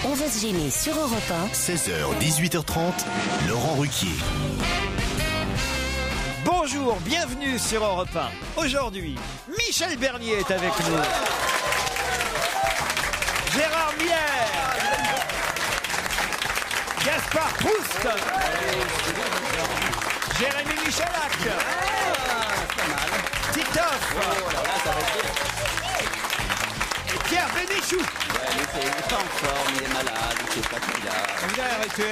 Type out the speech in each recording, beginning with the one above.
On va se gêner sur Europe 1. 16h, 18h30, Laurent Ruquier. Bonjour, bienvenue sur Europe 1. Aujourd'hui, Michel Bernier est avec nous. Gérard Miller. Gaspard Proust. Jérémy Michalak. Titoff. Et Pierre Bénichou. Il n'est pas en forme, il est malade, il ne sait pas qu'il a. Vous allez arrêter,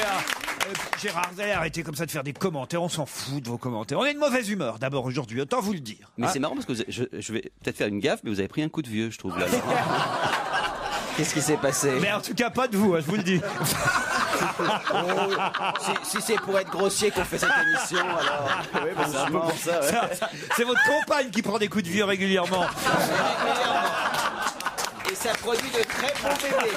Gérard, vous allez arrêter comme ça de faire des commentaires. On s'en fout de vos commentaires. On est de mauvaise humeur d'abord aujourd'hui, autant vous le dire. Mais c'est marrant parce que je vais peut-être faire une gaffe, mais vous avez pris un coup de vieux, je trouve. Là. Qu'est-ce qui s'est passé? Mais en tout cas, pas de vous, je vous le dis. Si c'est pour être grossier qu'on fait cette émission, alors. Oui, bah, c'est un peu pour ça. Ouais. C'est votre compagne qui prend des coups de vieux régulièrement. Et ça produit de très bons bébés.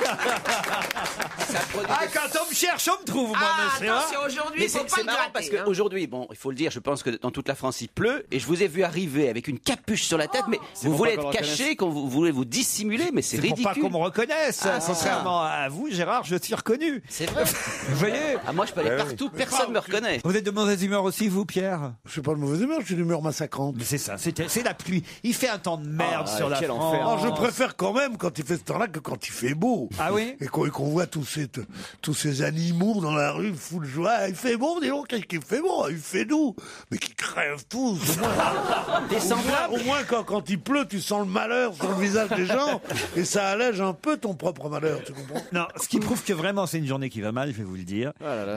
Quand on me cherche, on me trouve, moi, monsieur. Attention, aujourd'hui, Mais il faut pas c'est le marrant gratter, parce qu'aujourd'hui, bon, il faut le dire, je pense que dans toute la France il pleut et je vous ai vu arriver avec une capuche sur la tête, mais vous voulez être caché, vous voulez vous dissimuler, mais c'est ridicule. Pour pas qu'on me reconnaisse. Contrairement à vous, Gérard, je suis reconnu. C'est vrai. Vous voyez? Ah, moi je peux aller partout, personne ne me reconnaît. Vous êtes de mauvaise humeur aussi, vous, Pierre? Je suis pas de mauvaise humeur, je suis d'humeur massacrante. Mais c'est ça, c'est la pluie. Il fait un temps de merde sur la France. Alors, je préfère quand même quand il fait ce temps-là que quand il fait beau. Ah oui? Et qu'on voit tous ces animaux dans la rue, fous de joie. Il fait bon, dis donc, qu'est-ce qu'il fait bon? Il fait doux. Mais qui crèvent tous. Au moins quand il pleut, tu sens le malheur sur le visage des gens. Et ça allège un peu ton propre malheur, tu comprends? Non, ce qui prouve que vraiment c'est une journée qui va mal, je vais vous le dire.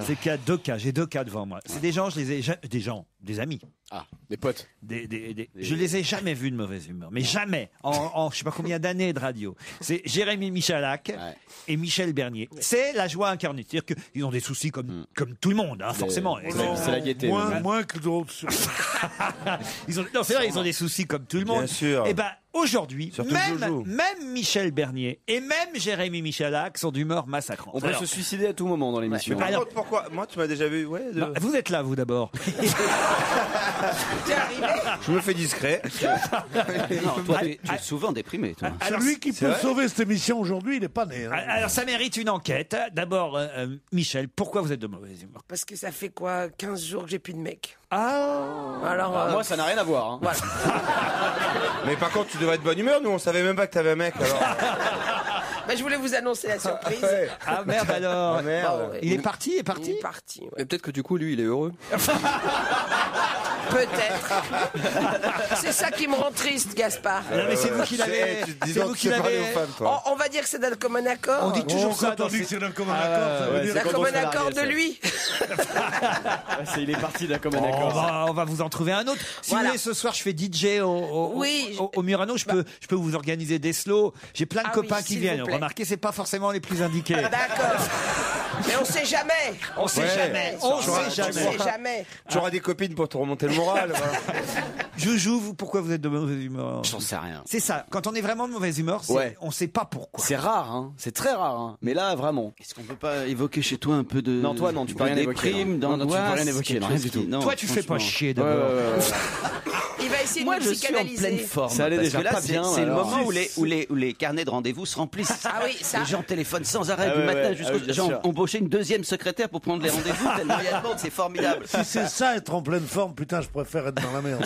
C'est qu'il y a deux cas. J'ai deux cas devant moi. C'est des gens, des amis. Ah, des potes. Je les ai jamais vus de mauvaise humeur, mais jamais. En je sais pas combien d'années de radio. C'est Jérémy Michalak et Michel Bernier. C'est la joie incarnée. C'est-à-dire qu'ils ont des soucis comme tout le monde, hein, forcément. C'est la gaieté. Moins que d'autres. C'est vrai, ils ont des soucis comme tout le monde. Bien sûr. Et ben aujourd'hui, Surtout Jojo. même Michel Bernier et même Jérémy Michalak sont d'humeur massacrante. On peut se suicider à tout moment dans l'émission. Ouais. Alors- Pourquoi? Moi, tu m'as déjà vu. Bah, vous êtes là, vous d'abord. Je me fais discret. Non, toi, tu es souvent déprimé, toi. Alors, Celui qui c'est peut vrai sauver cette émission aujourd'hui, il n'est pas né. Hein. Alors ça mérite une enquête. D'abord, Michel, pourquoi vous êtes de mauvaise humeur? Parce que ça fait quoi, 15 jours que j'ai plus de mec. Ah. Alors, Moi, ça n'a rien à voir. Hein. voilà. Mais par contre, tu devrais être de bonne humeur. Nous, on savait même pas que t'avais un mec. Alors. Ben, je voulais vous annoncer la surprise. Ouais. Ah merde alors. Ah, merde. Bon, ouais. Il est parti, Il est parti, ouais. Mais peut-être que du coup, lui, il est heureux. Peut-être. C'est ça qui me rend triste, Gaspard. Non mais c'est vous qui l'avez. C'est vous qui l'avez. On va dire que c'est d'un commun accord. On dit toujours ça. Quand on dit que c'est d'un commun accord, ça veut dire... D'un quand on commun fait la accord de réelle, lui. Il est parti d'un commun On accord. va vous en trouver un autre. Si Voilà. vous voulez, ce soir, je fais DJ Oui. au Murano. Je peux vous organiser des slows. J'ai plein de Ah copains oui, qui s'il viennent. vous plaît. Remarquez, c'est pas forcément les plus indiqués. D'accord. Mais on sait jamais. On sait jamais. On sait jamais. Tu auras des copines pour te remonter le moral. Voilà. Joujou, pourquoi vous êtes de mauvaise humeur? J'en sais rien. C'est ça. Quand on est vraiment de mauvaise humeur, Ouais. on sait pas pourquoi. C'est rare, hein. C'est très rare, hein. Mais là, vraiment. Est-ce qu'on peut pas évoquer chez toi un peu de. Non, toi, non, tu peux de rien évoquer, déprime, non. Non, tu peux d'angoisse, rien évoquer, quelque non, rien chose du tout. qui- non, Toi, tu fais pas franchement. chier d'abord. Il va essayer Moi, de je nous suis en pleine psychanalyser. forme. Ça allait parce déjà que là, pas c'est bien, le alors. moment où les carnets de rendez-vous se remplissent. Ah oui, ça. Les gens téléphonent sans arrêt Ah du ouais, matin ouais. jusqu'au. Ah oui, bien J'ai sûr. embauché une deuxième secrétaire pour prendre les rendez-vous. Tellement il y a de monde, c'est formidable. Si c'est ça, être en pleine forme, putain, je préfère être dans la merde.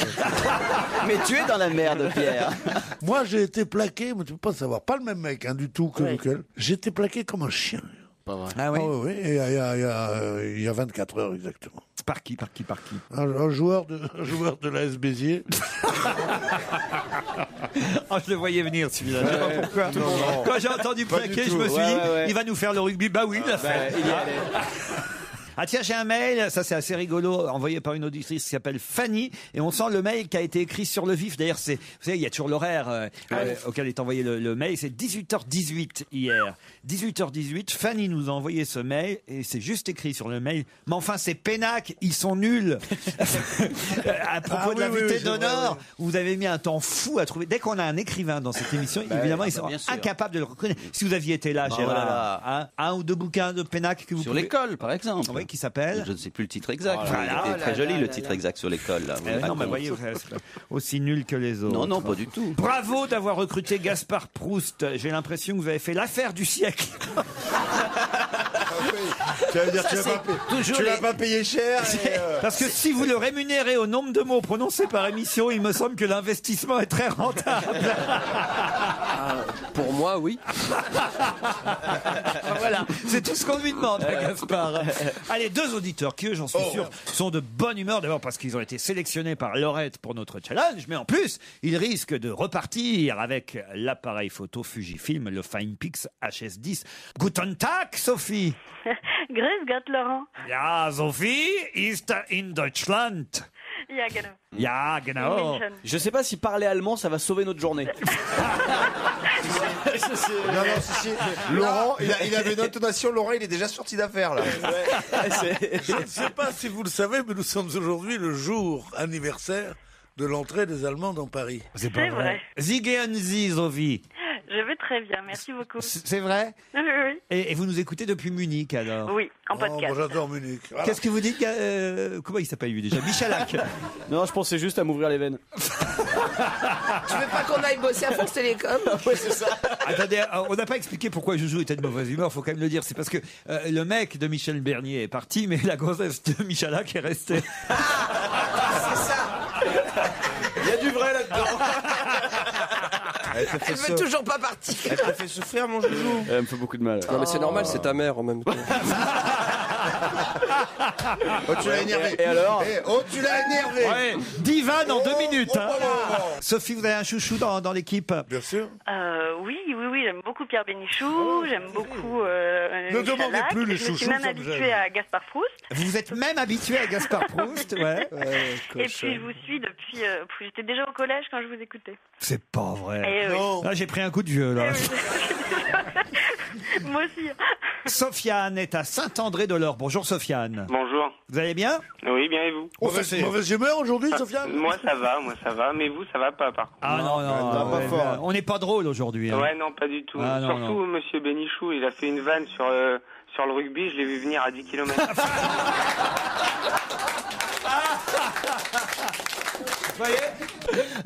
Mais tu es dans la merde, Pierre. Moi, j'ai été plaqué, mais tu peux pas savoir, pas le même mec, hein, du tout que lequel. J'ai été plaqué comme un chien. Ah oui. Ah oui, et il y a 24 heures exactement. Par qui? Un joueur de l'AS Béziers. Oh, je le voyais venir celui-là. Je sais pas pourquoi. Quand j'ai entendu plaquer, je me suis dit, Ouais. il va nous faire le rugby. Bah oui, il l'a fait. Il y allait. Ah tiens, j'ai un mail, ça c'est assez rigolo, envoyé par une auditrice qui s'appelle Fanny, et on sent le mail qui a été écrit sur le vif. D'ailleurs, vous savez, il y a toujours l'horaire auquel est envoyé le mail. C'est 18h18 hier. 18h18, Fanny nous a envoyé ce mail, et c'est juste écrit sur le mail. Mais enfin, c'est Pénac, ils sont nuls. À propos de l'invité d'honneur, vous avez mis un temps fou à trouver. Dès qu'on a un écrivain dans cette émission, évidemment, ils sont bien sûr. incapables de le reconnaître. Si vous aviez été là, Gérard, voilà. hein, un ou deux bouquins de Pénac que vous Sur pouvez... l'école, par exemple. Oui, qui s'appelle. Je ne sais plus le titre exact. Voilà. Il était très joli le titre exact sur l'école. Là. Non, mais voyez, c'est aussi nul que les autres. Non, pas du tout. Bravo d'avoir recruté Gaspard Proust. J'ai l'impression que vous avez fait l'affaire du siècle. Ça veut dire que Ça, tu l'as pas payé cher. Parce que si vous le rémunérez au nombre de mots prononcés par émission, il me semble que l'investissement est très rentable. Pour moi, oui. Voilà, c'est tout ce qu'on lui demande, Gaspard. Allez, 2 auditeurs qui, eux, j'en suis sûr, sont de bonne humeur. D'abord parce qu'ils ont été sélectionnés par Laurette pour notre challenge, mais en plus, ils risquent de repartir avec l'appareil photo Fujifilm, le Finepix HS10. Guten Tag, Sophie. Grüß Gott, Laurent. Ja, Sophie ist in Deutschland. Ja, genau. Ja, genau. München. Je sais pas si parler allemand, ça va sauver notre journée. Non, si. Laurent, il avait une intonation. Laurent, il est déjà sorti d'affaire là. Je ne sais pas si vous le savez, mais nous sommes aujourd'hui le jour anniversaire de l'entrée des Allemands dans Paris. C'est pas vrai. Sie gehen Sie, Sophie. Je vais très bien, merci beaucoup. C'est vrai? Oui, oui. Et vous nous écoutez depuis Munich, alors? Oui, en podcast. Moi, j'adore Munich. Voilà. Qu'est-ce que vous dites? Comment il s'appelle lui déjà? Michalak. Non, je pensais juste à m'ouvrir les veines. Tu veux pas qu'on aille bosser à France Télécom? Ouais, c'est ça. Attendez, on n'a pas expliqué pourquoi Joujou était de mauvaise humeur, faut quand même le dire. C'est parce que le mec de Michel Bernier est parti, mais la grossesse de Michalak est restée. C'est ça. Il y a du vrai là-dedans. Elle veut toujours pas partir. Elle t'a fait souffrir, mon joujou. Elle me fait beaucoup de mal. Non, mais c'est normal, c'est ta mère en même temps. Oh, tu l'as énervé. Et alors Oh, tu l'as énervé. Ouais, 10 vannes en 2 minutes. Oh, hein. voilà. Sophie, vous avez un chouchou dans l'équipe? Bien sûr. Oui, j'aime beaucoup Pierre Bénichou, j'aime beaucoup Ne demandez Michalak. plus les Je me suis chouchous, même ça me habituée gêne. à Gaspard Proust. Vous êtes même habitué à Gaspard Proust, ouais. Et puis je vous suis depuis... j'étais déjà au collège quand je vous écoutais. C'est pas vrai. Eh oui. Non. Là, j'ai pris un coup de vieux, là. Moi aussi. Sofiane est à Saint-André-de-l'Or. Bonjour, Sofiane. Bonjour. Vous allez bien? Oui, bien et vous? Mauvaise humeur aujourd'hui, Sofiane? Moi ça va, mais vous ça va pas par contre. Ah non, pas fort. on n'est pas drôle aujourd'hui. hein. Ouais, non, pas du tout. Ah, non, Surtout Monsieur Bénichou, il a fait une vanne sur le rugby, je l'ai vu venir à 10 km. Vous voyez?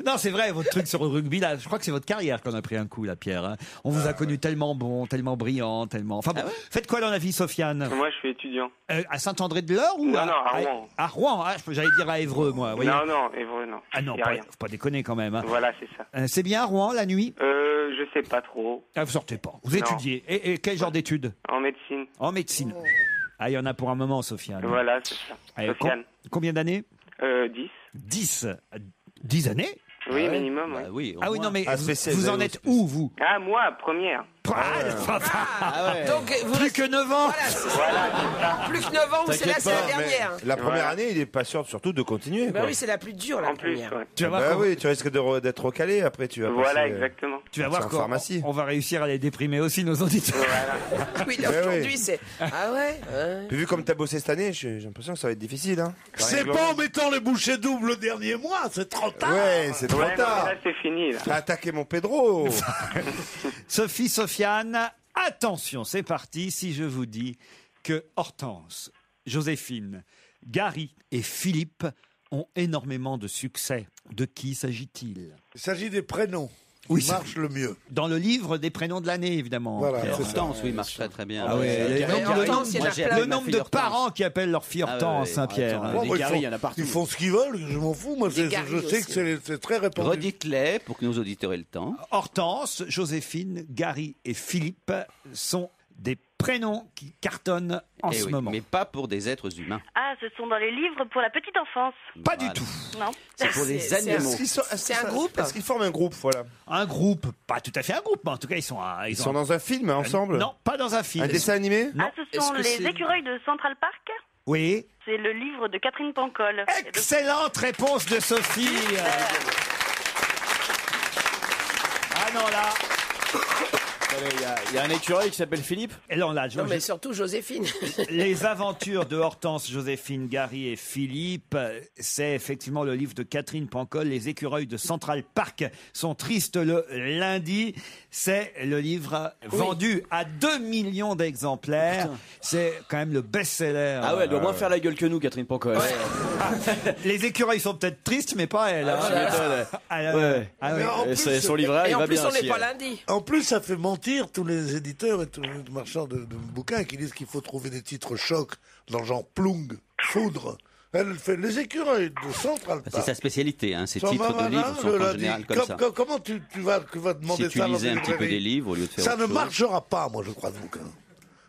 Non, c'est vrai, votre truc sur le rugby, là, je crois que c'est votre carrière qu'on a pris un coup, là, Pierre. hein. On vous a connu tellement bon, tellement brillant, tellement... Enfin bon, faites quoi dans la vie, Sofiane? Moi je suis étudiant. À Saint-André-de-l'Or ou Non, à Rouen. À Rouen, j'allais dire à Évreux, moi. vous voyez. Non, Évreux, non. Ah non, Y a rien. faut pas déconner quand même. hein. Voilà, c'est ça. C'est bien à Rouen, la nuit? Je sais pas trop. Ah, vous sortez pas. Vous Non. étudiez. Et quel genre d'études? En médecine. En médecine. Ah, il y en a pour un moment, Sofiane. Voilà, c'est ça. Allez, Sofiane. Combien d'années? 10. 10 années? Oui, minimum, ouais. Oui, Ah oui, non, mais Ah, vous, spécial, vous en oui, êtes où, vous? Ah, moi, première. Donc, vous Plus que 9 ans. Voilà, plus que 9 ans, ou c'est là, c'est la dernière. La première Voilà. année, il est pas sûr surtout de continuer. Bah quoi. oui, c'est la plus dure, la En plus, première. ouais. Tu vas voir, Bah qu'on- oui, tu risques d'être recalé après. Tu vas Voilà, passer, exactement. tu vas c'est voir en qu'on pharmacie. on va réussir à les déprimer aussi, nos auditeurs. Voilà. Oui, là, Ouais, aujourd'hui, ouais. c'est... Ah ouais, ouais. Puis vu comme t'as bossé cette année, j'ai l'impression que ça va être difficile. Hein. C'est pas en mettant les bouchées doubles le dernier mois, c'est trop tard. Ouais, c'est trop Ouais, non, tard. mais là c'est fini. Là. T'as attaqué mon Pedro. Sophie, Sofiane, attention, c'est parti. Si je vous dis que Hortense, Joséphine, Gary et Philippe ont énormément de succès, de qui s'agit-il? Il s'agit des prénoms qui Oui, marchent le mieux. Dans le livre des prénoms de l'année, évidemment. Voilà, Pierre. c'est ça. Hortense, oui, marche très très bien. Ah ouais, le Gary, nombre de- Hortense, il y en a Moi, j'ai plein. le appelé ma nombre fille de Hortense. parents qui appellent leur fille Ah Hortense, ouais, hein, Pierre. attends, Bon, des moi, Gary, il y en a partout. Ils font ce qu'ils veulent, je m'en fous. Moi, Des Gary je sais aussi. que c'est très répandu. Redites-les pour que nos auditeurs aient le temps. Hortense, Joséphine, Gary et Philippe sont des prénoms qui cartonnent en Eh ce oui, moment. mais pas pour des êtres humains. Ah, ce sont dans les livres pour la petite enfance. Pas du Voilà. tout. Non. C'est pour les C'est- animaux. C'est un groupe. Est-ce qu'ils forment un groupe, voilà. Un groupe, pas tout à fait un groupe, mais en tout cas, ils sont Ils sont dans un film ensemble. Non, pas dans un film. Un dessin animé. Non. Ah, ce Est-ce sont que les c'est- écureuils de Central Park. Oui. C'est le livre de Catherine Pancol. Excellente réponse de Sophie. Ah non, là. Il y a un écureuil qui s'appelle Philippe. Et là, on l'a. Non, mais surtout Joséphine. Les aventures de Hortense, Joséphine, Gary et Philippe, c'est effectivement le livre de Catherine Pancol. Les écureuils de Central Park sont tristes le lundi. C'est le livre vendu à 2 millions d'exemplaires. C'est quand même le best-seller. Ah ouais, elle doit moins faire la gueule que nous, Catherine Pancol. Les écureuils sont peut-être tristes, mais pas elle. Son livret, il va bien. En plus, on n'est pas lundi. En plus, ça fait mentir tous les éditeurs et tous les marchands de bouquins qui disent qu'il faut trouver des titres chocs dans le genre Plung, Foudre. Elle fait les écureuils de Central Park. C'est sa spécialité, hein. Ces titres de livres sont en général comme ça. Comment tu vas demander ça? Si tu lisais un petit peu des livres au lieu de faire ça autre ne chose. marchera pas, moi, je crois, ce bouquin.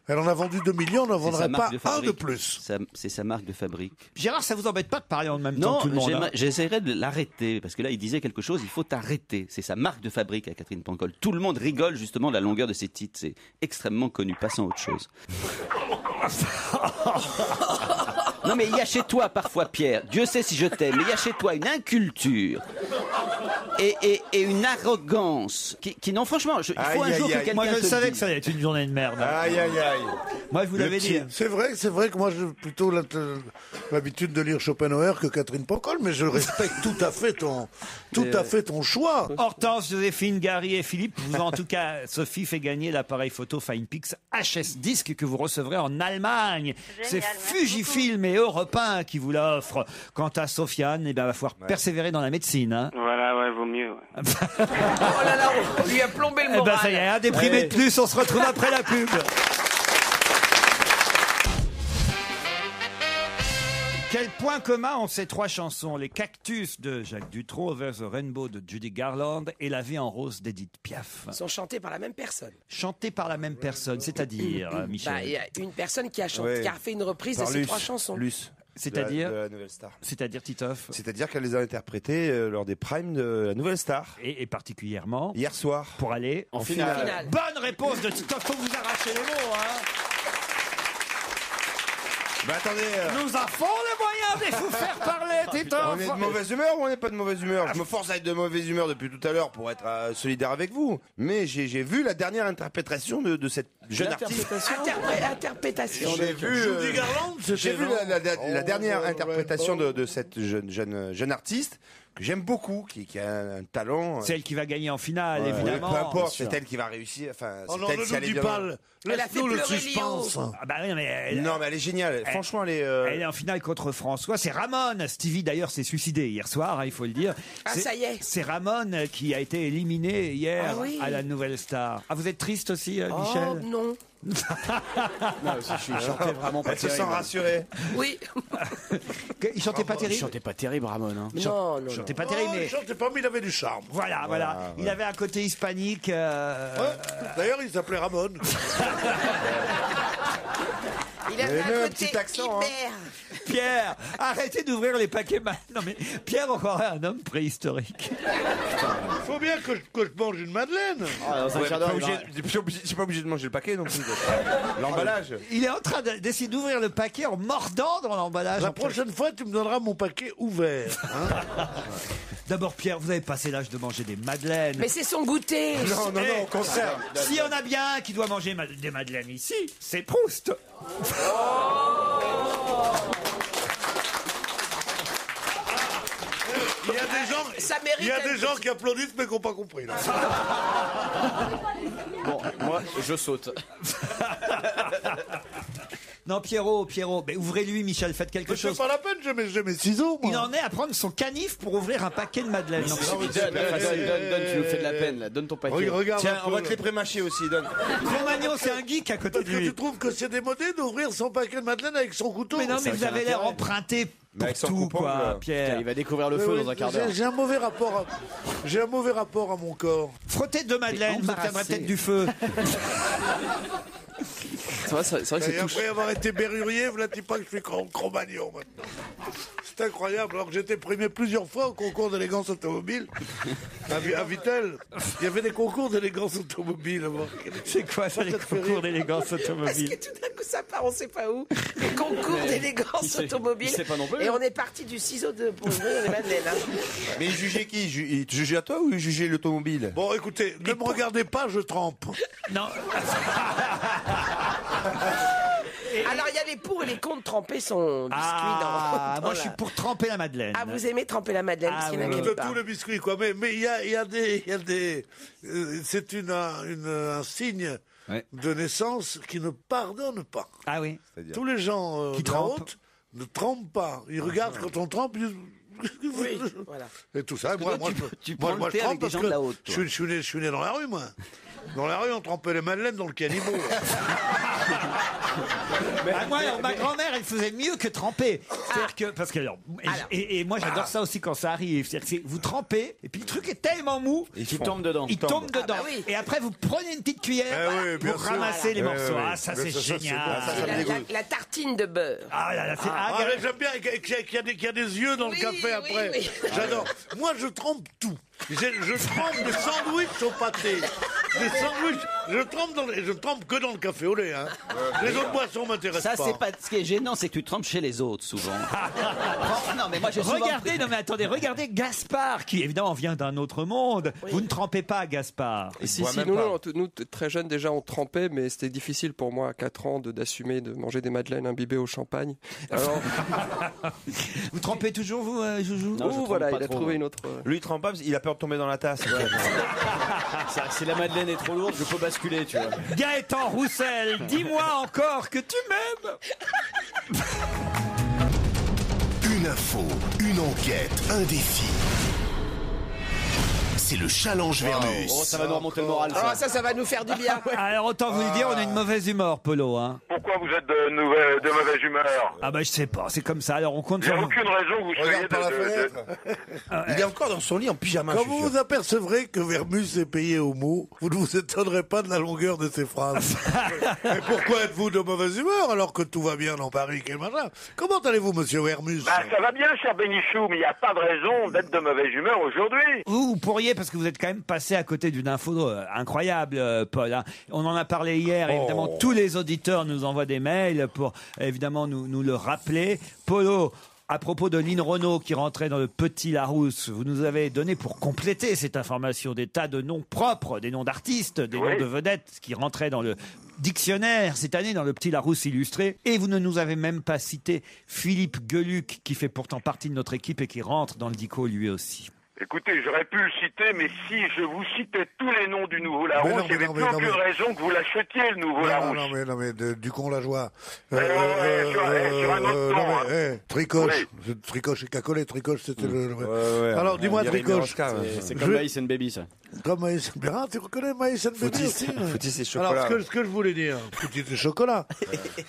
Elle en a vendu 2 millions, on n'en vendrait pas un de plus. C'est sa marque de fabrique. Gérard, ça vous embête pas de parler en même temps que tout le monde? Non, j'essaierai de l'arrêter, parce que là, il disait quelque chose, il faut arrêter. C'est sa marque de fabrique à Catherine Pancol. Tout le monde rigole justement de la longueur de ses titres. C'est extrêmement connu. Passons à autre chose. Non, mais il y a chez toi parfois, Pierre, Dieu sait si je t'aime, mais il y a chez toi une inculture et une arrogance qui non, franchement, il faut un jour que quelqu'un. Moi, je te savais dise. que ça allait être une journée de merde. Aïe, aïe, aïe. Moi, je vous l'avais dit. C'est vrai que moi, j'ai plutôt l'habitude de lire Schopenhauer que Catherine Pancol, mais je respecte tout à fait ton choix. Hortense, Joséphine, Gary et Philippe vous ont en tout cas, Sophie, fait gagner l'appareil photo Finepix HS Disc que vous recevrez en Allemagne. C'est Fujifilm et Europe 1 qui vous l'offrent. Quant à Sofiane, il va falloir persévérer dans la médecine. Hein. Voilà, ouais, vaut mieux. Oh là là, on lui a plombé le moral. Ça y est, un déprimé de plus, on se retrouve après la pub. Quel point commun ont ces 3 chansons? Les Cactus de Jacques Dutronc, Over the Rainbow de Judy Garland et La vie en rose d'Edith Piaf. Ils sont chantés par la même personne. Chantés par la même personne, c'est-à-dire, Michel? Il y a une personne qui a chanté, qui a fait une reprise de ces 3 chansons. C'est-à-dire de la Nouvelle Star. C'est-à-dire, Titoff? C'est-à-dire qu'elle les a interprétés lors des primes de la Nouvelle Star. Et particulièrement hier soir. Pour aller en finale. Bonne réponse de Titoff, faut vous arracher les mots, hein. Bah attendez. Nous avons les moyens de vous faire parler, Titoff. On est de mauvaise humeur ou on n'est pas de mauvaise humeur? Je me force à être de mauvaise humeur depuis tout à l'heure pour être solidaire avec vous. Mais j'ai vu la dernière interprétation de cette jeune artiste. Interprétation. J'ai vu Judy Garland, j'ai vu la dernière interprétation de cette jeune artiste que j'aime beaucoup, qui a un talent. C'est elle qui va gagner en finale, évidemment. Peu importe, c'est elle qui va réussir. Enfin, Oh non, c'est elle ne si nous elle est dis bien. pas, Elle a fait laisse-nous le pleurer suspense. Ah bah oui, mais elle est géniale. Franchement, elle est en finale contre François. C'est Ramon. Stevie, d'ailleurs, s'est suicidé hier soir, hein, il faut le dire. Ça y est. C'est Ramon qui a été éliminé hier Ah oui. à la Nouvelle Star. Ah, vous êtes triste aussi, Oh Michel? non. Non, je chantais vraiment pas Elle se sent terrible. rassurée. Oui. Il chantait pas terrible? Il chantait pas terrible, Ramon. Hein. Non. Chantait pas terrible, mais Il chantait pas, mais il avait du charme. voilà. Il avait un côté hispanique. D'ailleurs, il s'appelait Ramon. Il avait avait un un côté petit accent, hein. hyper. Pierre, arrêtez d'ouvrir les paquets. Non mais Pierre, encore un homme préhistorique. Il faut bien que je mange une madeleine. Dans un quart d'heure, il va- Je suis pas obligé de manger le paquet non plus. L'emballage. Il est en train d'essayer d'ouvrir le paquet en mordant dans l'emballage. La prochaine fois, tu me donneras mon paquet ouvert. Hein. D'abord, Pierre, vous avez passé l'âge de manger des madeleines. Mais c'est son goûter. Non, au contraire. S'il y en a bien un qui doit manger des madeleines ici, c'est Proust. Il y a des gens, Ça mérite il y a un des gens qui applaudissent mais qui n'ont pas compris. Là. Bon, moi, je saute. Non, Pierrot, mais ouvrez-lui, Michel, faites quelque Mais c'est chose. pas la peine, j'ai mes ciseaux. Moi. Il en est à prendre son canif pour ouvrir un paquet de madeleines. Non, Donne, tu nous fais de la peine, là. Donne ton paquet. Regarde Tiens, un on va peu. te les prémâcher aussi, donne. Cro-Magnon, c'est un geek à côté Parce de que lui. tu trouves que c'est démodé d'ouvrir son paquet de madeleine avec son couteau. Mais non, mais Ça vous a avez aucun l'air intérêt. emprunté pour avec son tout, coupon, quoi, là. Pierre. Il va découvrir le Mais feu oui, dans un quart d'heure. J'ai un mauvais rapport à mon corps. Frottez deux madeleines, vous obtiendrez embarrassé. peut-être du feu. C'est vrai que c'est Et touche. après avoir été berrurier, vous ne dites pas que je suis Cro-Magnon maintenant. C'est incroyable. Alors que j'étais primé plusieurs fois au concours d'élégance automobile à Vittel. Il y avait des concours d'élégance automobile. C'est quoi ça, les concours d'élégance Parce automobile? que tout d'un coup, ça part, on sait pas où. Les concours d'élégance automobile. il sait pas non plus. Et on est parti du ciseau pour ouvrir les madeleines. Hein. Mais il jugeait qui? Il te jugeait à toi ou il jugeait l'automobile? Bon, écoutez, ne me regardez pas, je trempe. Non. Alors, il y a les pour et les contre tremper son biscuit dans moi la- je suis pour tremper la madeleine. Ah, vous aimez tremper la madeleine parce qu'il y en a qui De aiment pas. tous les biscuits, quoi. Mais il y a des c'est un signe de naissance qui ne pardonne pas. Ah oui. Tous les gens Qui de la trempent. haute ne trempent pas. Ils regardent quand on trempe. Ils disent, Oui, voilà. et tout ça. Toi, tu prends le thé trempe avec des parce gens que de la haute, toi. je suis né dans la rue, moi. Dans la rue, on trempait les madeleines dans le caniveau. Moi, alors, ma grand-mère, elle faisait mieux que tremper. C'est-à-dire que, parce que, et moi, j'adore ça aussi quand ça arrive. C'est-à-dire que vous trempez, et puis le truc est tellement mou, Il tombe dedans. il tombe dedans. bah oui. Et après, vous prenez une petite cuillère, oui, bien vous sûr. ramassez les Ouais, morceaux. ouais, Ah, ouais. ça, Mais c'est ça, c'est génial. bon, ça me dégoûte. La tartine de beurre. Ah là là, c'est Mais j'aime bien qu'il y a des yeux dans le Oui, café oui, après. oui. J'adore. Moi, je trempe tout. Je trempe des sandwichs au pâté. Des sandwichs. Je trempe que dans le café au lait. Hein. Les autres boissons m'intéressent Ça, pas. c'est pas. Ce qui est gênant, c'est que tu trempes chez les autres, souvent. Non, mais moi, j'ai souvent. Regardez, non mais attendez, regardez Gaspard, qui évidemment vient d'un autre monde. Vous ne trempez pas, Gaspard. Si, nous, très jeunes, déjà, on trempait, mais c'était difficile pour moi, à 4 ans, d'assumer de manger des madeleines imbibées au champagne. Alors, Vous trempez toujours, vous, Joujou? Non, je trempe voilà, pas il a trop, trouvé moi. une autre... Lui, il trempe pas parce qu'il a peur de tomber dans la tasse. Si la madeleine est trop lourde, je peux basculer, tu vois. Gaëtan Roussel, dis-moi encore que tu m'aimes. Une info, une enquête, un défi. C'est le challenge Vermus. Oh, ça va nous remonter le moral, ça. Oh, ça va nous faire du bien. Alors autant vous le dire, on a une mauvaise humeur, Polo. Hein. Pourquoi vous êtes de mauvaise humeur? Ah bah je sais pas, c'est comme ça. Alors on compte Il n'y sur a vous. aucune raison que vous soyez Regarde par la fenêtre. Il est encore dans son lit en pyjama. Quand je suis vous sûr. vous apercevrez que Vermus est payé au mot, vous ne vous étonnerez pas de la longueur de ses phrases. Mais pourquoi êtes-vous de mauvaise humeur alors que tout va bien dans Paris, quel machin? Comment allez-vous, monsieur Vermus? Bah, ça va bien, cher Bénichou, mais il n'y a pas de raison d'être de mauvaise humeur aujourd'hui. Vous pourriez, parce que vous êtes quand même passé à côté d'une info incroyable, Paul. Hein. On en a parlé hier, et évidemment, tous les auditeurs nous envoient des mails pour, évidemment, nous le rappeler. Polo, à propos de Lynn Renault qui rentrait dans le Petit Larousse, vous nous avez donné pour compléter cette information des tas de noms propres, des noms d'artistes, des noms de vedettes qui rentraient dans le dictionnaire cette année dans le Petit Larousse illustré. Et vous ne nous avez même pas cité Philippe Gueluc, qui fait pourtant partie de notre équipe et qui rentre dans le dico lui aussi. Écoutez, j'aurais pu le citer, mais si je vous citais tous les noms du nouveau Larousse, il n'y avait plus aucune raison que vous l'achetiez, le nouveau Larousse. Non, mais du con la joie. Sur un autre ton, hein. Tricoche. Tricoche et Cacolet. Tricoche, c'était le... Alors, dis-moi, Tricoche. C'est comme Maïs and Baby, ça. Comme Maïs and Baby. Tu reconnais Maïs and Baby aussi? Foutis et chocolat. Alors, ce que je voulais dire, Foutis et chocolat.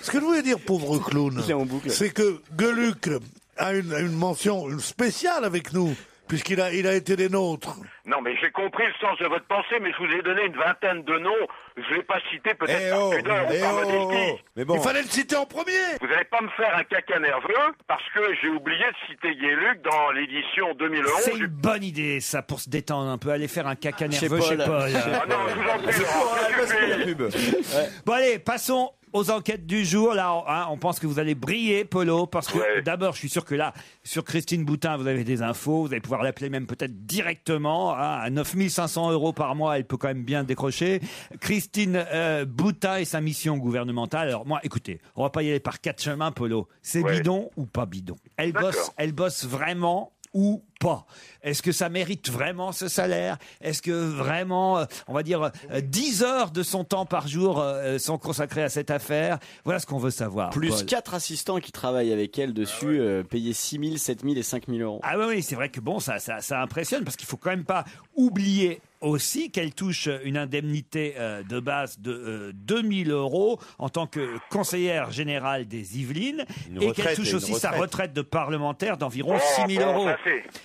Ce que je voulais dire, pauvre clown, c'est que Gueluc a une mention spéciale avec nous. Puisqu'il a été des nôtres. Non, mais j'ai compris le sens de votre pensée, mais je vous ai donné une vingtaine de noms. Je ne l'ai pas cité peut-être par pudeur ou par modestie. Mais bon. Il fallait le citer en premier. Vous n'allez pas me faire un caca nerveux, parce que j'ai oublié de citer Gueluc dans l'édition 2011. C'est une bonne idée, ça, pour se détendre un peu. Aller faire un caca nerveux chez Paul. Ah non, je vous en prie, Laurent, je suis pris. Bon, allez, passons aux enquêtes du jour. Là, hein, on pense que vous allez briller, Polo, parce que d'abord, je suis sûr que là, sur Christine Boutin, vous avez des infos. Vous allez pouvoir l'appeler même peut-être directement. Hein, à 9 500 € par mois, elle peut quand même bien décrocher. Christine Boutin et sa mission gouvernementale. Alors moi, écoutez, on va pas y aller par 4 chemins, Polo. C'est bidon ou pas bidon? Elle bosse vraiment ou pas? Est-ce que ça mérite vraiment ce salaire? Est-ce que vraiment, on va dire, 10 heures de son temps par jour sont consacrées à cette affaire? Voilà ce qu'on veut savoir. Plus Paul. 4 assistants qui travaillent avec elle dessus, payés 6 000, 7 000 et 5 000 €. Ah oui, c'est vrai que bon, ça impressionne, parce qu'il faut quand même pas oublier aussi qu'elle touche une indemnité de base de 2 000 € en tant que conseillère générale des Yvelines, et qu'elle touche aussi sa retraite de parlementaire d'environ 6 000 €.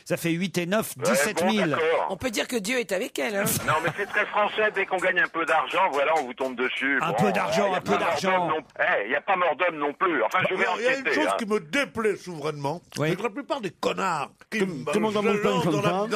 Ça fait 8 et 9, 17 000. On peut dire que Dieu est avec elle. Hein. Non, mais c'est très français. Dès qu'on gagne un peu d'argent, voilà, on vous tombe dessus. Un peu d'argent, un peu d'argent. Il n'y a pas mort d'homme non plus. Enfin, je vais Il y a une enquêter. chose qui me déplaît souverainement, c'est que la plupart des connards qui comment dans mon pain,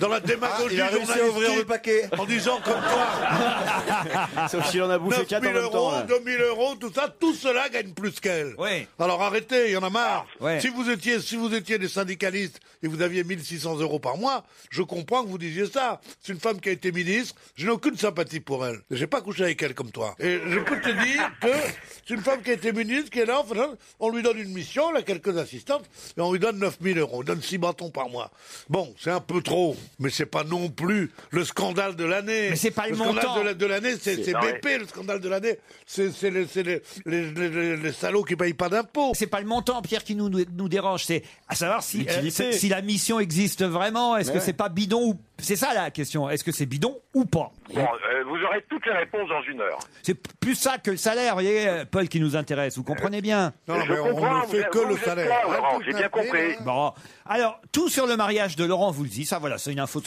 dans la démagogie il a réussi à ouvrir le paquet en disant comme toi Sauf s'il en a bouffé 4 en 9 000 même temps. euros, 2 000 euros, tout ça, tout cela gagne plus qu'elle. Oui. Alors arrêtez, il y en a marre. Ouais. Si vous étiez des syndicalistes et vous aviez 1 600 euros par mois, je comprends que vous disiez ça. C'est une femme qui a été ministre, je n'ai aucune sympathie pour elle. J'ai pas couché avec elle comme toi. Et je peux te dire que c'est une femme qui a été ministre, qui est là, enfin, on lui donne une mission, elle a quelques assistantes, et on lui donne 9 000 euros, on donne 6 bâtons par mois. Bon, c'est un peu trop, mais c'est pas non plus le scandale de l'année. Mais c'est pas le montant. Scandale de l'année, c'est BP, le scandale de l'année, c'est les salauds qui payent pas d'impôts. C'est pas le montant, Pierre, qui nous dérange, c'est à savoir si la mission existe vraiment. Est-ce que c'est pas bidon ou... C'est ça la question. Est-ce que c'est bidon ou pas? Bon, vous aurez toutes les réponses dans 1 heure. C'est plus ça que le salaire, vous voyez, Paul, qui nous intéresse. Vous comprenez bien? Non, mais on ne fait que le salaire. Clair, Laurent, j'ai bien compris. Bon, alors, tout sur le mariage de Laurent Voulzy, ça voilà, c'est une info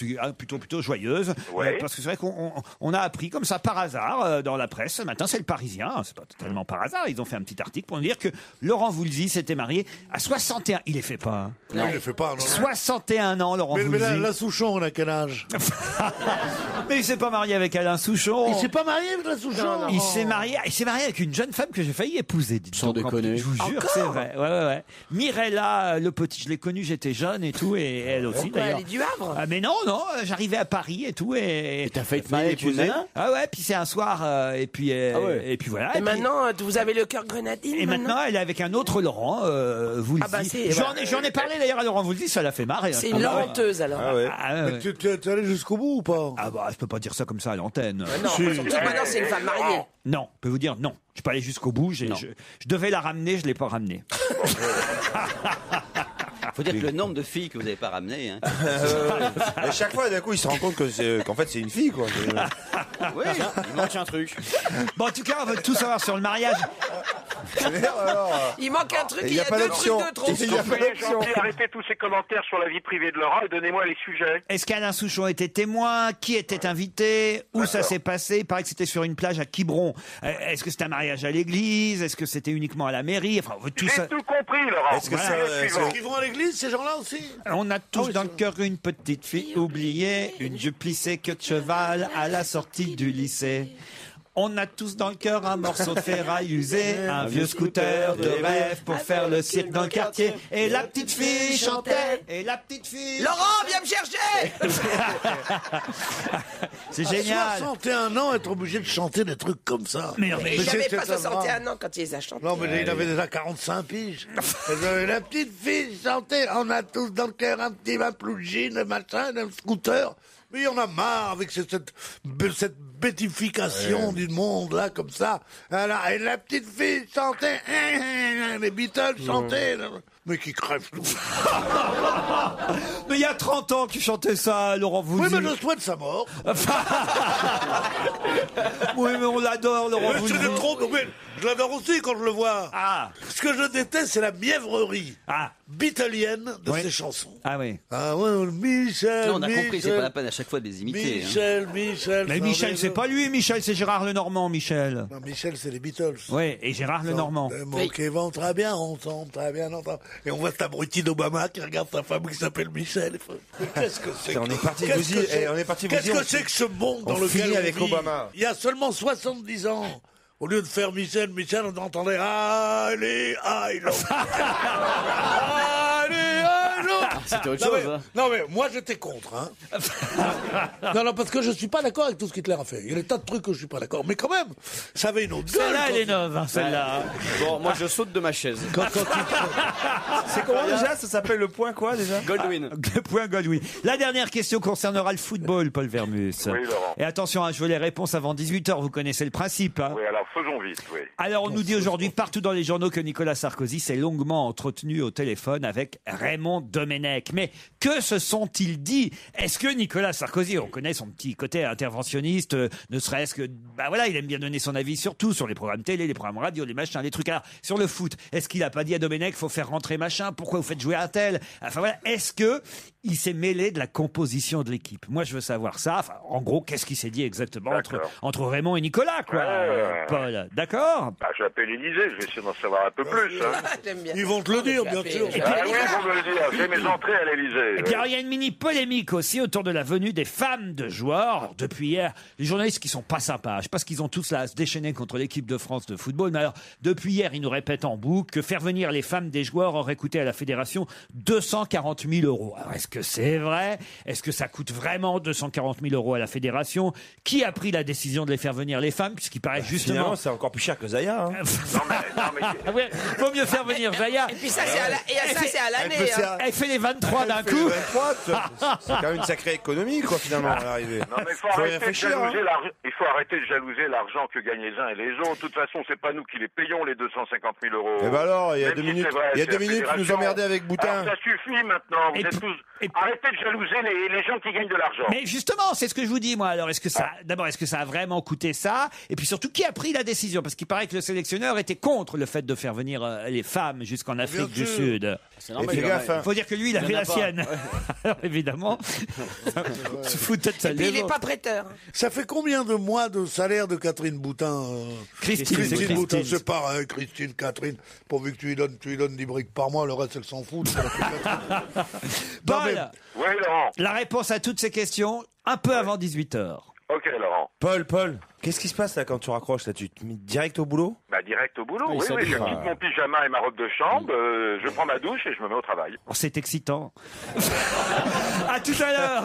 plutôt joyeuse. Ouais. Parce que c'est vrai qu'on a appris comme ça par hasard dans la presse ce matin, c'est le Parisien, c'est pas totalement par hasard, ils ont fait un petit article pour nous dire que Laurent Voulzy s'était marié à 61... Il les fait pas. Hein. Non, il les fait pas. Non. 61 ans, Laurent Voulzy. Mais la Souchon, on a quel âge? Mais il s'est pas marié avec Alain Souchon. Il s'est pas marié avec la Souchon. Non, non. Il s'est marié avec une jeune femme que j'ai failli épouser. Sans déconner. Je vous jure, c'est vrai. Ouais. Mirella Le Petit, je l'ai connue, j'étais jeune et tout, et elle aussi Pourquoi, d'ailleurs. elle est du Havre? Ah, mais non, j'arrivais à Paris et tout, et t'as failli te marier avec une nana? Ah ouais, puis c'est un soir, et puis voilà. Et maintenant, vous avez le cœur grenadine. Et maintenant, elle est avec un autre Laurent Voulzy. Ah bah, c'est- J'en ai parlé d'ailleurs à Laurent Voulzy, ça l'a fait marrer. C'est une lenteuse alors. Mais tu es allé jusqu'au bout ou pas? Ah bah, je peux pas dire ça comme ça à l'antenne. Non, surtout maintenant c'est une femme mariée. Non, je peux vous dire non. Je suis pas allé jusqu'au bout. Je devais la ramener, je l'ai pas ramenée. Faut dire que le nombre de filles que vous n'avez pas ramenées. Hein. Et chaque fois, d'un coup, il se rend compte qu'en fait, c'est une fille, quoi. Oui, il manque un truc. Bon, en tout cas, on veut tout savoir sur le mariage. Il manque un truc, Il il y y a a pas deux d'option. trucs de trop. Il y a pas Soyez d'option. gentils, arrêtez tous ces commentaires sur la vie privée de Laurent et donnez-moi les sujets. Est-ce qu'Alain Souchon était témoin? Qui était invité? Où ça s'est passé? Il paraît que c'était sur une plage à Quiberon. Est-ce que c'était un mariage à l'église? Est-ce que c'était uniquement à la mairie? Enfin, on veut tout J'ai ça. tout compris, Laurent. Est-ce que Voilà. c'est Ils vont à l'église, ces gens-là aussi? On a tous dans le cœur une petite fille oubliée, une jupe plissée queue de cheval à la sortie du lycée. On a tous dans le cœur un morceau de ferraille usé, un vieux scooter de rêve pour faire le cirque dans le quartier. Et la petite fille chantait, et la petite fille... Laurent, viens me chercher. C'est À génial. 61 ans, être obligé de chanter des trucs comme ça. Mais non, mais- Il n'avait pas c'est 61 ans quand il les a chantés. Non, mais il avait déjà 45 piges. La petite fille chantait, on a tous dans le cœur un petit jean, un machin, un scooter. Mais il y en a marre avec cette bétification du monde, là, comme ça. Et la petite fille chantait, les Beatles chantaient. Mais qui crèvent tout. Mais il y a 30 ans qu'il chantait ça, Laurent Voulzy. Oui, mais je souhaite sa mort. Oui, mais on l'adore, Laurent Mais Voulzy. c'est trop, mais je l'adore aussi quand je le vois. Ah. Ce que je déteste, c'est la mièvrerie beatlienne de Oui. ses chansons. Ah oui. Ah ouais, Michel, Non, on a compris, c'est Michel, pas la peine à chaque fois de les imiter. hein. Michel. Mais Michel, c'est pas lui, Michel, c'est Gérard Lenormand, Michel. Non, Michel, c'est les Beatles. Oui, et Gérard Lenormand. Des mots qui vont très bien ensemble, très bien ensemble. Et on voit cet abruti d'Obama qui regarde sa femme qui s'appelle Michel. Mais qu'est-ce que c'est On est parti qu'est-ce vous que y- c'est- on est parti vous Qu'est-ce y- que c'est que ce monde dans on lequel finit on avec vit Obama. Il y a seulement 70 ans. Au lieu de faire Michel, on entendait Allez, I love. Allez, I love. C'était autre Non, chose. mais- hein. Non mais moi j'étais contre. Hein. non, parce que je suis pas d'accord avec tout ce qu'Hitler a fait. Il y a des tas de trucs que je suis pas d'accord. Mais quand même, ça avait une autre gueule. Celle-là, quand elle est il- neuve, hein, celle-là. Bon, moi je saute de ma chaise. C'est comment déjà? Ça s'appelle le point quoi déjà? Goldwyn. Point Goldwyn. La dernière question concernera le football, Paul Vermus. Oui, Laurent. Et attention, hein, je veux les réponses avant 18h, vous connaissez le principe. Hein. Oui, alors faisons vite, oui. Alors, on nous dit aujourd'hui partout dans les journaux que Nicolas Sarkozy s'est longuement entretenu au téléphone avec Raymond Domenech. Mais que se sont-ils dit? Est-ce que Nicolas Sarkozy, on connaît son petit côté interventionniste, ne serait-ce que, voilà, il aime bien donner son avis sur tout, sur les programmes télé, les programmes radio, les machins, les trucs. Alors, sur le foot, est-ce qu'il a pas dit à Domenech, faut faire rentrer machin, pourquoi vous faites jouer un tel? Enfin voilà, est-ce que il s'est mêlé de la composition de l'équipe. Moi, je veux savoir ça. Enfin, en gros, qu'est-ce qui s'est dit exactement entre Raymond et Nicolas, quoi, Paul. D'accord? Bah, j'appelle Élysée, je vais essayer d'en savoir un peu plus. Hein. Ils vont te le dire, bien sûr. Oui, ils vont me le dire. J'ai mes entrées à l'Élysée. Et puis, alors, il y a une mini polémique aussi autour de la venue des femmes de joueurs. Alors, depuis hier, les journalistes qui sont pas sympas, je sais pas ce qu'ils ont tous là à se déchaîner contre l'équipe de France de football, mais alors, depuis hier, ils nous répètent en boucle que faire venir les femmes des joueurs aurait coûté à la fédération 240 000 €. Alors, est-ce que c'est vrai? Est-ce que ça coûte vraiment 240 000 € à la fédération? Qui a pris la décision de les faire venir, les femmes? Puisqu'il paraît justement... Finalement, c'est encore plus cher que Zaya. Hein. Ouais, vaut mieux faire venir Zaya. Et puis ça, c'est à l'année. Elle fait les 23 d'un coup. C'est quand même une sacrée économie, quoi, finalement, à l'arrivée. Non, mais il faut arrêter de jalouser l'argent que gagnent les uns et les autres. De toute façon, c'est pas nous qui les payons, les 250 000 €. Et ben alors, il y a Même 2 si minutes, c'est vrai, il y a c'est 2 la minutes, tu nous fédération. emmerdais avec Boutin. Alors, ça suffit maintenant. Vous êtes tous... Arrêtez de jalouser les gens qui gagnent de l'argent. Mais justement, c'est ce que je vous dis, moi. Alors, d'abord, est-ce que ça a vraiment coûté ça? Et puis surtout, qui a pris la décision? Parce qu'il paraît que le sélectionneur était contre le fait de faire venir les femmes jusqu'en Afrique du Sud. C'est normal. Il faut dire que lui, il a fait la sienne. Alors, évidemment, se foutait de sa Et il n'est pas prêteur. Ça fait combien de mois de salaire de Catherine Boutin Christine Boutin, c'est pareil, Christine, Catherine, pourvu que tu lui donnes 10 briques par mois, le reste, elle s'en fout. Paul, Oui, Laurent. la réponse à toutes ces questions, un peu avant 18h. Ok, Laurent. Paul, qu'est-ce qui se passe là quand tu raccroches là? Tu te mets direct au boulot? Bah, direct au boulot. Oui, Oui, ça je dure. quitte mon pyjama et ma robe de chambre, je prends ma douche et je me mets au travail. Oh, c'est excitant. À tout à l'heure.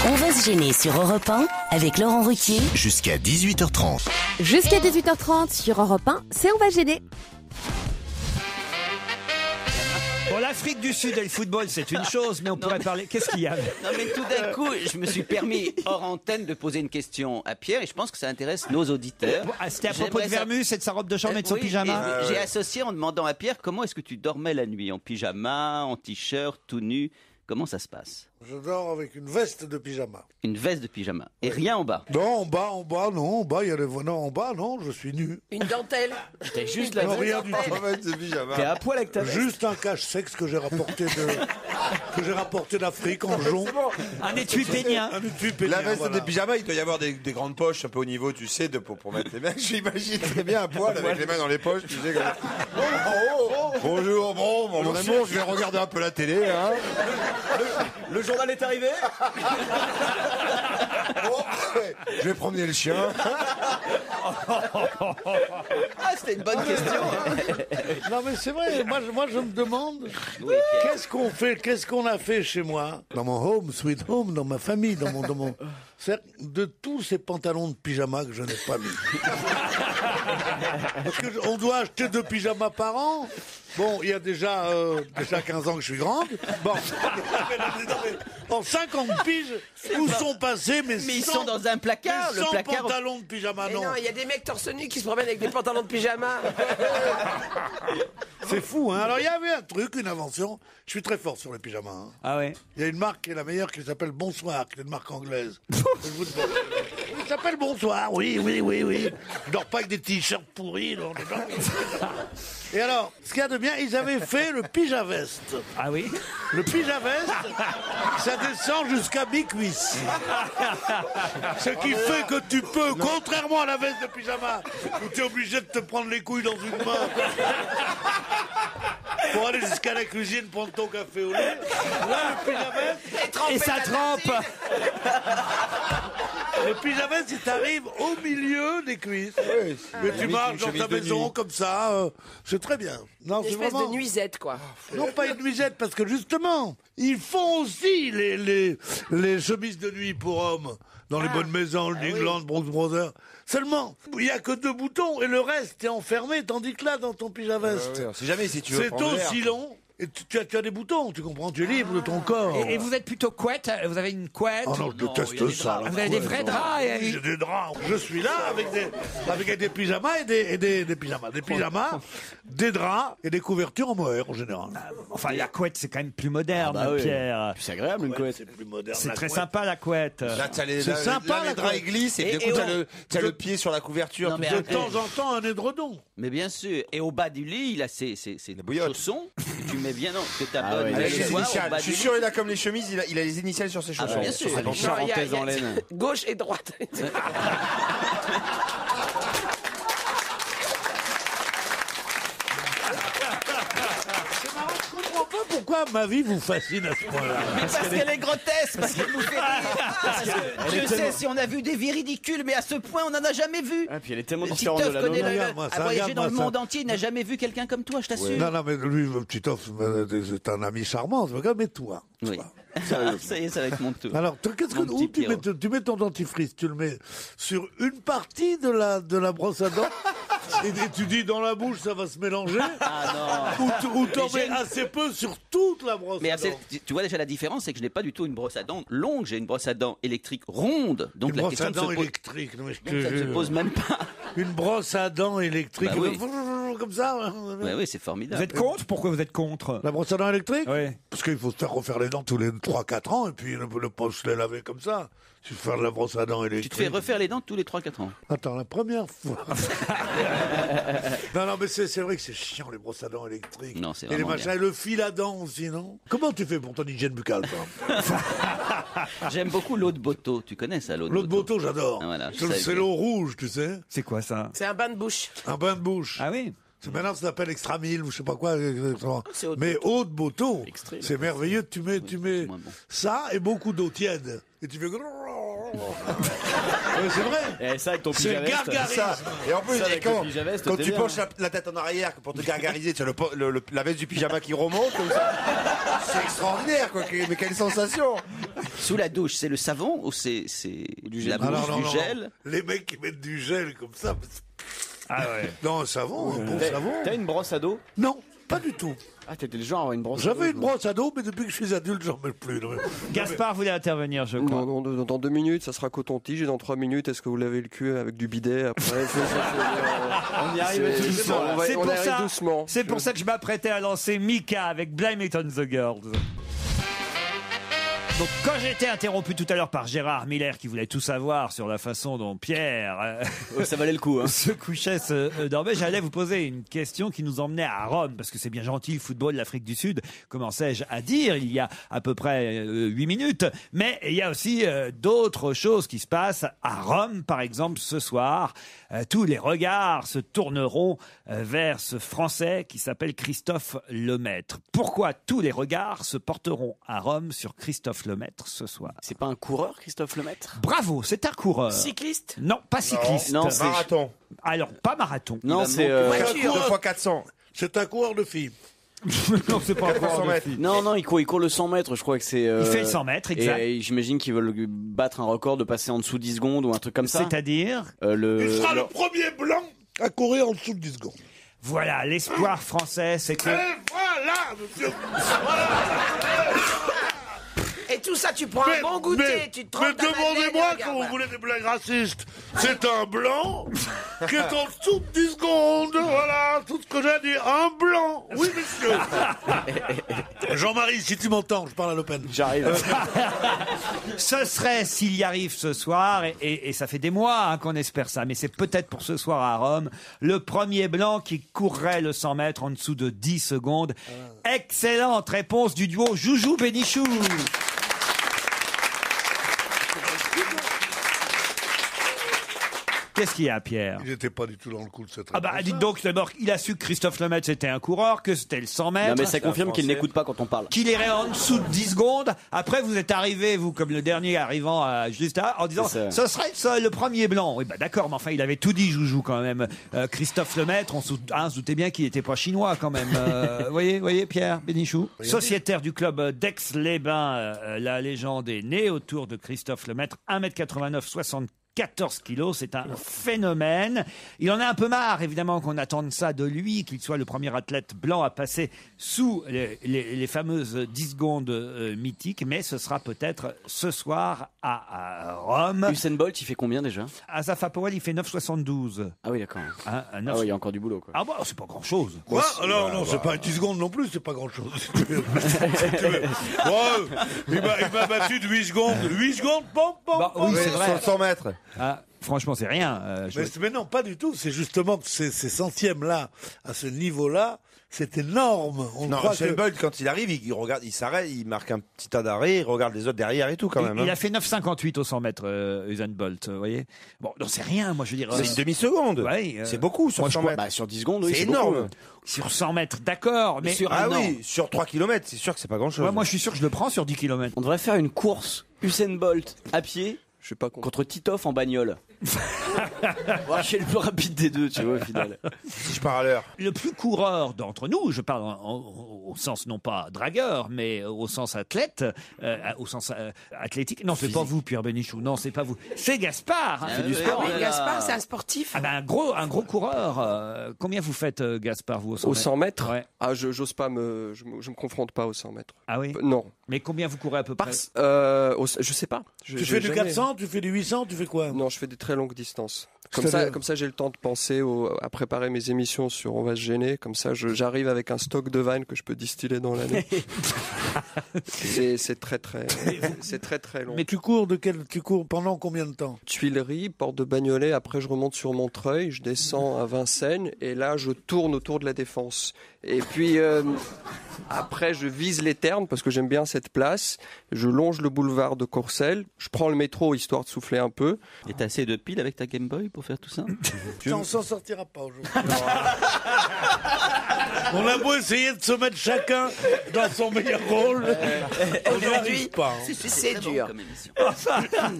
On va se gêner sur Europe 1 avec Laurent Ruquier. Jusqu'à 18h30. Jusqu'à 18h30 sur Europe 1, c'est On va gêner. Bon, l'Afrique du Sud et le football, c'est une chose, mais on pourrait parler... Qu'est-ce qu'il y a? Non mais tout d'un coup, je me suis permis hors antenne de poser une question à Pierre et je pense que ça intéresse nos auditeurs. C'était à propos de J'aimerais Vermus et de sa robe de chambre et de son Oui, pyjama. et j'ai associé en demandant à Pierre comment est-ce que tu dormais la nuit, en pyjama, en t-shirt, tout nu. Comment ça se passe? Je dors avec une veste de pyjama. Une veste de pyjama et rien en bas. Non, en bas, non, en bas, il y a les... Non, en bas, non, je suis nu. Une dentelle. T'as juste la Non, rien du tout. T'es à poil avec ta veste. Juste un cache-sexe que j'ai rapporté d'Afrique en jonc. Un étui pénien. Un étui pénien, La veste voilà. des pyjamas, il doit y avoir des grandes poches un peu au niveau, tu sais, pour mettre les mains. J'imagine très bien un poil avec les mains dans les poches, tu sais, comme... Bonjour, mon amour, je vais regarder un peu la télé, hein. Le journal est arrivé. Je vais promener le chien. Ah, c'était une bonne question. Non mais c'est vrai, moi je me demande qu'est-ce qu'on a fait chez moi, dans mon home, sweet home, dans ma famille, dans mon c'est de tous ces pantalons de pyjama que je n'ai pas mis. Parce que on doit acheter 2 pyjamas par an. Bon, il y a déjà 15 ans que je suis grande. Bon, en 50 piges, où sont passés mes 100, Mais ils sont dans un placard. mes Le 100 placard. pantalons de pyjama? Mais Non, non, il y a des mecs torse nu qui se promènent avec des pantalons de pyjama. c'est fou, hein. Alors il y avait un truc, une invention. Je suis très fort sur les pyjamas. Hein. Ah ouais. Il y a une marque qui est la meilleure qui s'appelle Bonsoir, qui est une marque anglaise. Il s'appelle Bonsoir, oui. Je dors pas avec des t-shirts pourris. Non. Et alors, ce qu'il y a de bien, ils avaient fait le pyjaveste. Ah oui. Le pyjaveste, ça descend jusqu'à mi-cuisse. Ce qui fait que tu peux, contrairement à la veste de pyjama, où tu es obligé de te prendre les couilles dans une main pour aller jusqu'à la cuisine prendre ton café au lait. Là, le pyjaveste... Et ça trempe. Le pyjaveste, il t'arrive au milieu des cuisses. Mais tu marches dans ta maison comme ça, c'est très bien. Non, Une c'est espèce vraiment... de nuisette, quoi. Non, pas une nuisette, parce que justement, ils font aussi les chemises de nuit pour hommes dans les bonnes maisons, le England, Brooks Brothers. Seulement, il n'y a que 2 boutons et le reste est enfermé, tandis que là, dans ton pyjaveste, Si jamais, si tu veux c'est prendre l'air. aussi long. Et tu as des boutons, tu comprends, tu es libre de ton corps. Et vous êtes plutôt couette? Vous avez une couette? Oh non, je déteste ça. Vous avez des vrais draps? Oui, j'ai des draps. Je suis là avec des pyjamas et des pyjamas. Des pyjamas, des draps et des couvertures en mohair en général. Enfin, la couette, c'est quand même plus moderne, oui. Pierre. C'est agréable une couette. C'est plus moderne. C'est la très couette. sympa, la couette. Là, C'est sympa, les la draps couette. ils glissent et du coup, t'as le pied sur la couverture. Non, mais De temps en temps, un édredon. Mais bien sûr. Et au bas du lit, il a ses bouillotte. chaussons que tu mets bien que ta Ah bonne ouais, Avec il les soie au initiales. bas Je suis du sûr, lit. il a comme les chemises, il a les initiales sur ses Ah, chaussons. bien sûr. Une Non, charentaise en laine. Gauche et droite. C'est marrant, je comprends pas pourquoi ma vie vous fascine à ce point-là. Mais parce qu'elle est grotesque, parce qu'elle nous fait rire. Parce que Dieu sait si on a vu des vies ridicules, mais à ce point, on n'en a jamais vu. Ah, puis elle est tellement différente de Titoff la connaît nôtre. Regarde, moi, a ça, voyagé regarde, dans le moi, ça. monde entier, il n'a jamais vu quelqu'un comme toi, je t'assure. Non, mais lui, Titoff, c'est un ami charmant. Mais toi. Oui. Ça y est, ça va être mon tour. Alors, qu'est-ce que Mon petit où tu mets ton dentifrice, tu le mets sur une partie de la brosse à dents et tu dis dans la bouche ça va se mélanger. Ah non. Ou t'en Mais mets assez peu sur toute la brosse Mais à dents. tu vois déjà la différence, c'est que je n'ai pas du tout une brosse à dents longue, j'ai une brosse à dents électrique ronde. Donc Une la brosse question à ne se dents pose, électrique. Non, mais je te ça ne se jure. pose même pas. Une brosse à dents électrique. Bah oui. Comme ça. Ouais, oui, c'est Vous formidable. êtes contre? Pourquoi vous êtes contre? La brosse à dents électrique Oui. Parce qu'il faut se faire refaire les dents tous les 3-4 ans et puis ne pas se les laver comme ça. Tu fais faire de la brosse à dents Tu électrique. te fais refaire les dents tous les 3-4 ans. Attends, la première fois. non, mais c'est vrai que c'est chiant les brosses à dents électriques. Non, c'est Et les vraiment machins, et le fil à dents aussi, non? Comment tu fais pour ton hygiène buccale, toi? J'aime beaucoup l'eau de Boto. Tu connais ça, l'eau de L'eau de Boto, j'adore. Ah, voilà, je C'est savais. l'eau rouge, tu sais. C'est quoi ça? C'est un bain de bouche. Un bain de bouche. Ah oui? Maintenant, ça s'appelle extra mille ou je sais pas quoi. c'est eau de Mais eau de Boto, Extrême. c'est merveilleux. Tu mets moins bon. ça et beaucoup d'eau tiède. Et tu fais... Ouais, c'est vrai. Et ça avec ton C'est pyjama veste. gargarisme. Ça. Et en plus, Ça, avec le pyjama veste, quand t'es tu bien. penches la tête en arrière pour te gargariser, tu as la veste du pyjama qui remonte comme ça. C'est extraordinaire, quoi. Mais quelle sensation! Sous la douche, c'est le savon ou c'est la bouche, Alors, non, du non, gel? non. Les mecs qui mettent du gel comme ça. Ah ouais. Non, un savon, un bon savon. T'as une brosse à dos? Non, pas du tout. Ah, t'étais le genre à avoir une brosse à dos. J'avais une brosse à dos, mais depuis que je suis adulte, j'en mets plus. Non, mais- Gaspard voulait intervenir, je crois. Non, dans 2 minutes, ça sera coton-tige. Et dans 3 minutes, est-ce que vous lavez le cul avec du bidet après On y arrive tout doucement. On va- C'est on pour arrive ça. doucement. C'est pour ça que je m'apprêtais à lancer Mika avec Blame It on the Girls. Donc, quand j'ai été interrompu tout à l'heure par Gérard Miller qui voulait tout savoir sur la façon dont Pierre Ça valait le coup. Hein. se couchait, dormait, j'allais vous poser une question qui nous emmenait à Rome, parce que c'est bien gentil le football, l'Afrique du Sud, commençais-je à dire il y a à peu près 8 minutes, mais il y a aussi d'autres choses qui se passent à Rome, par exemple ce soir. Tous les regards se tourneront vers ce Français qui s'appelle Christophe Lemaître. Pourquoi tous les regards se porteront à Rome sur Christophe Lemaître ce soir? C'est pas un coureur, Christophe Lemaître? Bravo, c'est un coureur. Cycliste? Non, pas cycliste. Non, c'est- Marathon. Alors, pas marathon. Non, c'est. 2 fois 400. C'est un coureur de filles. Non, c'est pas un 400 coureur de mètres. filles. Non, il court le 100 mètres, je crois que c'est. Il fait le 100 mètres, exact. Et j'imagine qu'ils veulent battre un record de passer en dessous de 10 secondes ou un truc comme ça. C'est-à-dire Il sera le- le premier blanc à courir en dessous de 10 secondes. Voilà, l'espoir français, c'est que... Et voilà, monsieur. Voilà. Et tout ça, tu prends un bon goûter, tu te mais trempes ta demandez-moi madeleine, quand vous regarde. voulez des blagues racistes. C'est un blanc qui est en dessous de 10 secondes. Voilà, tout ce que j'ai à dire. Un blanc. Oui, monsieur. Jean-Marie, si tu m'entends, je parle à Le Pen. J'arrive. Ce serait, s'il y arrive ce soir, et ça fait des mois qu'on espère ça, mais c'est peut-être pour ce soir à Rome, le premier blanc qui courrait le 100 mètres en dessous de 10 secondes. Excellente réponse du duo Joujou-Bénichou. Qu'est-ce qu'il y a, Pierre? Il n'était pas du tout dans le coup de cette Ah bah dites donc d'abord, il a su que Christophe Lemaître c'était un coureur, que c'était le 100 mètres. Non, mais ça confirme qu'il n'écoute pas quand on parle. Qu'il irait en dessous de 10 secondes. Après, vous êtes arrivé, vous, comme le dernier arrivant juste là, en disant, C'est ce serait le premier blanc. Oui, bah d'accord, mais enfin, il avait tout dit, Joujou, quand même. Christophe Lemaître, on se doutait bien qu'il n'était pas chinois, quand même. Voyez, Pierre Bénichou. Sociétaire du club d'Aix-les-Bains, la légende est née autour de Christophe Lemaître, 1m89, 64 14 kilos, c'est un phénomène. Il en a un peu marre, évidemment, qu'on attende ça de lui, qu'il soit le premier athlète blanc à passer sous les fameuses 10 secondes mythiques, mais ce sera peut-être ce soir à Rome. Usain Bolt, il fait combien déjà? Asaf Powell, il fait 9,72. Ah oui, d'accord. Ah oui, il y a encore du boulot, quoi. Ah bah, c'est pas grand-chose. Quoi? Alors, non, c'est pas 10 secondes non plus, c'est pas grand-chose. Il m'a battu de 8 secondes. 8 secondes, pom, pom, Bah, oui, c'est vrai. 100 mètres. Ah, franchement, c'est rien. Mais non, pas du tout. C'est justement que ces centièmes-là, à ce niveau-là, c'est énorme. Usain Bolt, quand il arrive, il regarde, il s'arrête, il marque un petit tas d'arrêt, il regarde les autres derrière et tout quand même. Il a fait 9,58 au 100 mètres, Usain Bolt, vous voyez. Bon, non, c'est rien, moi je veux dire. C'est une demi-seconde. Ouais, c'est beaucoup sur 100 mètres. Bah, sur 10 secondes, oui, c'est énorme. beaucoup. Sur 100 mètres, d'accord, mais sur sur 3 km, c'est sûr que c'est pas grand-chose. Ouais, moi je suis sûr que je le prends sur 10 km. On devrait faire une course Usain Bolt à pied. Je sais pas contre Titoff en bagnole. Qui est le plus rapide des deux, tu vois, au final. Si je pars à l'heure. Le plus coureur d'entre nous, je parle au sens non pas dragueur, mais au sens athlète, au sens athlétique. Non, c'est pas vous, Pierre Bénichou. Non, c'est pas vous. C'est Gaspard. C'est du sport. Oui, Gaspard, c'est un sportif. Ah ben, un gros coureur. Combien vous faites, Gaspard, vous, au 100 mètres? Ouais. Ah, j'ose pas je me confronte pas aux 100 mètres. Ah oui? Non. Mais combien vous courez à peu près? Je sais pas. Tu fais du 400, tu fais du 800, tu fais quoi? Non, je fais des très longues distances. Comme ça, j'ai le temps de penser à préparer mes émissions sur On va se gêner. Comme ça, j'arrive avec un stock de vannes que je peux distiller dans l'année. c'est très long. Mais tu cours pendant combien de temps? Tuileries, porte de Bagnolet. Après, je remonte sur Montreuil, je descends à Vincennes et là, je tourne autour de la Défense. Et puis après, je vise les Ternes parce que j'aime bien cette place. Je longe le boulevard de Courcelles. Je prends le métro histoire de souffler un peu. Et t'as assez de piles avec ta Game Boy pour faire tout ça? On s'en sortira pas aujourd'hui. On a beau essayer de se mettre chacun dans son meilleur rôle. On n'y arrive pas. C'est dur.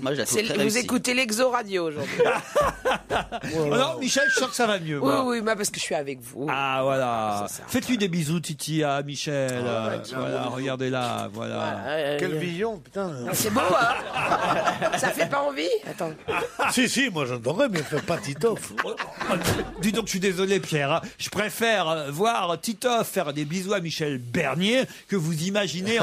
Moi, je la trouve très Vous réussie. écoutez l'Exo Radio aujourd'hui. Alors, Michel, je sens que ça va mieux. Oui, parce que je suis avec vous. Ah, voilà. C'est ça. Faites-lui des bisous, Titi, à Michel. Voilà, regardez-là, voilà. Quelle vision, putain. C'est beau, hein? Ça fait pas envie? Attends. Si, moi j'adorerais, mais fais pas Titoff. Dis donc, je suis désolé, Pierre. Hein. Je préfère voir Titoff faire des bisous à Michel Bernier que vous imaginez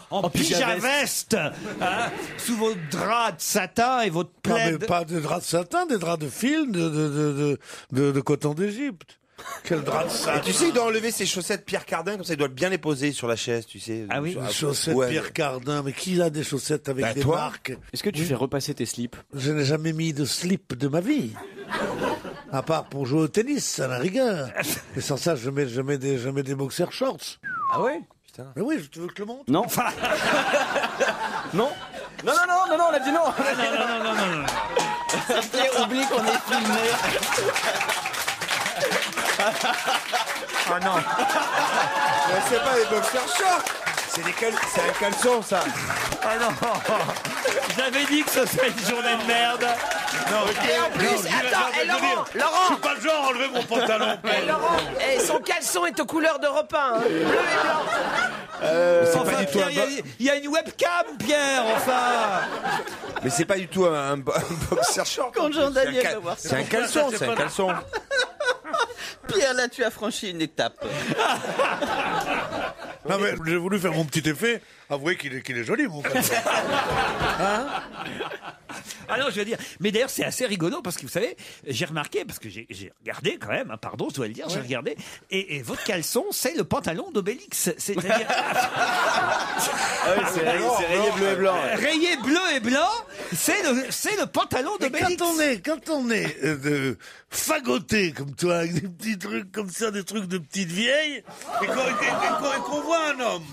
en pyjama-veste, hein, sous vos draps de satin et votre Non, plaid. mais pas des draps de satin, des draps de fil, de coton d'Égypte. Quel drap de satin. Et tu sais, il doit enlever ses chaussettes Pierre Cardin, comme ça, il doit bien les poser sur la chaise, tu sais. Ah oui? Des chaussettes Pierre Cardin, mais qui a des chaussettes avec des marques? Est-ce que tu fais repasser tes slips? Je n'ai jamais mis de slip de ma vie. À part pour jouer au tennis, à la rigueur. Et sans ça, je mets des boxer shorts. Ah ouais? Putain. Mais oui, tu veux que je le montre? Non. Non. Non, on a dit non. Non. Pierre oublie qu'on est filmé. Ah non. Mais c'est pas des boxers shorts. C'est un caleçon, ça. Ah non. J'avais dit que ce serait une journée de merde. Non, Et en plus, attends, Je Laurent, suis pas le genre à enlever mon pantalon. Laurent, son caleçon est aux couleurs d'Europe 1, hein, bleu et blanc. c'est Enfin, pas du tout Pierre, il y a une webcam, Pierre, enfin. Mais c'est pas du tout un boxer short. Quand Jean-Daniel va voir ça. C'est un caleçon, c'est un caleçon. Pierre, là, tu as franchi une étape. Non mais j'ai voulu faire mon petit effet. Avouez qu'il est joli, mon caleçon. Ah non, je veux dire. Mais d'ailleurs, c'est assez rigolo parce que vous savez, j'ai remarqué, parce que j'ai regardé quand même, hein, pardon, je dois le dire, j'ai regardé, et votre caleçon, c'est le pantalon d'Obélix. C'est-à-dire. C'est rayé bleu et blanc. Ouais. Rayé bleu et blanc, c'est le pantalon d'Obélix. Quand on est fagoté comme toi, avec des petits trucs comme ça, des trucs de petites vieilles, et qu'on voit un homme,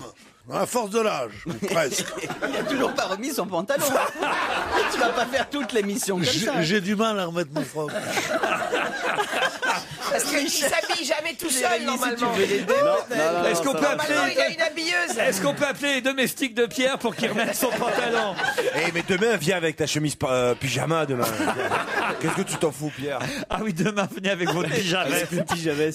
à force de l'âge, presque. Il a toujours pas remis son pantalon. Tu vas pas faire toute l'émission comme ça. J'ai du mal à remettre mon froc. Parce qu'il s'habille jamais tout seul, normalement. Est-ce qu'on peut appeler Normalement, il a une habilleuse. Est-ce qu'on peut appeler les domestiques de Pierre pour qu'il remette son pantalon? Eh, mais demain, viens avec ta chemise pyjama demain. Qu'est-ce que tu t'en fous, Pierre? Ah oui, demain, venez avec votre pyjama.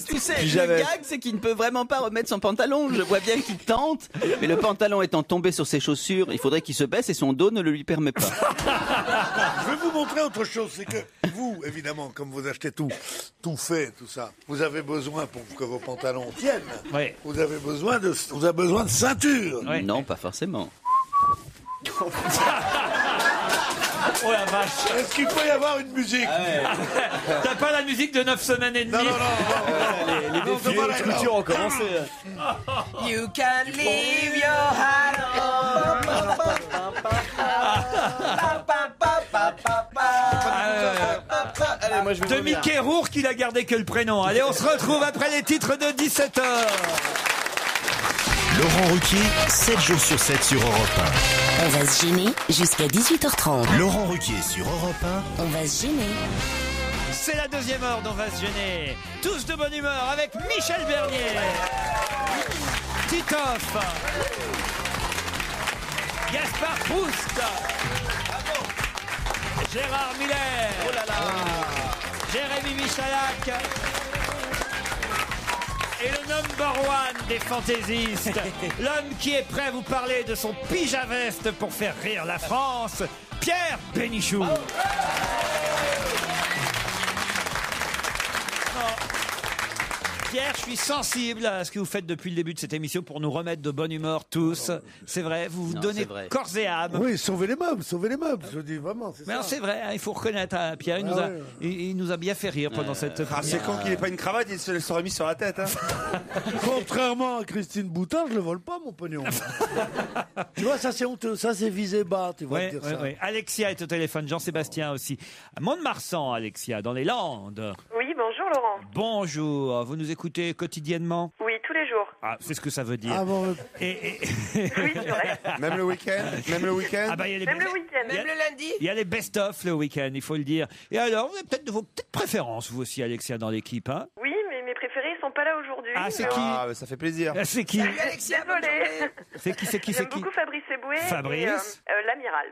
Tu sais, le gag, c'est qu'il ne peut vraiment pas remettre son pantalon. Je vois bien qu'il tente, mais le pantalon étant tombé sur ses chaussures, il faudrait qu'il se baisse et son dos ne le lui permet pas. Je vais vous montrer autre chose, c'est que vous, évidemment, comme vous achetez tout fait, tout ça, vous avez besoin pour que vos pantalons tiennent. Oui. Vous avez besoin de ceinture. Oui. Non, pas forcément. Oh la vache. Est-ce qu'il peut y avoir une musique? T'as pas la musique de 9 semaines et demie? Non. Les défis de culture ont commencé. You can leave your hat on. Allez, moi je vais De vomir. Mickey Rourke, il a gardé que le prénom. Allez, on se retrouve après les titres de 17h. Laurent Ruquier, 7 jours sur 7 sur Europe On va se gêner jusqu'à 18h30. 1. Laurent Ruquier sur Europe On va se gêner. C'est la deuxième heure d'On va se gêner. Tous de bonne humeur avec Michel Bernier, Titoff, Gaspard Proust, Gérard Miller, Jérémy Michalak et le number one des fantaisistes, l'homme qui est prêt à vous parler de son pyjama-veste pour faire rire la France, Pierre Bénichou. Pierre, je suis sensible à ce que vous faites depuis le début de cette émission pour nous remettre de bonne humeur tous. C'est vrai, vous vous donnez corps et âme. Oui, sauvez les meubles, je dis vraiment, c'est Mais ça. non, c'est vrai, hein, il faut reconnaître à Pierre, il nous a bien fait rire pendant cette... Ah, c'est con qu'il n'ait pas une cravate, il se l'aurait mis sur la tête. Hein. Contrairement à Christine Boutin, je le vole pas, mon pognon. Tu vois, ça c'est honteux, ça c'est visé bas, tu vois dire ça. Oui. Alexia est au téléphone, Jean-Sébastien aussi. À Mont-de-Marsan, Alexia, dans les Landes. Oui, bonjour Laurent. Bonjour, vous nous écoutez quotidiennement? Oui, tous les jours. Ah, c'est ce que ça veut dire. Ah bon, Oui, c'est vrai. Même le week-end? Ah bah, il y a les Même le week-end. Il y a- Même le lundi. Il y a les best-of le week-end, il faut le dire. Et alors, vous avez peut-être de vos petites préférences, vous aussi, Alexia, dans l'équipe, hein? Oui, mais mes préférés sont pas là aujourd'hui. Ah, c'est mais qui? Ah, bah, ça fait plaisir. C'est qui? Salut Alexia, bonne Désolée. journée. C'est qui? J'aime beaucoup Fabrice Eboué Fabrice. et l'amiral.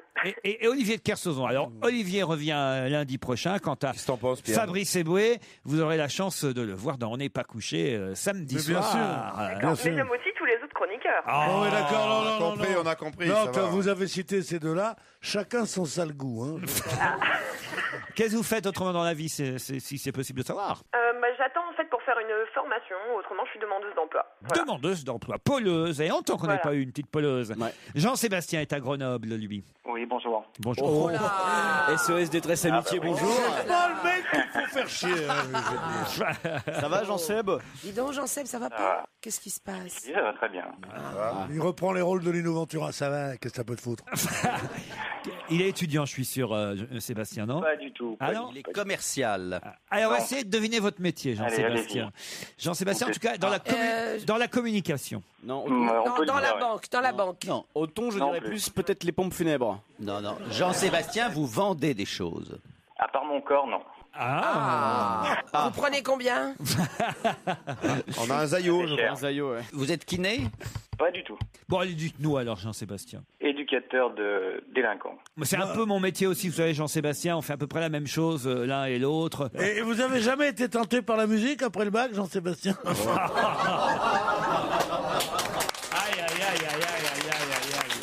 Et Olivier de Kersauzon. Alors, Olivier revient lundi prochain. Quant à Qu'est-ce que t'en penses, Pierre? Fabrice Eboué, vous aurez la chance de le voir dans On n'est pas couché samedi Mais bien soir. sûr. D'accord. Mais j'aime aussi tous les autres chroniqueurs. Oh, oui, d'accord, non, On a compris. Non, ça quand va. vous avez cité ces deux-là, chacun son sale goût. Hein. Qu'est-ce que vous faites autrement dans la vie, si c'est possible de savoir? J'attends en fait pour faire une formation, autrement je suis demandeuse d'emploi. Voilà. Demandeuse d'emploi, poleuse. Et longtemps qu'on n'avait pas eu une petite poleuse. Ouais. Jean-Sébastien est à Grenoble, lui. Oui, bonjour. Bonjour. Oh. SOS Détresse Amitié, bonjour. C'est pas le mec qu'il faut faire chier. Hein, Ça va, Jean-Seb? Dis donc, Jean-Seb, ça va pas? Qu'est-ce qui se passe? Oui, ça va très bien. Il reprend les rôles de Lino Ventura, ça va, qu'est-ce que ça peut te foutre? Il est étudiant, je suis sûr, Sébastien, non? Pas du tout. Ah non? Il est commercial. Alors, essayez de deviner votre métier, Jean-Sébastien. Allez, Jean-Sébastien, en tout cas, dans la communication. Non, On Non, peut le dans dire, la ouais. banque, dans la banque. non, au ton, je Non dirais plus. plus peut-être les pompes funèbres. Non, non. Jean-Sébastien, vous vendez des choses. À part mon corps, non. Vous prenez combien? On a un Zayo, je Cher. pense. Zayo, ouais. Vous êtes kiné? Pas du tout. Bon, allez, dites-nous alors, Jean-Sébastien. Éducateur de délinquants. C'est un peu mon métier aussi, vous savez, Jean-Sébastien, on fait à peu près la même chose l'un et l'autre. Et vous avez jamais été tenté par la musique après le bac, Jean-Sébastien? Aïe, aïe, aïe, aïe, aïe, aïe, aïe, aïe.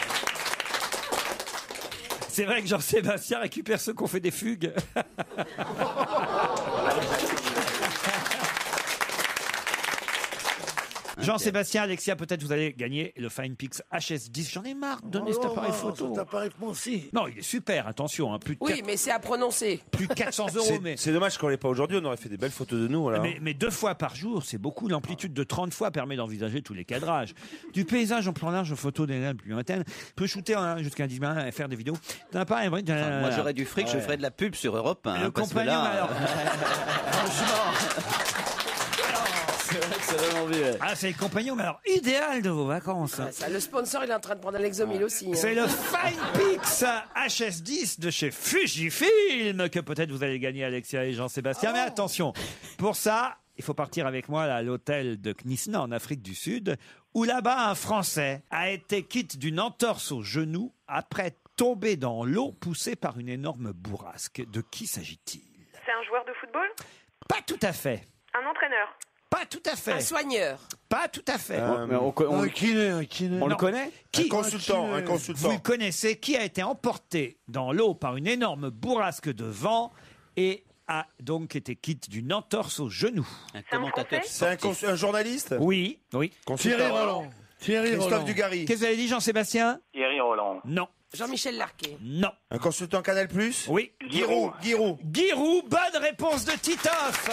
C'est vrai que Jean-Sébastien récupère ceux qui ont fait des fugues. Jean-Sébastien, Alexia, peut-être vous allez gagner le FinePix HS10. J'en ai marre de donner cet appareil photo. Cet appareil, moi aussi. Non, il est super, attention, hein, plus de Oui, mais c'est à prononcer. plus de 400 euros. Mais, C'est dommage qu'on l'ait pas aujourd'hui, on aurait fait des belles photos de nous. Voilà. mais 2 fois par jour, c'est beaucoup. L'amplitude de 30 fois permet d'envisager tous les cadrages. Du paysage en plan large aux photos des plus lointaines. Peut shooter jusqu'à 10 minutes et faire des vidéos. T'as pas un vrai. Moi, j'aurais du fric, je ferais de la pub sur Europe 1. Le parce que compagnon, là, alors. Franchement. Ça donne envie, ouais. Ah, c'est le compagnon, mais alors, idéal de vos vacances. Ouais, ça, le sponsor, il est en train de prendre un Lexomil aussi. C'est le FinePix HS10 de chez Fujifilm que peut-être vous allez gagner, Alexia et Jean-Sébastien. Mais attention, pour ça, il faut partir avec moi à l'hôtel de Knisna en Afrique du Sud, où là-bas, un Français a été quitte d'une entorse au genou après tomber dans l'eau poussé par une énorme bourrasque. De qui s'agit-il? C'est un joueur de football? Pas tout à fait. Un entraîneur? Pas tout à fait. Un soigneur? Pas tout à fait. Un kiné. On le connaît? Qui? Un consultant. Vous le connaissez, qui a été emporté dans l'eau par une énorme bourrasque de vent et a donc été quitte d'une entorse au genou. Un commentateur. C'est un journaliste? Oui. Thierry Roland. Christophe Dugarry. Qu'est-ce que vous avez dit, Jean-Sébastien? Thierry Roland. Non. Jean-Michel Larquet? Non. Un consultant Canal+? Oui. Giroud. Giroud, bonne réponse de Titoff.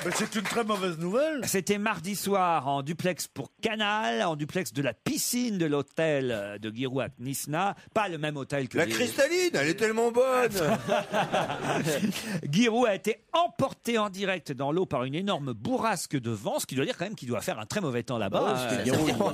Mais c'est une très mauvaise nouvelle. C'était mardi soir en duplex pour Canal, en duplex de la piscine de l'hôtel de Giroud à Knisna. Pas le même hôtel que La cristalline, elle est tellement bonne. Giroud a été emporté en direct dans l'eau par une énorme bourrasque de vent, ce qui doit dire quand même qu'il doit faire un très mauvais temps là-bas.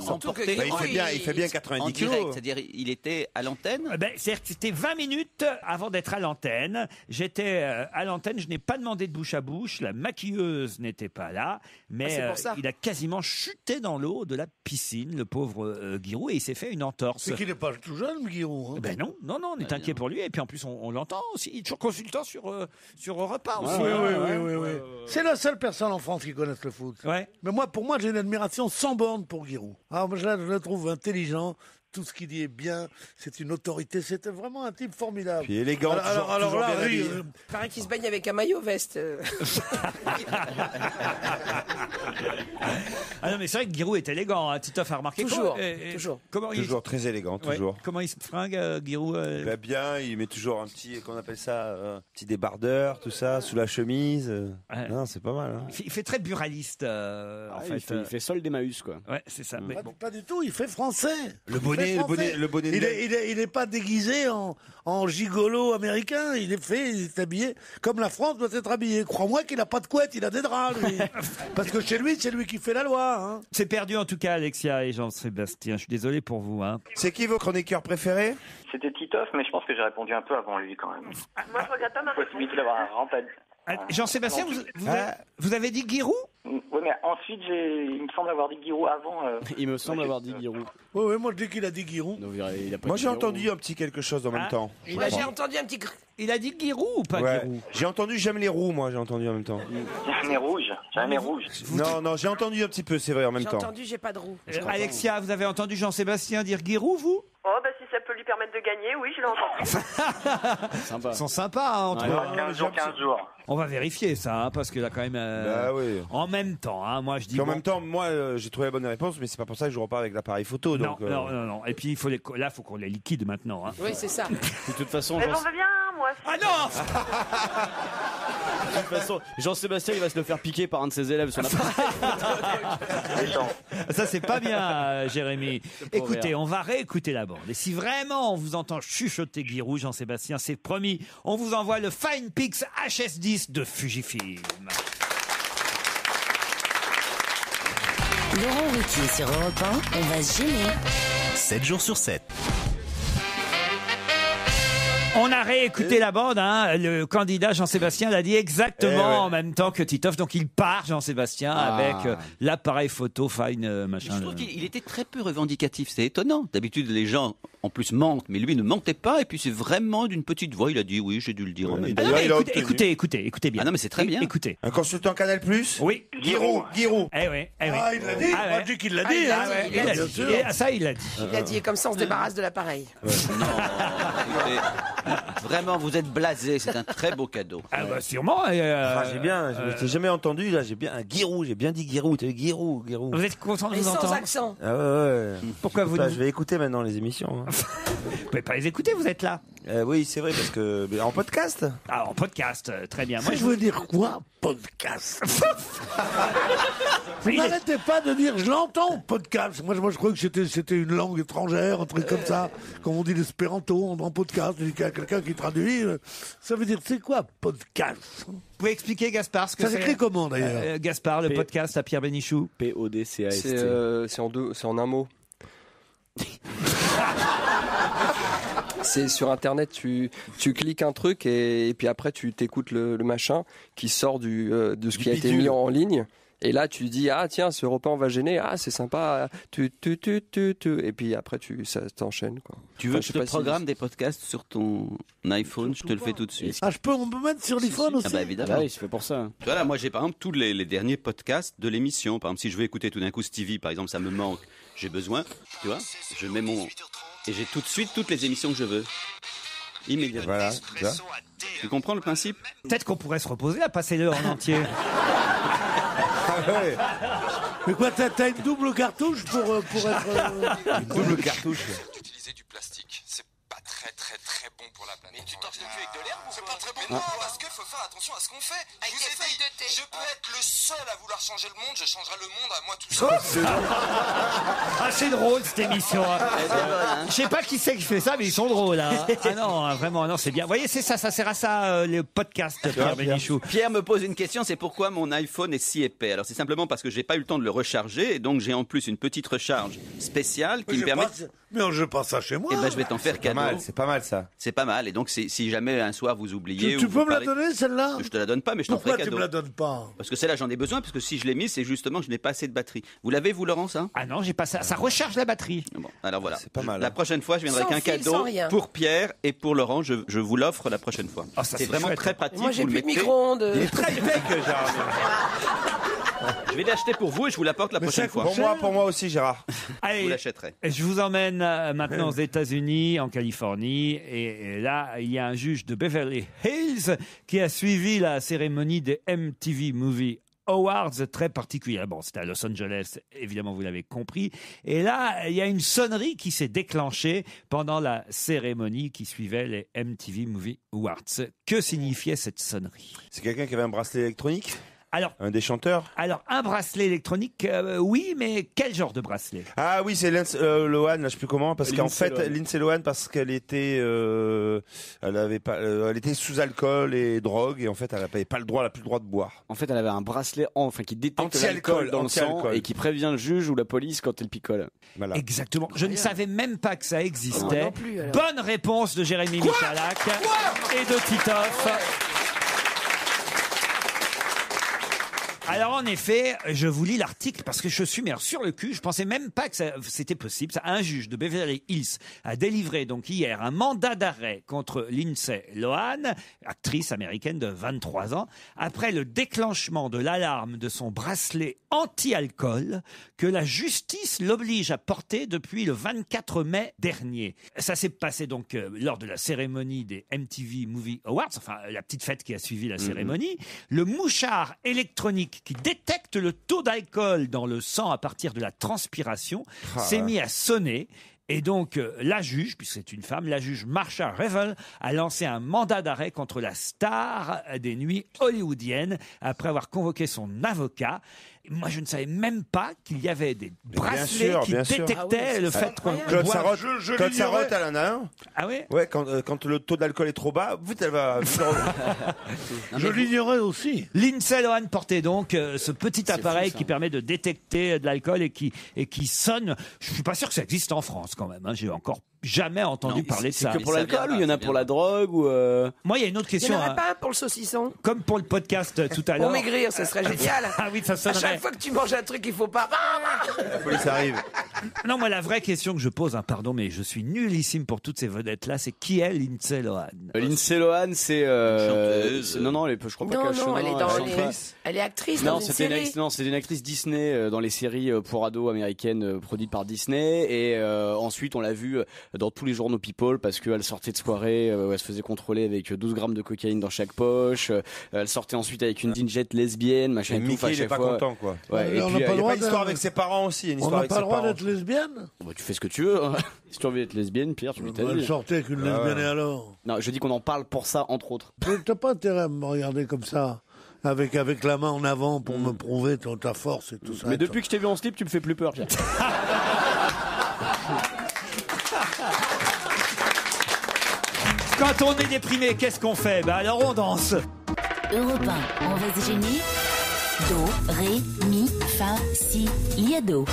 Emporté. Il fait bien 90 en direct, kilos. c'est-à-dire il était à l'antenne. C'est-à-dire que c'était 20 minutes avant d'être à l'antenne. J'étais à l'antenne, je n'ai pas demandé de bouche à bouche. La maquilleuse n'était pas là, mais il a quasiment chuté dans l'eau de la piscine, le pauvre Giroud, et il s'est fait une entorse. C'est qu'il n'est pas tout jeune, Giroud. Ben non, on est inquiet pour lui, et puis en plus on l'entend aussi. Il est toujours consultant sur Europe 1 aussi. Oui. C'est la seule personne en France qui connaisse le foot. Ouais. Mais pour moi, j'ai une admiration sans borne pour Giroud. Moi, je le trouve intelligent. Tout ce qu'il dit est bien, c'est une autorité, c'était vraiment un type formidable. Puis élégant, alors là, bien habillé. Il paraît qu'il se baigne avec un maillot veste. Ah non, mais c'est vrai que Giroud est élégant, hein. Titoff a remarqué. Toujours. Toujours très élégant, toujours. Comment il se fringue, Giroud Il va bien, il met toujours un petit, qu'on appelle ça, un petit débardeur, tout ça, sous la chemise. Non, c'est pas mal. Hein. Il fait très buraliste, en fait. Il fait Sol d'Emmaüs, quoi. Ouais, c'est ça. Mais Pas du tout, il fait français. Le bonnet. Il n'est pas déguisé en gigolo américain. Il est habillé comme la France doit être habillée. Crois-moi qu'il n'a pas de couette, il a des draps, lui. Parce que chez lui, c'est lui qui fait la loi. Hein. C'est perdu en tout cas, Alexia et Jean-Sébastien. Je suis désolé pour vous. Hein. C'est qui vos chroniqueurs préférés? C'était Titoff, mais je pense que j'ai répondu un peu avant lui quand même. Moi, je regarde pas ma réponse. Possibilité d'avoir un rentable. Jean-Sébastien, vous avez dit Giroud? Oui, mais ensuite, il me semble avoir dit Giroud avant. Il me semble avoir dit Giroud. Oui, moi je dis qu'il a dit Giroud. Moi j'ai entendu un petit quelque chose en même temps. Moi, j'ai entendu un petit... Il a dit Giroud ou pas Giroud? J'ai entendu J'aime les roues, moi j'ai entendu en même temps. J'aime les rouges. Non, j'ai entendu un petit peu, c'est vrai, en même temps. J'ai entendu, j'ai pas de roue. Alexia, vous avez entendu Jean-Sébastien dire Giroud, vous? Oh, bah si ça peut lui permettre de gagner, oui, je l'ai entendu. Sympa. Ils sont sympas, hein, entre eux. 15 jours. On va vérifier ça, hein, parce que là, quand même. Oui. En même temps, hein, moi je dis. Puis en même temps, moi j'ai trouvé la bonne réponse, mais c'est pas pour ça que je repars avec l'appareil photo. Non, Donc, non. Et puis il faut faut qu'on les liquide maintenant. Hein. Oui, c'est ça. De toute façon, Mais j'en veux bien, moi. Ah non. De toute façon, Jean-Sébastien, il va se le faire piquer par un de ses élèves. Son Ça, c'est pas bien, Jérémy. Écoutez, on va réécouter la bande. Et si vraiment on vous entend chuchoter Giroud, Jean-Sébastien, c'est promis, on vous envoie le FinePix HS10 de Fujifilm. Laurent Ruquier sur Europe 1, on va se gêner. 7 jours sur 7. On a réécouté la bande, hein. Le candidat Jean-Sébastien l'a dit exactement en même temps que Titoff. Donc il part, Jean-Sébastien, avec l'appareil photo fine, machin. Je trouve qu'il était très peu revendicatif, c'est étonnant. D'habitude, les gens, en plus, mentent, mais lui ne mentait pas. Et puis c'est vraiment d'une petite voix, il a dit oui, j'ai dû le dire en même temps. Écoutez bien. Ah non, mais c'est très bien. Écoutez. Un consultant Canal+? Oui. Giroud. Eh oui. Ah, il l'a dit. Moi, je dis qu'il l'a dit. Il l'a dit. Ça, il l'a dit. Il a dit, comme ça, on se débarrasse de l'appareil. Non, écoutez, vraiment, vous êtes blasé. C'est un très beau cadeau. Ah bah sûrement. J'ai bien, je t'ai jamais entendu. Là, j'ai bien un Giroud. J'ai bien dit Giroud. T'as dit Giroud. Vous êtes content de Mais vous sans entendre? accent. Ah ouais. Pourquoi vous? Je vais écouter maintenant les émissions. Vous pouvez pas les écouter, vous êtes là. Oui, c'est vrai, parce que en podcast. Ah, en podcast, très bien. Moi, Je veux dire quoi, podcast? Vous n'arrêtez pas de dire, je l'entends, podcast. Moi, je croyais que c'était une langue étrangère, un truc comme ça. Comme on dit l'espéranto, en podcast. quelqu'un qui traduit. Ça veut dire, c'est quoi podcast? Vous pouvez expliquer, Gaspard, ce que Ça c'est s'écrit comment d'ailleurs? Gaspard, le podcast à Pierre Bénichou. C'est en un mot. C'est sur internet, tu cliques un truc et puis après tu t'écoutes le machin qui sort de ce qui a été mis en ligne. Et là, tu dis, ah tiens, ce repas on va gêner, ah c'est sympa, et puis après ça t'enchaîne, quoi. Tu veux que je te programme des podcasts sur ton iPhone, je te le fais tout de suite. Ah, on peut mettre sur l'iPhone aussi? Ah bah évidemment. Ah oui, c'est fait pour ça. Voilà, moi j'ai par exemple tous les derniers podcasts de l'émission. Par exemple, si je veux écouter tout d'un coup Stevie, par exemple, ça me manque, j'ai besoin, tu vois, je mets et j'ai tout de suite toutes les émissions que je veux. Immédiatement. Voilà, tu comprends le principe? Peut-être qu'on pourrait se reposer à passer l'heure en entier. Ouais. Mais quoi, t'as une double cartouche pour être... Une double cartouche. D'utiliser du plastique, c'est pas très bon pour la planète. Mais tu torches le cul avec de l'herbe ou c'est pas très bon? Non, parce qu'il faut faire attention à ce qu'on fait. Avec des feuilles de thé. Je peux être le seul à vouloir changer le monde, je changerai le monde à moi tout seul. Ah, c'est drôle cette émission. Je sais pas qui c'est qui fait ça, mais ils sont drôles. Hein. Ah non, vraiment, non, c'est bien. Vous voyez, c'est ça sert à ça, les podcasts, Pierre Bénichou. Pierre me pose une question, c'est pourquoi mon iPhone est si épais. Alors c'est simplement parce que j'ai pas eu le temps de le recharger, et donc j'ai en plus une petite recharge spéciale qui me permet... Mais je passe ça chez moi. Eh ben, je vais t'en faire cadeau. C'est pas mal ça. C'est pas mal. Et donc, si jamais un soir vous oubliez... Tu peux me la donner, celle-là? Je te la donne pas, mais je t'en ferai cadeau. Pourquoi tu me la donnes pas? Parce que celle-là, j'en ai besoin, parce que si je l'ai mise, c'est justement que je n'ai pas assez de batterie. Vous l'avez, vous, Laurent, ça? Ah non, j'ai pas ça. Ça recharge la batterie. Bon, alors voilà. C'est pas mal. La prochaine fois, je viendrai avec un cadeau pour Pierre et pour Laurent. Je vous l'offre la prochaine fois. Oh, c'est vraiment chouette. Très pratique. Moi, j'ai plus de micro-ondes. Il est très épais que Gérard. Je vais l'acheter pour vous et je vous l'apporte la prochaine fois. Pour moi aussi, Gérard. Allez, vous l'achèterez. Je vous emmène maintenant aux États-Unis, en Californie, et là, il y a un juge de Beverly Hills qui a suivi la cérémonie des MTV Movie Awards très particulière. Bon, c'était à Los Angeles, évidemment, vous l'avez compris. Et là, il y a une sonnerie qui s'est déclenchée pendant la cérémonie qui suivait les MTV Movie Awards. Que signifiait cette sonnerie? C'est quelqu'un qui avait un bracelet électronique? Alors, un des chanteurs? Alors, un bracelet électronique, oui, mais quel genre de bracelet? Ah oui, c'est Lindsay Lohan, là, je sais plus comment, parce qu'en fait, Lindsay Lohan, parce qu'elle était, elle était sous alcool et drogue, et en fait, elle n'avait pas le droit, elle n'a plus le droit de boire. En fait, elle avait un bracelet, qui détecte l'alcool dans le sang et qui prévient le juge ou la police quand elle picole. Voilà. Exactement. Je ne savais même pas que ça existait. Non plus, alors. Bonne réponse de Jérémy Michalak et de Titoff. Alors en effet, je vous lis l'article parce que je suis sur le cul. Je pensais même pas que c'était possible. Un juge de Beverly Hills a délivré donc hier un mandat d'arrêt contre Lindsay Lohan, actrice américaine de 23 ans, après le déclenchement de l'alarme de son bracelet anti-alcool que la justice l'oblige à porter depuis le 24 mai dernier. Ça s'est passé donc lors de la cérémonie des MTV Movie Awards, enfin la petite fête qui a suivi la cérémonie. Le mouchard électronique qui détecte le taux d'alcool dans le sang à partir de la transpiration s'est mis à sonner. Et donc, la juge, puisque c'est une femme, la juge Marsha Revel a lancé un mandat d'arrêt contre la star des nuits hollywoodiennes après avoir convoqué son avocat. Moi, je ne savais même pas qu'il y avait des bracelets qui détectaient le fait qu'on Claude Sarraute, elle en a un. Ah oui? Ouais, quand le taux d'alcool est trop bas, elle va... Je l'ignorais aussi. Lindsay Lohan portait donc ce petit appareil qui permet de détecter de l'alcool et qui sonne. Je suis pas sûr que ça existe en France quand même. Hein. J'ai encore jamais entendu parler de ça. C'est que pour l'alcool ou il y en a pour la drogue ou Moi, il y a une autre question. Il n'y en aurait pas un pour le saucisson? Comme pour le podcast tout à l'heure. Pour maigrir, ça serait génial. Ah oui, ça sonnerait. À chaque fois que tu manges un truc, il faut pas... La police arrive. Non, moi, la vraie question que je pose, pardon, mais je suis nullissime pour toutes ces vedettes-là, c'est qui est Lindsay Lohan? Lindsay Lohan, c'est... Non, je crois pas qu'elle chante. Non, elle est dans les... Elle est actrice dans une série. Non, c'est une actrice Disney dans les séries pour ados américaines produites par Disney. Et ensuite, on l'a vue dans tous les journaux People parce qu'elle sortait de soirée où elle se faisait contrôler avec 12 grammes de cocaïne dans chaque poche. Elle sortait ensuite avec une dinjette lesbienne, machin. Mickey, il est pas content, quoi. Ouais, on n'a pas le droit une histoire avec ses parents aussi. On n'a pas le droit d'être lesbienne? Tu fais ce que tu veux. Hein. Si tu as envie d'être lesbienne, Pierre, tu lui t'as dit. Elle sortait avec une lesbienne et alors? Non, je dis qu'on en parle pour ça, entre autres. Mais t'as pas intérêt à me regarder comme ça. Avec la main en avant pour me prouver ta force et tout ça. Mais depuis que je t'ai vu en slip, tu me fais plus peur, Pierre. Quand on est déprimé, qu'est-ce qu'on fait? Alors on danse. Europe 1, on va se gêner. Do, ré, mi, fa, si, liado.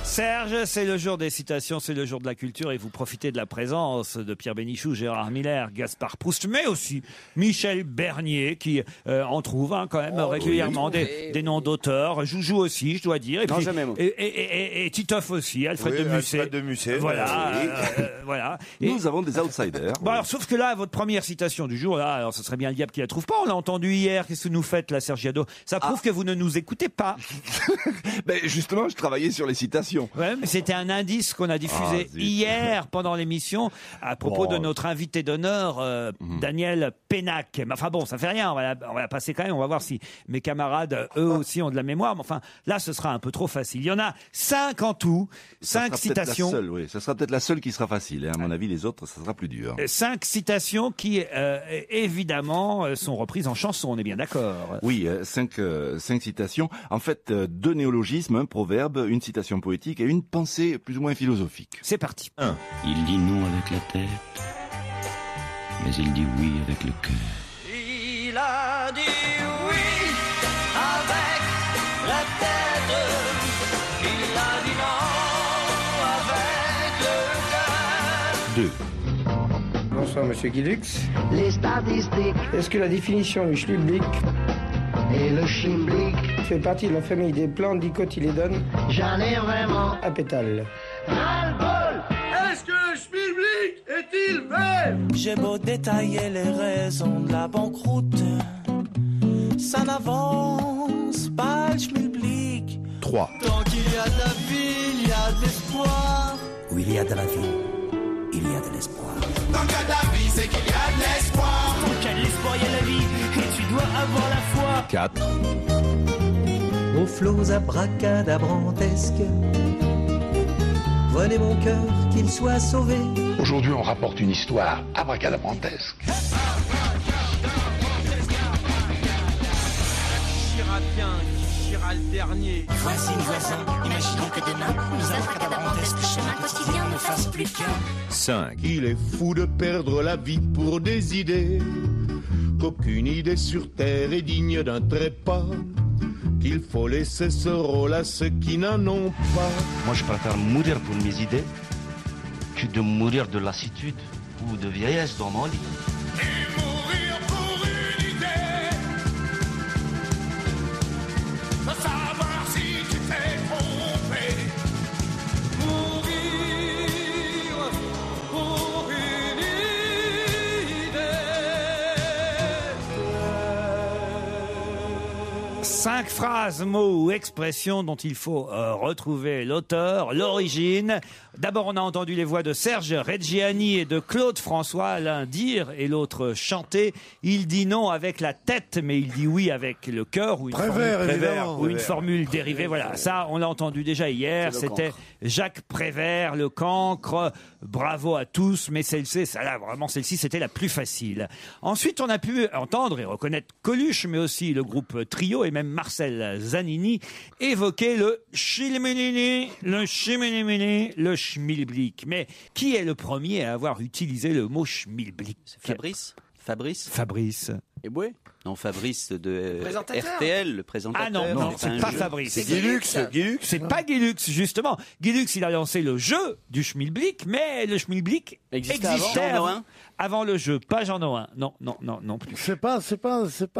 Serge, c'est le jour des citations, c'est le jour de la culture et vous profitez de la présence de Pierre Bénichou, Gérard Miller, Gaspard Proust, mais aussi Michel Bernier qui en trouve quand même régulièrement des noms d'auteurs. Joujou aussi, je dois dire. Et Titoff aussi, Alfred de Musset. Alfred de Musset. Voilà. Voilà. Nous avons des outsiders. Bon, alors, sauf que là, votre première citation du jour, là, alors ce serait bien le diable qui la trouve pas. On l'a entendu hier. Qu'est-ce que nous faites là, Sergiado? Ça prouve que vous ne nous écoutez pas. Ben justement, je travaillais sur les citations. Ouais, mais c'était un indice qu'on a diffusé hier pendant l'émission à propos de notre invité d'honneur, Daniel Pénac. Mais enfin bon, ça fait rien, on va la passer quand même, on va voir si mes camarades, eux aussi, ont de la mémoire. Mais enfin, là, ce sera un peu trop facile. Il y en a 5 en tout, 5 citations. Ça sera peut-être la seule qui sera facile. À mon avis, les autres, ça sera plus dur. 5 citations qui, évidemment, sont reprises en chanson, on est bien d'accord. Oui, 5 citations. En fait, 2 néologismes, un proverbe, une citation poétique et une pensée plus ou moins philosophique. C'est parti. 1. Il dit non avec la tête, mais il dit oui avec le cœur. Il a dit oui avec la tête, il a dit non avec le cœur. 2. Bonsoir Monsieur Guilux. Les statistiques. Est-ce que la définition du schmilblick et le schmilblick fait partie de la famille des plantes dicotylédones? J'en ai vraiment à pétales. Ras-le-bol. Est-ce que le schmilblick est-il vert? J'ai beau détailler les raisons de la banqueroute, ça n'avance pas le schmilblick. 3. Tant qu'il y a de la vie, il y a de l'espoir. Où il y a de la vie, il y a de l'espoir. Tant qu'il y a de la vie, c'est qu'il y a de l'espoir. Tant qu'il y a de l'espoir, il y a la vie, et tu dois avoir la foi. 4. Aux flots abracadabrantesques, prenez mon cœur, qu'il soit sauvé. Aujourd'hui, on rapporte une histoire abracadabrantesque. Chirapien qui chira le dernier. Voici le voisin, imaginons que demain, nos abracadabrantesques chemins quotidiens ne fassent plus qu'un. 5. Il est fou de perdre la vie pour des idées, qu'aucune idée sur terre est digne d'un trépas, qu'il faut laisser ce rôle à ceux qui n'en ont pas. Moi, je préfère mourir pour mes idées que de mourir de lassitude ou de vieillesse dans mon lit. Et mourir pour une idée, sans savoir si tu t'es trompé. Mourir pour une idée. 5 phrases, mots ou expressions dont il faut retrouver l'auteur, l'origine. D'abord, on a entendu les voix de Serge Reggiani et de Claude François, l'un dire et l'autre chanter. Il dit non avec la tête, mais il dit oui avec le cœur, ou une formule dérivée. Voilà, ça, on l'a entendu déjà hier. C'était Jacques Prévert, le cancre. Bravo à tous, mais celle-ci, c'était la plus facile. Ensuite, on a pu entendre et reconnaître Coluche, mais aussi le groupe Trio et même Marcel Zanini évoquer le schmilblick, le schmilblick. Mais qui est le premier à avoir utilisé le mot schmilblick? Fabrice Eboué? Non, Fabrice de Présentateur. RTL, le présentateur. Ah non, c'est pas Fabrice. C'est Guilux. C'est pas Guilux, justement. Guilux, il a lancé le jeu du schmilblick, mais le schmilblick existait avant le jeu. Pas Jean Nohain. Non plus. C'est pas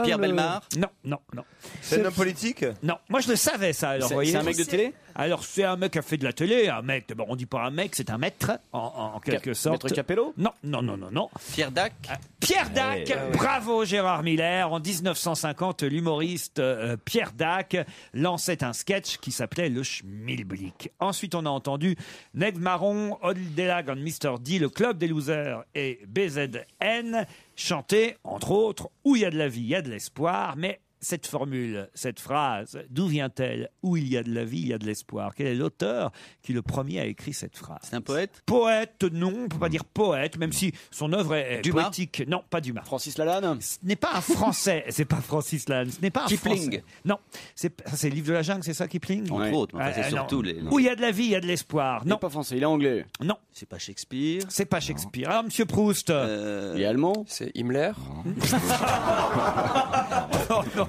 Pierre Bellemare? Non. C'est un homme politique? Non. Moi, je le savais, ça. Alors, voyez. C'est un mec de télé? Alors, c'est un mec qui a fait de la télé. Un mec, bon, on dit pas un mec, c'est un maître, en quelque sorte. Maître Capello? Non. Pierre Dac? Pierre Dac, bravo Gérard Miller. En 1950, l'humoriste Pierre Dac lançait un sketch qui s'appelait le schmilblick. Ensuite, on a entendu Ned Marron, Old Delag and Mr. D, le Club des Losers et BZN chanter, entre autres, où il y a de la vie, il y a de l'espoir, mais cette formule, cette phrase, d'où vient-elle? Où il y a de la vie, il y a de l'espoir. Quel est l'auteur qui le premier a écrit cette phrase? C'est un poète? Poète, non, on peut pas dire poète, même si son œuvre est Dumas? poétique. Non, pas Dumas. Francis Lalanne? Ce n'est pas un Français, c'est pas Francis Lalanne. Ce n'est pas un Kipling? Français. Non, c'est le livre de la jungle, c'est ça, Kipling? Entre autres, mais enfin, c'est non. surtout les... Où il y a de la vie, il y a de l'espoir. Il Non, n'est pas français, il est anglais. non, C'est pas Shakespeare? c'est pas Shakespeare. Alors, Monsieur Proust. Il est allemand? C'est Himmler. Oh, non.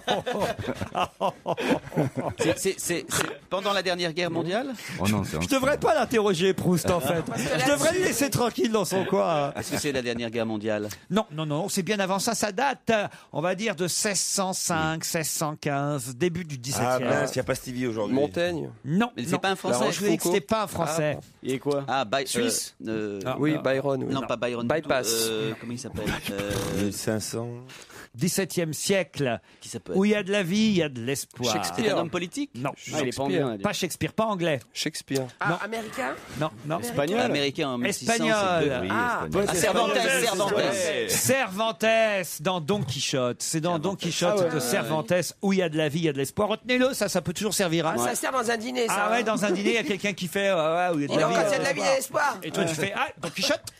C'est pendant la dernière guerre mondiale? Oh non, c'est Je devrais pas l'interroger, Proust, en fait. Je devrais le laisser tranquille dans son coin. Est-ce que c'est la dernière guerre mondiale? Non, non, non, c'est bien avant ça. Ça date, on va dire, de 1605, 1615, début du XVIIe. Ah mince, il n'y a pas Stevie aujourd'hui. Montaigne. Non, Mais non. c'est pas un Français? Je vous ai dit que c'était pas un Français. Il est quoi? Ah, Suisse? Oui, Byron. Oui. Non, pas Byron. Bypass. Comment il s'appelle 1500. 17e siècle, Qui ça peut où être? il y a de la vie, il y a de l'espoir. C'est un homme politique? Non, Ah, il est pas anglais. on va dire. pas Shakespeare, pas anglais. Shakespeare. Non. Américain? Non, non. Espagnol? Américain en 1600. Espagnol. Cervantes. Cervantes dans Don Quichotte. C'est dans Don Quichotte de Cervantes où il y a de la vie, il y a de l'espoir. Retenez-le, ça peut toujours servir. Hein. Ça sert dans un dîner, ça. Ah ouais, dans un dîner, il y a quelqu'un qui fait où il y a de Et la donc, vie. quand il y a de la vie et de l'espoir. Et toi, tu fais Don Quichotte.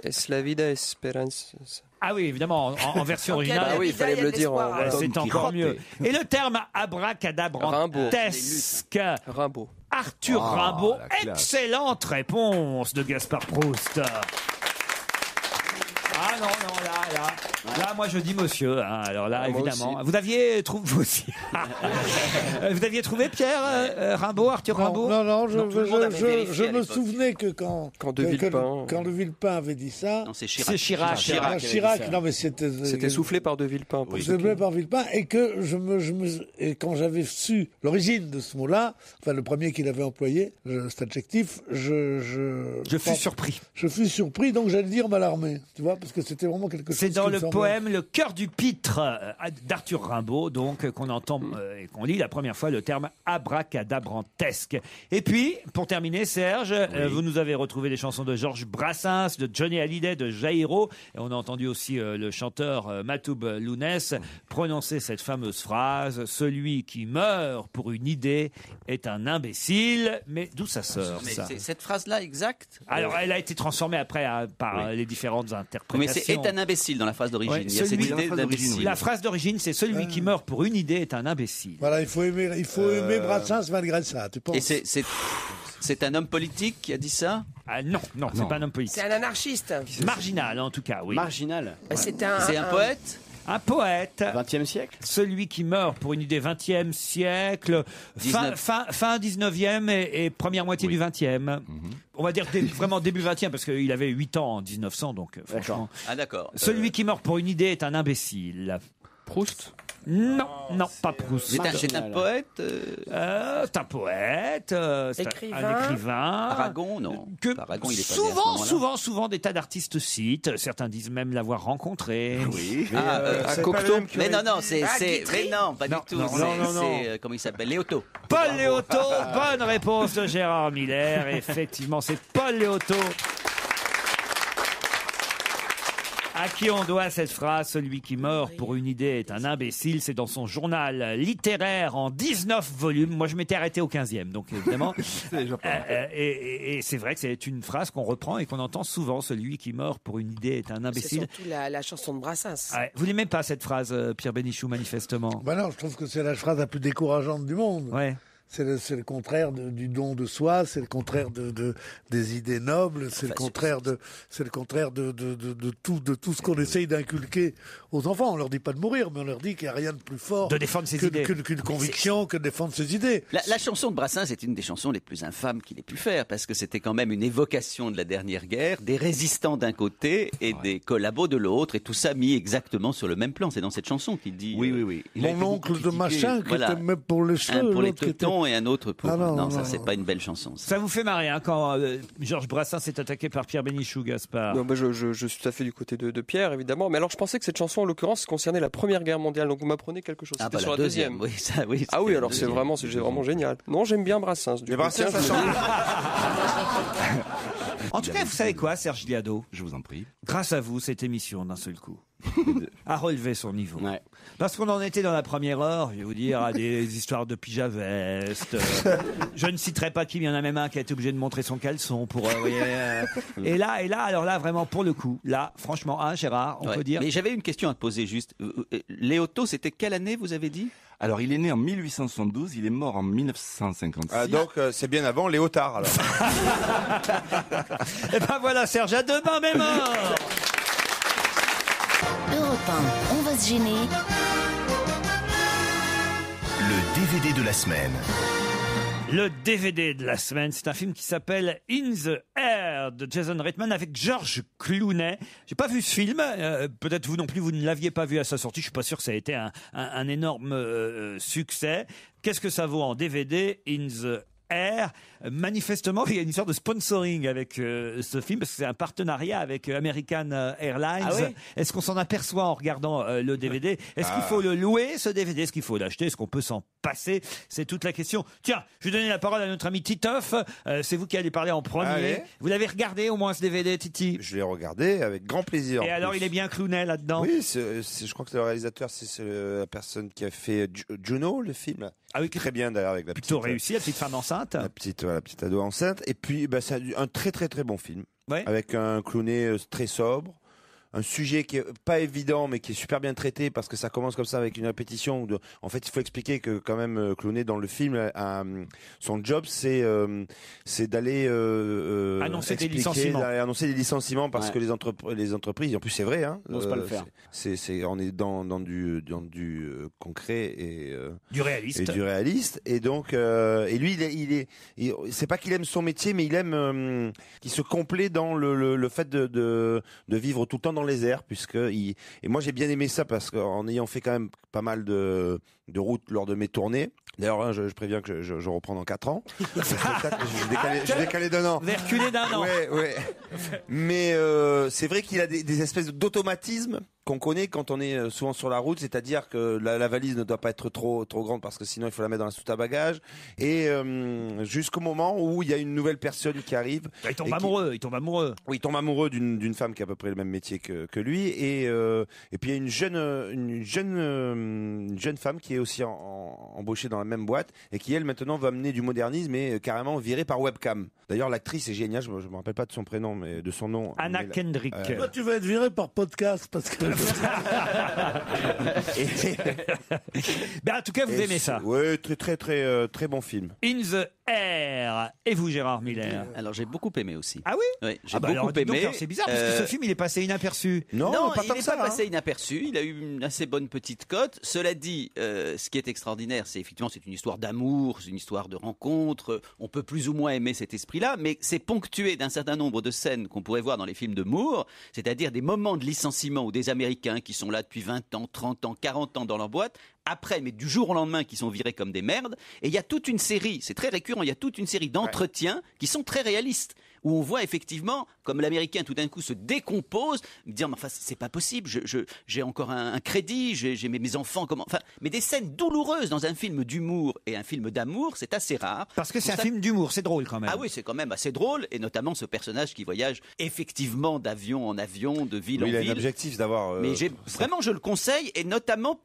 Es la vida esperanza. Ah oui, évidemment, en version Ok, originale. Ah oui, il fallait me le dire. C'est encore mieux. Et le terme abracadabrantesque. Rimbaud. Arthur Rimbaud. la classe. Excellente réponse de Gaspard Proust. Ah non, là, moi je dis monsieur. Hein. Alors là, Moi évidemment. aussi. Vous aviez trouvé, vous aussi. Vous aviez trouvé Pierre Rimbaud, Arthur Rimbaud? Non, tout le monde avait vérifié je à me l'époque. souvenais que quand De Villepin. quand de Villepin avait dit ça, Non, c'est Chirac. C'est Chirac. Chirac, non mais c'était Soufflé par De Villepin. pour ceux qui- soufflé par Villepin, et que et quand j'avais su l'origine de ce mot-là, enfin le premier qu'il avait employé, cet adjectif, je fus surpris. Je fus surpris, donc j'allais dire m'alarmer, tu vois, parce que c'était vraiment quelque chose. C'est dans qui me le semblait- poème Le cœur du pitre d'Arthur Rimbaud, donc qu'on entend et qu'on lit la première fois le terme abracadabrantesque. Et puis, pour terminer, Serge, vous nous avez retrouvé les chansons de Georges Brassens, de Johnny Hallyday, de Jairo, et on a entendu aussi le chanteur Matoub Lounès prononcer cette fameuse phrase: celui qui meurt pour une idée est un imbécile. Mais d'où ça sort, Mais ça? c'est cette phrase-là exacte? Alors, elle a été transformée après par les différentes interprétations. Mais c'est est un imbécile dans la phrase d'origine. Ouais, Il y a cette celui- idée d'imbécile. La phrase d'origine, c'est celui qui meurt pour une idée est un imbécile. Voilà, il faut aimer Brassens malgré ça, tu penses? Et c'est un homme politique qui a dit ça? Ah non, c'est pas un homme politique. C'est un anarchiste. Marginal, en tout cas, oui. Marginal. C'est un poète? Un poète. 20e siècle? Celui qui meurt pour une idée 20e siècle, fin 19e et première moitié du 20e. On va dire vraiment début 20e, parce qu'il avait 8 ans en 1900, donc franchement. Ah d'accord. Celui qui meurt pour une idée est un imbécile. Proust? Non, pas Proust. C'est un poète? C'est un poète. C'est un écrivain. Aragon, non. Que Aragon, il est pas né à ce moment-là. souvent des tas d'artistes citent. Certains disent même l'avoir rencontré. Oui. À Cocteau. Mais non, c'est. Guitry? Mais non, pas du tout. non. C'est comment il s'appelle? Léoto. Paul Léoto, bonne réponse de Gérard Miller. Effectivement, c'est Paul Léoto à qui on doit cette phrase: celui qui meurt pour une idée est un imbécile. C'est dans son journal littéraire en 19 volumes. Moi, je m'étais arrêté au 15e, donc évidemment. Et c'est vrai que c'est une phrase qu'on reprend et qu'on entend souvent: celui qui meurt pour une idée est un C'est imbécile. surtout la chanson de Brassens. Ouais. Vous n'aimez pas cette phrase, Pierre Bénichou, manifestement? Bah non, je trouve que c'est la phrase la plus décourageante du monde. Ouais. C'est le contraire du don de soi, c'est le contraire des idées nobles, c'est le contraire de tout ce qu'on essaye d'inculquer aux enfants. On leur dit pas de mourir, mais on leur dit qu'il n'y a rien de plus fort de défendre ses idées. qu'une conviction, que de défendre ses idées. La chanson de Brassens est une des chansons les plus infâmes qu'il ait pu faire, parce que c'était quand même une évocation de la dernière guerre, des résistants d'un côté et des collabos de l'autre, et tout ça mis exactement sur le même plan. C'est dans cette chanson qu'il dit. Oui. Il a été Mon beaucoup oncle de critiqué. machin, qui Voilà. était même pour les cheveux, Un pour les l'autre qui était- teutons et un autre pour. Ah non, ça non, c'est non. pas une belle chanson. Ça. Ça vous fait marrer hein, quand Georges Brassens est attaqué par Pierre Bénichou, Gaspard? Non, bah, je suis tout à fait du côté de Pierre, évidemment. Mais alors, je pensais que cette chanson, en l'occurrence, concernait la Première Guerre mondiale. Donc, vous m'apprenez quelque chose. Ah C'était bah sur la la deuxième. deuxième. Oui, ça, oui. Ah oui, c'était alors la c'est deuxième. vraiment génial. Non, j'aime bien Brassens. Du Mais coup, Brassens, tiens, ça je me change. dis- En tout cas, vous savez quoi, Serge Liado? Je vous en prie. Grâce à vous, cette émission, d'un seul coup, a relevé son niveau. Parce qu'on en était dans la première heure, je vais vous dire, à des histoires de pyjama-veste. Je ne citerai pas qui, mais il y en a même un qui a été obligé de montrer son caleçon pour... Et là, alors là, vraiment, pour le coup, là, franchement, Gérard, on peut dire... Mais j'avais une question à te poser juste. Léoto, c'était quelle année, vous avez dit? Alors, il est né en 1872, il est mort en 1956. Ah, donc, c'est bien avant Léotard, alors. Et ben voilà, Serge, à demain, même heure. Europe 1, on va se gêner. Le DVD de la semaine. Le DVD de la semaine, c'est un film qui s'appelle In the Air de Jason Reitman avec George Clooney. J'ai pas vu ce film, peut-être vous non plus, vous ne l'aviez pas vu à sa sortie. Je suis pas sûr que ça a été un énorme succès. Qu'est-ce que ça vaut en DVD, In the Air? Manifestement, il y a une sorte de sponsoring avec ce film, parce que c'est un partenariat avec American Airlines. Ah oui. Est-ce qu'on s'en aperçoit en regardant le DVD? Est-ce qu'il faut le louer, ce DVD? Est-ce qu'il faut l'acheter? Est-ce qu'on peut s'en passer? C'est toute la question. Tiens, je vais donner la parole à notre ami Titoff. C'est vous qui allez parler en premier. Allez. Vous l'avez regardé au moins, ce DVD, Titi? Je l'ai regardé avec grand plaisir. Et alors, il est bien Clooney là-dedans? Oui, je crois que le réalisateur, c'est la personne qui a fait Juno, le film. Ah oui, très bien d'ailleurs avec la plutôt petite, réussi, la petite femme enceinte. La petite ado enceinte. Et puis, c'est un très très très bon film. Avec un Clooney très sobre. Un sujet qui est pas évident, mais qui est super bien traité parce que ça commence comme ça avec une répétition. En fait, il faut expliquer que quand même Clooney dans le film, son job c'est d'aller annoncer des licenciements. Annoncer des licenciements parce que les entreprises, en plus c'est vrai, n'osent pas le faire. On est dans du concret et du réaliste. Et du réaliste. Et donc et lui c'est pas qu'il aime son métier, mais il aime qu'il se complaît dans le fait de vivre tout le temps dans les airs, et moi j'ai bien aimé ça parce qu'en ayant fait quand même pas mal de routes lors de mes tournées. D'ailleurs, je préviens que je reprends dans 4 ans. Je décalé d'un an. Vous avez reculé d'un an. Ouais. Mais c'est vrai qu'il a des espèces d'automatismes qu'on connaît quand on est souvent sur la route, c'est-à-dire que la valise ne doit pas être trop grande parce que sinon il faut la mettre dans la soute à bagages. Et jusqu'au moment où il y a une nouvelle personne qui arrive. Il tombe amoureux. Oui, il tombe amoureux d'une femme qui a à peu près le même métier que lui. Et puis il y a une jeune femme qui est aussi embauchée dans la même boîte et qui elle maintenant va mener du modernisme et carrément virée par webcam. D'ailleurs l'actrice est géniale, je me rappelle pas de son prénom mais de son nom. Anna Kendrick. Toi tu vas être viré par podcast parce que en tout cas vous aimez ça. Oui, très bon film. In the Air. Et vous Gérard Miller? Alors j'ai beaucoup aimé aussi. Ah oui? J'ai beaucoup aimé. C'est bizarre parce que ce film il est passé inaperçu. Non, pas il tant n'est que ça, pas passé inaperçu. Il a eu une assez bonne petite cote. Cela dit, ce qui est extraordinaire, c'est effectivement c'est une histoire d'amour, c'est une histoire de rencontre. On peut plus ou moins aimer cet esprit-là, mais c'est ponctué d'un certain nombre de scènes qu'on pourrait voir dans les films de Moore, c'est-à-dire des moments de licenciement où des Américains qui sont là depuis 20 ans, 30 ans, 40 ans dans leur boîte, après, mais du jour au lendemain, qui sont virés comme des merdes. Et il y a toute une série, c'est très récurrent, il y a toute une série d'entretiens qui sont très réalistes, où on voit effectivement, comme l'Américain tout d'un coup se décompose, me dire, mais enfin, c'est pas possible, j'ai encore un crédit, j'ai mes enfants, comment... Enfin, mais des scènes douloureuses dans un film d'humour et un film d'amour, c'est assez rare. Parce que c'est un film d'humour, c'est drôle quand même. Ah oui, c'est quand même assez drôle, et notamment ce personnage qui voyage effectivement d'avion en avion, de ville en ville. Il a un objectif d'avoir... Mais vraiment, je le conseille, et notamment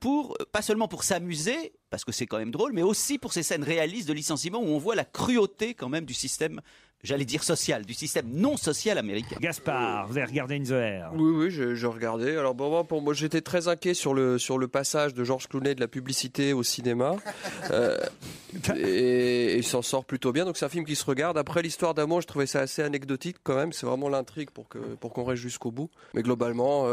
pas seulement pour s'amuser, parce que c'est quand même drôle, mais aussi pour ces scènes réalistes de licenciement où on voit la cruauté quand même du système, j'allais dire social, du système non social américain. Gaspard, vous avez regardé In the Air? Oui, je regardais. Alors pour moi, j'étais très inquiet sur le passage de George Clooney de la publicité au cinéma. Et il s'en sort plutôt bien. Donc c'est un film qui se regarde. Après l'histoire d'amour, je trouvais ça assez anecdotique quand même. C'est vraiment l'intrigue pour qu'on reste jusqu'au bout. Mais globalement,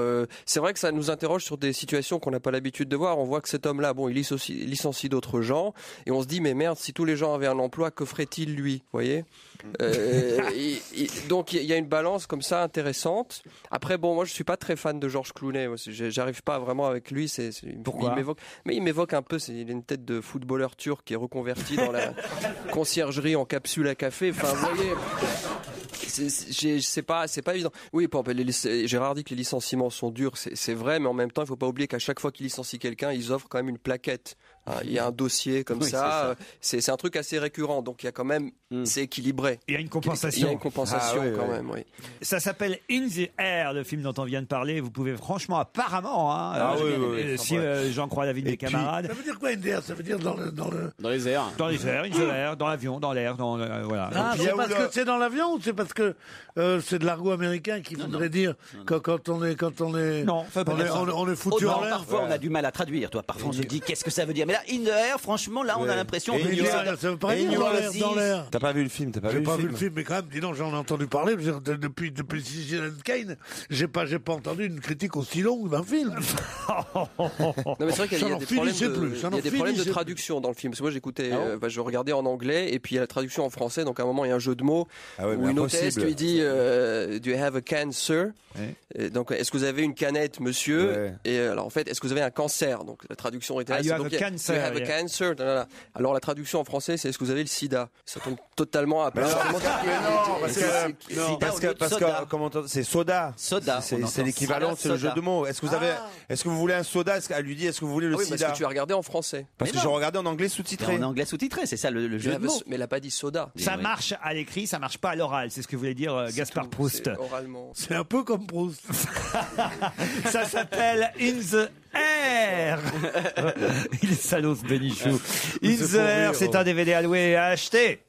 c'est vrai que ça nous interroge sur des situations qu'on n'a pas l'habitude de voir. On voit que cet homme-là, il licencie d'autres gens. Et on se dit, mais merde, si tous les gens avaient un emploi, que ferait-il lui? Vous voyez? Donc il y a une balance comme ça intéressante. Après moi je suis pas très fan de George Clooney. J'arrive pas vraiment avec lui. Pourquoi? Il m'évoque un peu. Il a une tête de footballeur turc qui est reconverti dans la conciergerie en capsule à café. Enfin vous voyez. C'est pas évident. Oui, Gérard dit que les licenciements sont durs, c'est vrai, mais en même temps, il faut pas oublier qu'à chaque fois qu'il licencie quelqu'un, ils offrent quand même une plaquette Il y a un dossier comme ça. C'est un truc assez récurrent. Donc il y a quand même, c'est équilibré. Il y a une compensation. Il y a une compensation quand même, oui. Ça s'appelle In the Air, le film dont on vient de parler. Vous pouvez franchement, apparemment, si j'en crois l'avis de mes camarades. Ça veut dire quoi, In the Air? Ça veut dire dans les airs. Dans les airs, in the air, dans l'avion, dans l'air, voilà. C'est parce que c'est dans l'avion ou c'est parce que c'est de l'argot américain qui voudrait dire quand on est non, on est foutu en l'air. Parfois, on a du mal à traduire. Parfois, on se dit qu'est-ce que ça veut dire. Mais là, in the air, franchement, là, on a l'impression que ça veut pas dire dans l'air. T'as pas vu le film? J'ai pas vu le film, mais quand même, dis donc, j'en ai entendu parler. Depuis Citizen Kane, j'ai pas entendu une critique aussi longue d'un film. Non, mais c'est vrai qu'il y a des problèmes de traduction dans le film. Parce que moi, j'écoutais, je regardais en anglais, et puis il y a la traduction en français. Donc à un moment, il y a un jeu de mots où une hôtesse lui dit Do you have a can, sir? Donc, est-ce que vous avez une canette, monsieur? Et alors, en fait, est-ce que vous avez un cancer? Donc, la traduction était you have a cancer. You have a cancer. Alors, la traduction en français, c'est est-ce que vous avez le sida? Ça tombe totalement à plat. Parce que comment c'est soda. C'est l'équivalent, c'est le jeu de mots. Est-ce que vous voulez un soda? Elle lui dit est-ce que vous voulez le sida? Parce que tu as regardé en français. Parce que je regardais en anglais sous-titré. En anglais sous-titré, c'est ça le jeu de mots. Mais elle a pas dit soda. Ça marche à l'écrit, ça marche pas à l'oral. C'est ce que voulait dire Gaspard Proust. Oralement. C'est un peu comme Proust. Ça s'appelle In the Air. Il est salaud ce Bénichou. In the Air, c'est un DVD à louer et à acheter.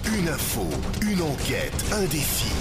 Une info, une enquête, un défi.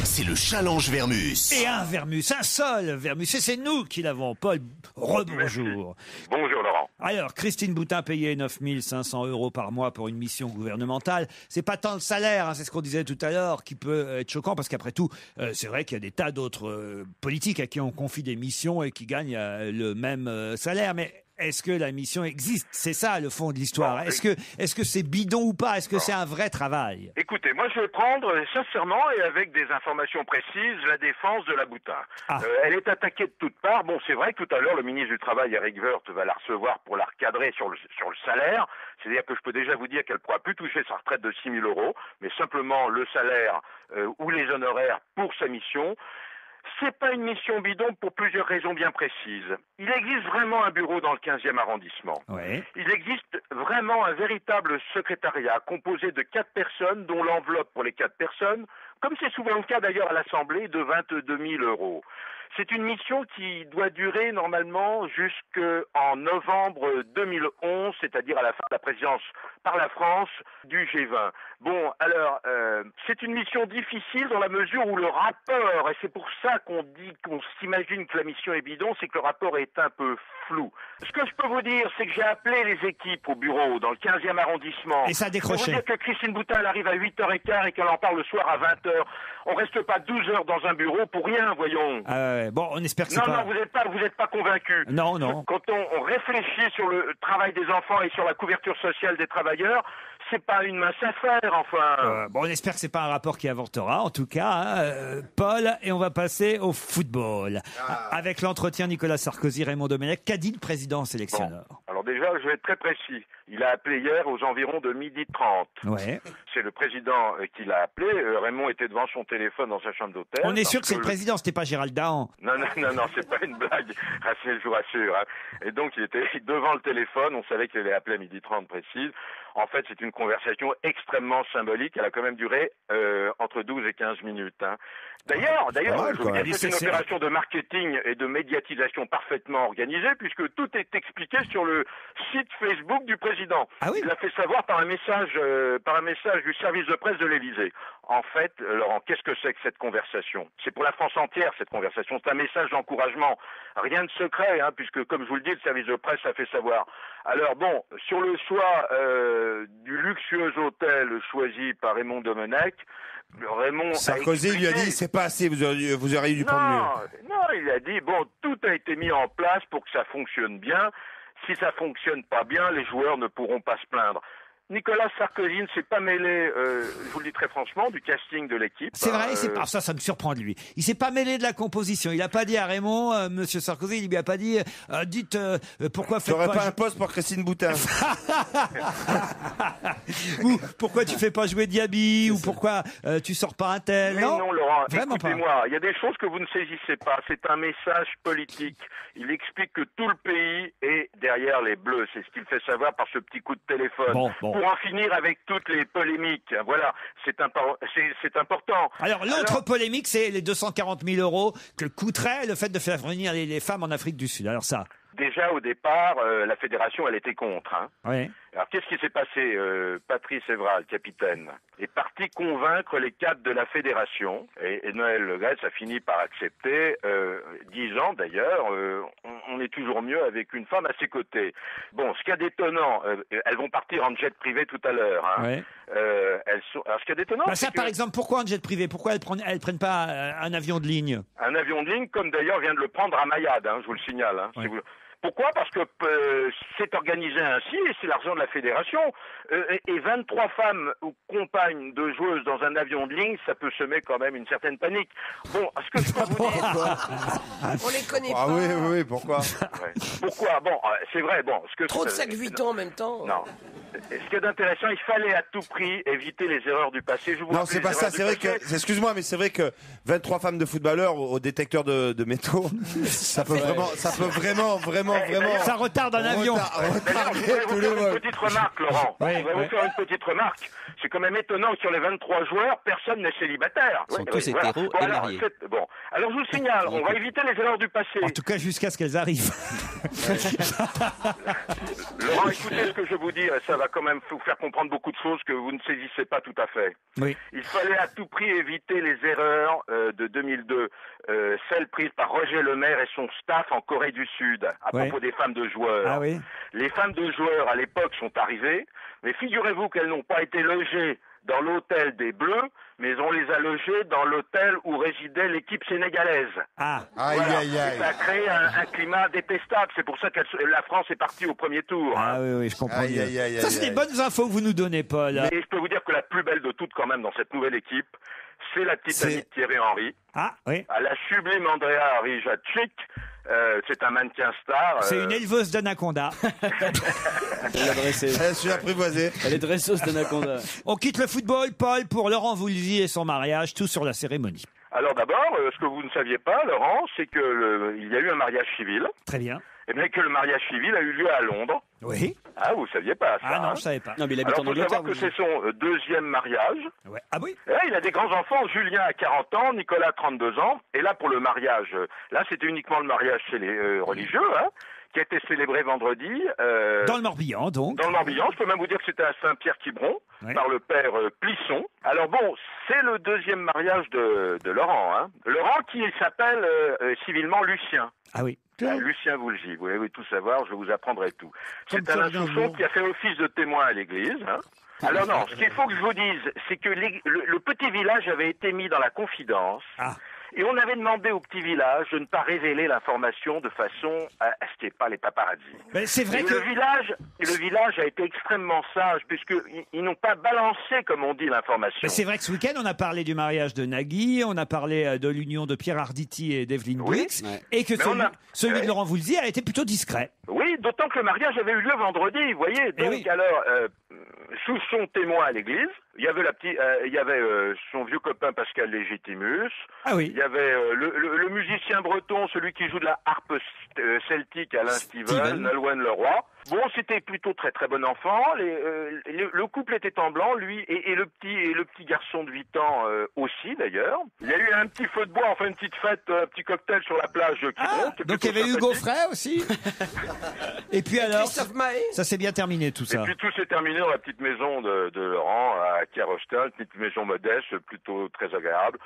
C'est le challenge Vermus. Et un Vermus, un seul Vermus. Et c'est nous qui l'avons. Paul, rebonjour. Bonjour Laurent. Alors, Christine Boutin payait 9 500 € par mois pour une mission gouvernementale. C'est pas tant le salaire, c'est ce qu'on disait tout à l'heure, qui peut être choquant, parce qu'après tout, c'est vrai qu'il y a des tas d'autres politiques à qui on confie des missions et qui gagnent le même salaire. Mais est-ce que la mission existe? C'est ça le fond de l'histoire. Est-ce que c'est bidon ou pas? Est-ce que c'est un vrai travail? Écoutez, moi je vais prendre sincèrement et avec des informations précises la défense de la Boutin. Elle est attaquée de toutes parts. Bon, c'est vrai que tout à l'heure le ministre du Travail, Éric Woerth, va la recevoir pour la recadrer sur le salaire. C'est-à-dire que je peux déjà vous dire qu'elle ne pourra plus toucher sa retraite de 6 000 €, mais simplement le salaire ou les honoraires pour sa mission. C'est pas une mission bidon pour plusieurs raisons bien précises. Il existe vraiment un bureau dans le 15e arrondissement. Il existe vraiment un véritable secrétariat composé de 4 personnes, dont l'enveloppe pour les 4 personnes, comme c'est souvent le cas d'ailleurs à l'Assemblée, de 22 000 €. C'est une mission qui doit durer normalement jusqu'en novembre 2011, c'est-à-dire à la fin de la présidence par la France du G20. Bon, alors, c'est une mission difficile dans la mesure où le rapport, et c'est pour ça qu'on s'imagine que la mission est bidon, c'est que le rapport est un peu flou. Ce que je peux vous dire, c'est que j'ai appelé les équipes au bureau dans le 15e arrondissement. Et ça a décroché. Pour vous dire que Christine Boutin, elle arrive à 8h15 et qu'elle en parle le soir à 20h. On reste pas 12 heures dans un bureau pour rien, voyons. Bon, on espère que c'est pas... Non, vous n'êtes pas convaincu. Non. Quand on réfléchit sur le travail des enfants et sur la couverture sociale des travailleurs, c'est pas une mince affaire, enfin. On espère que c'est pas un rapport qui avortera, en tout cas, Paul, et on va passer au football. Avec l'entretien Nicolas Sarkozy, Raymond Domenech, qu'a dit le président sélectionneur? Alors déjà, je vais être très précis. Il a appelé hier aux environs de 12h30. Ouais. C'est le président qui l'a appelé. Raymond était devant son téléphone dans sa chambre d'hôtel. On est sûr que c'est le président, c'était pas Gérald Dahan. Non, c'est pas une blague. Je vous rassure. Et donc, il était devant le téléphone. On savait qu'il allait appeler à 12h30 précise. En fait, c'est une conversation extrêmement symbolique. Elle a quand même duré entre 12 et 15 minutes. D'ailleurs, c'est une opération de marketing et de médiatisation parfaitement organisée, puisque tout est expliqué sur le site Facebook du président. Il l'a fait savoir par un message du service de presse de l'Élysée. En fait, Laurent, qu'est-ce que c'est que cette conversation? C'est pour la France entière, cette conversation. C'est un message d'encouragement. Rien de secret, puisque, comme je vous le dis, le service de presse a fait savoir. Alors bon, sur le choix du luxueux hôtel choisi par Raymond Domenech, Sarkozy lui a dit c'est pas assez, vous auriez dû prendre mieux. Non, il a dit bon, tout a été mis en place pour que ça fonctionne bien. Si ça fonctionne pas bien, les joueurs ne pourront pas se plaindre. Nicolas Sarkozy ne s'est pas mêlé, je vous le dis très franchement, du casting de l'équipe. C'est vrai, ça me surprend de lui. Il s'est pas mêlé de la composition. Il a pas dit à Raymond, Monsieur Sarkozy, il lui a pas dit, dites pourquoi faites pas un poste pour Christine Boutin. Ou pourquoi tu fais pas jouer Diaby, ou pourquoi tu sors pas un tel. Mais non, Laurent, écoutez-moi, il y a des choses que vous ne saisissez pas. C'est un message politique. Il explique que tout le pays est derrière les Bleus. C'est ce qu'il fait savoir par ce petit coup de téléphone. Bon. Pour en finir avec toutes les polémiques. Voilà, c'est important. Alors, l'autre polémique, c'est les 240 000 euros que coûterait le fait de faire venir les femmes en Afrique du Sud. Alors ça... Déjà, au départ, la fédération, elle était contre. Hein. Oui. Alors, qu'est-ce qui s'est passé? Patrice Evra, le capitaine, est parti convaincre les cadres de la fédération. Et Noël Le Graët a fini par accepter, disant d'ailleurs, on est toujours mieux avec une femme à ses côtés. Bon, ce qu'il y a d'étonnant, elles vont partir en jet privé tout à l'heure. Hein. Oui. Alors, ce qu'il y a d'étonnant, ça, par exemple, pourquoi un jet privé? Pourquoi elles prennent pas un avion de ligne? Un avion de ligne, comme d'ailleurs vient de le prendre Mayad, hein, je vous le signale. Hein, si vous... Pourquoi? Parce que c'est organisé ainsi et c'est l'argent de la fédération. Et 23 femmes ou compagnes de joueuses dans un avion de ligne, ça peut semer quand même une certaine panique. Bon, est-ce que je peux vous dire... On les connaît pas. Ah oui, pourquoi? Pourquoi? Bon, c'est vrai, bon... Trop de sacs Vuitton en même temps. Non. Ce qui est intéressant, il fallait à tout prix éviter les erreurs du passé. Non, c'est pas ça. C'est vrai que, excuse-moi, mais c'est vrai que 23 femmes de footballeurs au détecteur de métaux, ça peut vraiment. Ça retarde un avion. D'ailleurs, je voudrais vous faire une petite remarque, Laurent. Je voudrais vous faire une petite remarque. C'est quand même étonnant que sur les 23 joueurs, personne n'est célibataire. Ils sont tous hétéros et mariés. Alors je vous signale, on va éviter les erreurs du passé. En tout cas, jusqu'à ce qu'elles arrivent. Laurent, écoutez ce que je vous dis, ça va quand même vous faire comprendre beaucoup de choses que vous ne saisissez pas tout à fait. Oui. Il fallait à tout prix éviter les erreurs de 2002, celles prises par Roger Lemaire et son staff en Corée du Sud, à propos des femmes de joueurs. Ah oui. Les femmes de joueurs, à l'époque, sont arrivées, mais figurez-vous qu'elles n'ont pas été logées dans l'hôtel des Bleus, mais on les a logées dans l'hôtel où résidait l'équipe sénégalaise. Ah, voilà. Et ça a créé un climat détestable. C'est pour ça que la France est partie au premier tour. Ah oui, je comprends. Ça, c'est des bonnes infos que vous nous donnez, Paul. Mais je peux vous dire que la plus belle de toutes, quand même, dans cette nouvelle équipe, c'est la petite amie de Thierry Henry. Ah, oui. À la sublime Andrea Harry-Jacek. C'est un mannequin star. C'est une éleveuse d'anaconda. Je suis apprivoisé. Elle est dresseuse d'anaconda. On quitte le football, Paul, pour Laurent Voulzy et son mariage, tout sur la cérémonie. Alors d'abord, ce que vous ne saviez pas, Laurent, c'est que il y a eu un mariage civil. Très bien. Et bien que le mariage civil a eu lieu à Londres. Oui. Ah, vous saviez pas ça? Ah non, je savais pas. Non, mais il habite Alors, en Angleterre. faut savoir que c'est son deuxième mariage. Ouais. Ah oui. Et là, il a des grands-enfants. Julien a 40 ans, Nicolas 32 ans. Et là, pour le mariage, là, c'était uniquement le mariage chez les religieux, hein, qui a été célébré vendredi. Dans le Morbihan, donc. Dans le Morbihan. Je peux même vous dire que c'était à Saint-Pierre-Quiberon, par le père Plisson. Alors bon, c'est le deuxième mariage de Laurent. Hein. Laurent qui s'appelle civilement Lucien. Ah oui. Lucien Voulzy, vous voulez tout savoir, je vous apprendrai tout. C'est un insouciant qui a fait office de témoin à l'église. Hein. Alors non, ce qu'il faut que je vous dise, c'est que le petit village avait été mis dans la confidence. Ah. Et on avait demandé au petit village de ne pas révéler l'information de façon à ce qu'il n'y ait pas les paparazzis. Mais c'est vrai que... Le village a été extrêmement sage, puisqu'ils n'ont pas balancé, comme on dit, l'information. Mais c'est vrai que ce week-end, on a parlé du mariage de Nagui, on a parlé de l'union de Pierre Arditi et d'Evelyne Blix, et que celui de Laurent Voulzy a été plutôt discret. Oui, d'autant que le mariage avait eu lieu vendredi, vous voyez. Donc alors, sous son témoin à l'église, il y avait son vieux copain Pascal Légitimus. Ah oui. Il y avait le musicien breton, celui qui joue de la harpe celtique, Alain Steven, Nolwenn Leroy. Bon, c'était plutôt très très bon enfant. Le couple était en blanc, lui et le petit garçon de 8 ans aussi d'ailleurs. Il y a eu un petit feu de bois, enfin une petite fête, un petit cocktail sur la plage. Donc il y avait Hugo Frey aussi. Et puis alors, ça s'est bien terminé tout ça. Et puis tout s'est terminé dans la petite maison de Laurent à Kerostal, petite maison modeste, plutôt très agréable.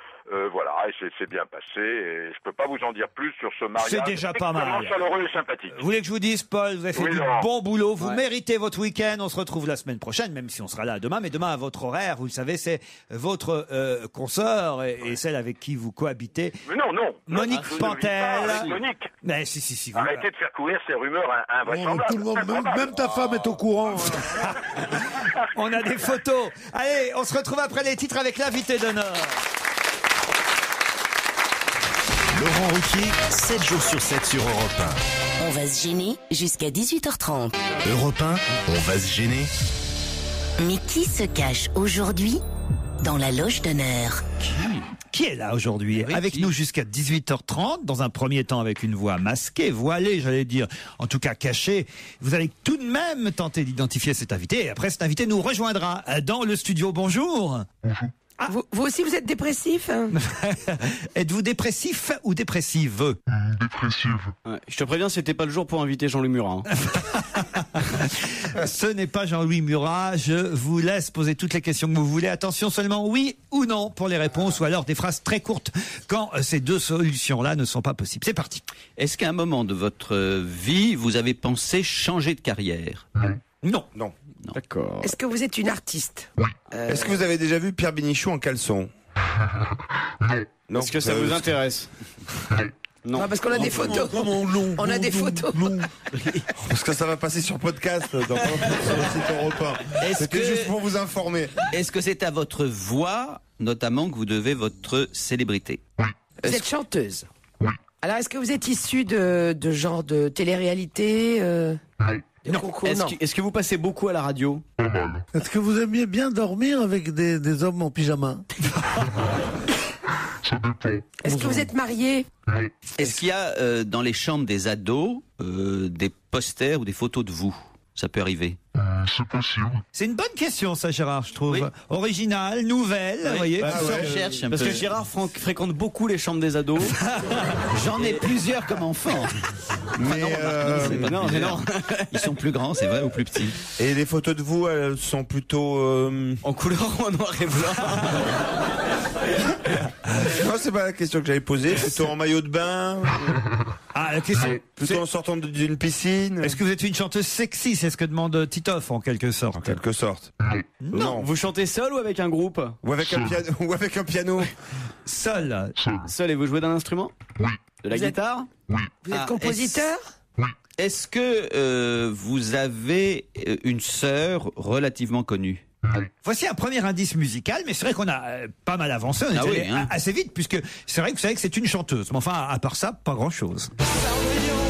Voilà, et c'est bien passé. Et je peux pas vous en dire plus sur ce mariage. C'est déjà pas mal. Chaleureux et sympathique. Vous voulez que je vous dise, Paul, vous avez fait du bon boulot, vous méritez votre week-end. On se retrouve la semaine prochaine, même si on sera là demain. Mais demain à votre horaire, vous le savez, c'est votre consort et celle avec qui vous cohabitez. Mais non. Monique Pantel. Monique. Mais si. Arrêtez de faire courir ces rumeurs invraisemblables. Tout le monde, même ta femme est au courant. Hein. On a des photos. Allez, on se retrouve après les titres avec l'invité d'honneur. Laurent Ruquier, 7 jours sur 7 sur Europe 1. On va se gêner jusqu'à 18h30. Europe 1, on va se gêner. Mais qui se cache aujourd'hui dans la loge d'honneur? Qui est là aujourd'hui avec nous jusqu'à 18h30, dans un premier temps avec une voix masquée, voilée, j'allais dire, en tout cas cachée. Vous allez tout de même tenter d'identifier cet invité, et après cet invité nous rejoindra dans le studio. Bonjour. Bonjour. Ah, vous aussi, vous êtes dépressif? Êtes-vous dépressif ou dépressive? Dépressive. Ouais, je te préviens, c'était pas le jour pour inviter Jean-Louis Murat. Ce n'est pas Jean-Louis Murat. Je vous laisse poser toutes les questions que vous voulez. Attention, seulement oui ou non pour les réponses, ou alors des phrases très courtes quand ces deux solutions-là ne sont pas possibles. C'est parti. Est-ce qu'à un moment de votre vie, vous avez pensé changer de carrière? Non. Non. D'accord. Est-ce que vous êtes une artiste? Est-ce que vous avez déjà vu Pierre Bénichou en caleçon? Non. Est-ce que ça vous intéresse? Non. Parce qu'on a des photos. On a des photos. Parce que ça va passer sur podcast sur le site Europe 1. C'était juste pour vous informer. Est-ce que c'est à votre voix, notamment, que vous devez votre célébrité? Vous êtes chanteuse? Oui. Alors, est-ce que vous êtes issu de genre de télé-réalité Non. Est-ce que vous passez beaucoup à la radio? Pas mal. Est-ce que vous aimiez bien dormir avec des hommes en pyjama? Ça dépend. Est-ce que vous êtes marié? Est-ce qu'il y a dans les chambres des ados des posters ou des photos de vous? Ça peut arriver. C'est possible. C'est une bonne question, ça, Gérard, je trouve. Oui. Originale, nouvelle, vous voyez. Cherche un parce peu. que Gérard fréquente beaucoup les chambres des ados. J'en ai plusieurs comme enfant. Mais non. Ils sont plus grands, c'est vrai, ou plus petits. Et les photos de vous, elles sont plutôt en couleur ou en noir et blanc? Non, c'est pas la question que j'avais posée. Plutôt en maillot de bain. Ah, la question. Plutôt en sortant d'une piscine. Est-ce que vous êtes une chanteuse sexy? C'est ce que demande Titoff, en quelque sorte. En quelque sorte. Non. Vous chantez seul ou avec un groupe? Ou avec un piano. Seul. Seul, et vous jouez d'un instrument? Oui. De la guitare? Oui. Vous êtes compositeur? Oui. Est-ce que vous avez une sœur relativement connue? Voici un premier indice musical, mais c'est vrai qu'on a pas mal avancé, on est allé assez vite, puisque c'est vrai que vous savez que c'est une chanteuse. Mais enfin, à part ça, pas grand-chose.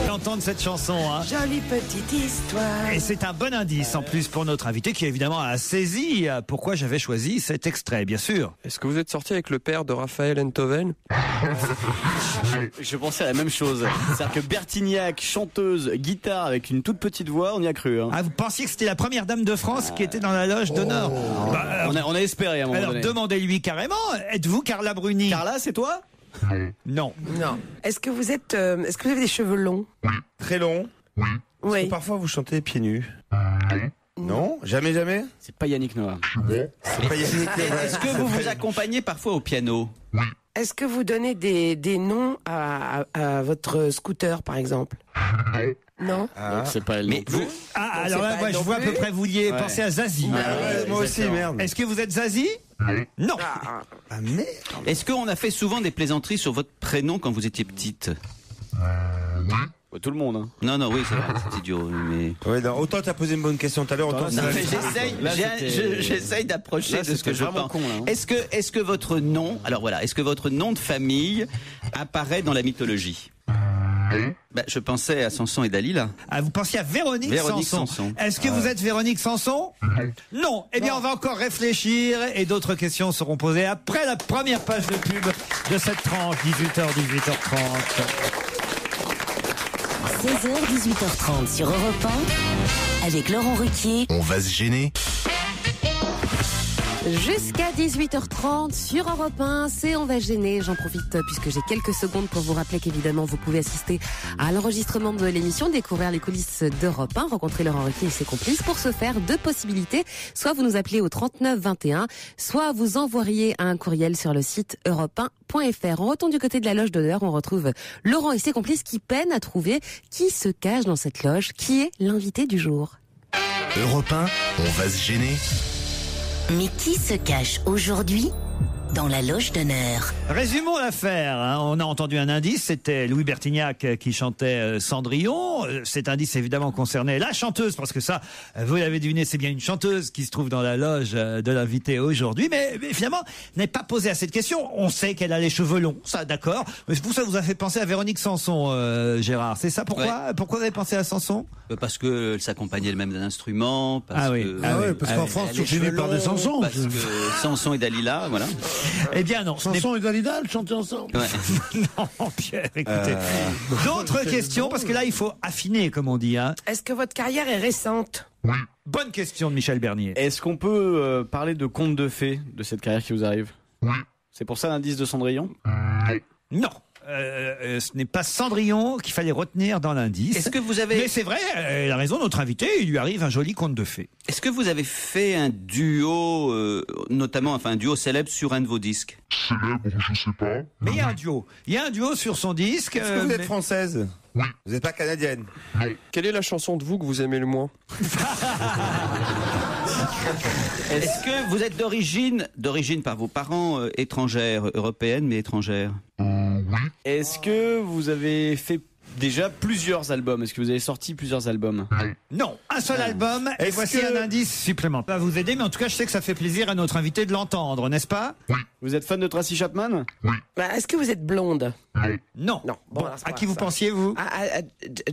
D'entendre cette chanson, hein. Jolie petite histoire. Et c'est un bon indice en plus pour notre invité qui évidemment a saisi pourquoi j'avais choisi cet extrait, bien sûr. Est-ce que vous êtes sorti avec le père de Raphaël Enthoven? Je pensais à la même chose. C'est-à-dire que Bertignac, chanteuse, guitare avec une toute petite voix, on y a cru. Hein. Ah, vous pensiez que c'était la première dame de France qui était dans la loge d'honneur? On a espéré à un moment donné. Alors demandez-lui carrément, êtes-vous Carla Bruni? Carla, c'est toi? Non. Non. Est-ce que vous avez des cheveux longs? Oui. Très long. Oui. Parce que parfois vous chantez pieds nus. Non, jamais. C'est pas Yannick Noah. C'est pas Yannick Noah. Est-ce que vous vous accompagnez parfois au piano? Oui. Est-ce que vous donnez des noms à votre scooter, par exemple? Non. C'est pas elle non plus. Alors là, moi je vois à peu près vous vouliez penser à Zazie. Moi aussi, merde. Est-ce que vous êtes Zazie? Non. Ah merde. Est-ce qu'on a fait souvent des plaisanteries sur votre prénom quand vous étiez petite? Oui. Tout le monde. Hein. Non, oui, c'est vrai, c'est idiot. Mais... Ouais, non, autant t'as posé une bonne question tout à l'heure, autant j'essaye d'approcher de ce que je pense. Con, là, hein. Est-ce que votre nom, alors voilà, est-ce que votre nom de famille apparaît dans la mythologie? Je pensais à Samson et Dalila. Ah, vous pensiez à Véronique Sanson. Est-ce que vous êtes Véronique Sanson? Non. Eh bien, on va encore réfléchir et d'autres questions seront posées après la première page de pub de cette tranche, 18h30. 16h, 18h30 sur Europe 1, avec Laurent Ruquier. On va se gêner. Jusqu'à 18h30 sur Europe 1, c'est On va gêner. J'en profite puisque j'ai quelques secondes pour vous rappeler qu'évidemment vous pouvez assister à l'enregistrement de l'émission, découvrir les coulisses d'Europe 1, rencontrer Laurent Ruquier et ses complices. Pour ce faire, deux possibilités. Soit vous nous appelez au 39 21, soit vous envoyez un courriel sur le site europe1.fr. On retourne du côté de la loge d'honneur, on retrouve Laurent et ses complices qui peinent à trouver qui se cache dans cette loge, qui est l'invité du jour. Europe 1, on va se gêner. Mais qui se cache aujourd'hui dans la loge d'honneur. Résumons l'affaire. Hein. On a entendu un indice, c'était Louis Bertignac qui chantait Cendrillon. Cet indice évidemment concernait la chanteuse, parce que ça, vous l'avez deviné, c'est bien une chanteuse qui se trouve dans la loge de l'invité aujourd'hui. Mais finalement, n'est pas posé à cette question. On sait qu'elle a les cheveux longs, ça d'accord. Mais pour ça, vous a fait penser à Véronique Sanson, Gérard. C'est ça pourquoi Ouais. Pourquoi vous avez pensé à Sanson? Parce qu'elle s'accompagnait elle-même d'un instrument. Parce parce qu'en France, tu finis par des Sansons. Parce que Sanson et Dalila, voilà. Eh bien non. Sanson et Dalila, elles chantaient ensemble. Ouais. Non, Pierre, écoutez. D'autres questions, parce que là, il faut affiner, comme on dit. Hein. Est-ce que votre carrière est récente? Bonne question de Michel Bernier. Est-ce qu'on peut parler de contes de fées de cette carrière qui vous arrive? C'est pour ça l'indice de Cendrillon? Non. Ce n'est pas Cendrillon qu'il fallait retenir dans l'indice. Est-ce que vous avez... Mais c'est vrai, elle a raison, notre invité, il lui arrive un joli conte de fées. Est-ce que vous avez fait un duo, notamment, un duo célèbre sur un de vos disques? Célèbre, je sais pas. Mais il y a un duo. Il y a un duo sur son disque. Est-ce que vous êtes française? Oui. Vous n'êtes pas canadienne? Quelle est la chanson de vous que vous aimez le moins? Est-ce que vous êtes d'origine par vos parents étrangères, européennes mais étrangères? Oui. Est-ce que vous avez fait déjà plusieurs albums? Est-ce que vous avez sorti plusieurs albums? Non, un seul album. Et Est-ce voici que- un indice supplémentaire. Ça va vous aider, mais en tout cas, je sais que ça fait plaisir à notre invité de l'entendre, n'est-ce pas? Vous êtes fan de Tracy Chapman? Est-ce que vous êtes blonde? Non. Non. Bon, alors, c'est à pas qui vous ça. pensiez, vous?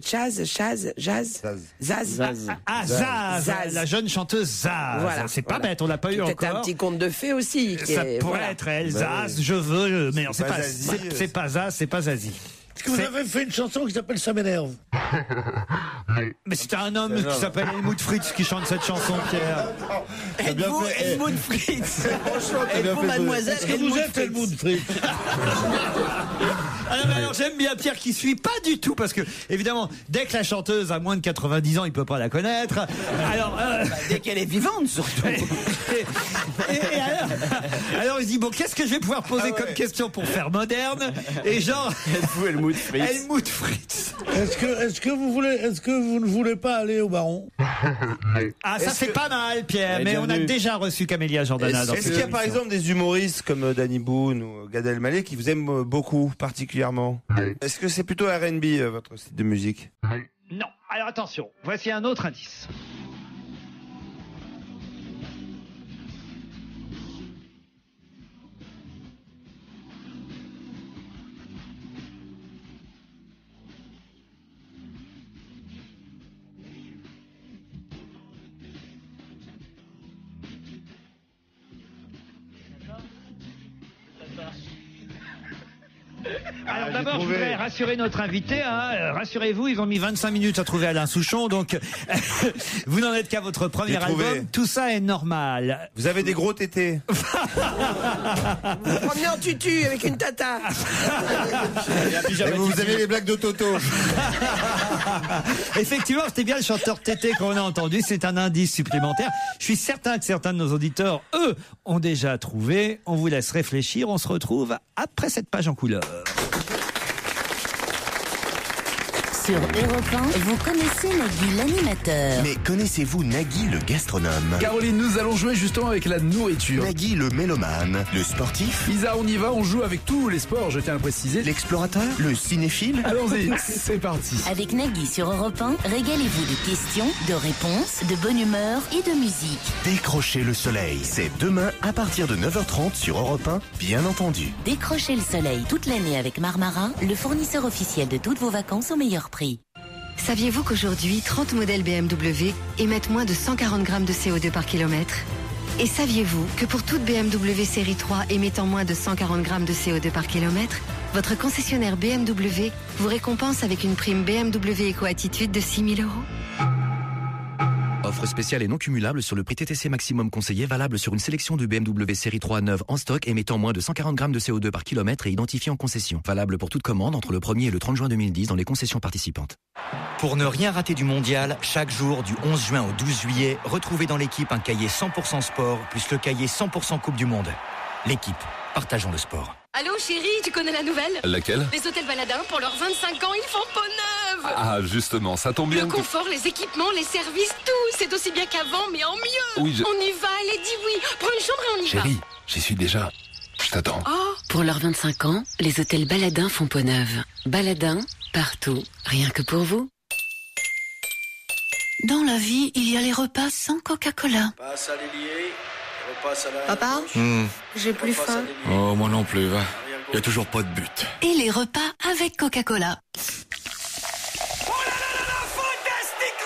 Jazz. Zaz. Zaz. Ah, Zaz, Zaz. la jeune chanteuse Zaz. Voilà, C'est pas voilà. bête, on l'a pas eu Peut-être encore. un petit conte de fées aussi. Ça pourrait être elle, Zaz, je veux, mais non, c'est pas pas, Zazie, c'est pas Zaz, c'est pas Zazie. Est-ce que vous avez fait une chanson qui s'appelle Ça m'énerve? Mais c'était un homme qui s'appelle Helmut Fritz qui chante cette chanson, Pierre. Êtes-vous Helmut Fritz? Êtes-vous mademoiselle Est-ce que vous êtes Helmut Fritz? Alors j'aime bien Pierre qui suit pas du tout, parce que évidemment dès que la chanteuse a moins de 90 ans, il peut pas la connaître. Alors Dès qu'elle est vivante, surtout. alors il dit bon, qu'est-ce que je vais pouvoir poser comme question pour faire moderne, et genre Êtes-vous Helmut Fritz? Helmut Fritz. Est-ce que vous ne voulez pas aller au Baron? Ah, ça fait pas mal, Pierre, Elle est mais on a bienvenue. déjà reçu Camélia Jordana dans Est-ce cette qu'il y a par émission. exemple des humoristes comme Danny Boone ou Gad Elmaleh qui vous aiment beaucoup particulièrement? Est-ce que c'est plutôt R&B votre style de musique? Non. Alors attention, voici un autre indice. Alors d'abord, je voudrais rassurer notre invité. Hein. Rassurez-vous, ils ont mis 25 minutes à trouver Alain Souchon, donc vous n'en êtes qu'à votre premier J'ai trouvé. album. Tout ça est normal. Vous avez des gros tétés? Vous promenez en tutu avec une tata. Et vous avez les blagues de Toto? Effectivement, c'était bien le chanteur Tété qu'on a entendu. C'est un indice supplémentaire. Je suis certain que certains de nos auditeurs, eux, ont déjà trouvé. On vous laisse réfléchir. On se retrouve après cette page en couleur. Sur Europe 1, vous connaissez Nagui l'animateur. Mais connaissez-vous Nagui le gastronome? Caroline, nous allons jouer justement avec la nourriture. Nagui le mélomane? Le sportif? Isa, on y va, on joue avec tous les sports, je tiens à le préciser. L'explorateur? Le cinéphile? Allons-y, c'est parti. Avec Nagui sur Europe 1, régalez-vous de questions, de réponses, de bonne humeur et de musique. Décrochez le soleil. C'est demain à partir de 9h30 sur Europe 1, bien entendu. Décrochez le soleil toute l'année avec Marmara, le fournisseur officiel de toutes vos vacances au meilleur prix. Saviez-vous qu'aujourd'hui, 30 modèles BMW émettent moins de 140 grammes de CO2 par kilomètre? Et saviez-vous que pour toute BMW série 3 émettant moins de 140 grammes de CO2 par kilomètre, votre concessionnaire BMW vous récompense avec une prime BMW Eco-Attitude de 6 000 €? Offre spéciale et non cumulable sur le prix TTC maximum conseillé, valable sur une sélection de BMW série 3 neuve en stock émettant moins de 140 grammes de CO2 par kilomètre et identifié en concession. Valable pour toute commande entre le 1er et le 30 juin 2010 dans les concessions participantes. Pour ne rien rater du mondial, chaque jour du 11 juin au 12 juillet, retrouvez dans l'équipe un cahier 100% sport plus le cahier 100% Coupe du Monde. L'équipe, partageons le sport. Allô chérie, tu connais la nouvelle? Laquelle? Les hôtels Baladins, pour leurs 25 ans, ils font peau neuve. Ah, justement, ça tombe bien. Le confort, les équipements, les services, tout. C'est aussi bien qu'avant, mais en mieux. Oui, On y va, allez, dis oui. Prends une chambre et on y va. Chérie, j'y suis déjà. Je t'attends. Pour leurs 25 ans, les hôtels Baladin font peau neuve. Baladin, partout, rien que pour vous. Dans la vie, il y a les repas sans Coca-Cola. Papa, j'ai plus faim. Oh, moi non plus, va. Il y a toujours pas de but. Et les repas avec Coca-Cola.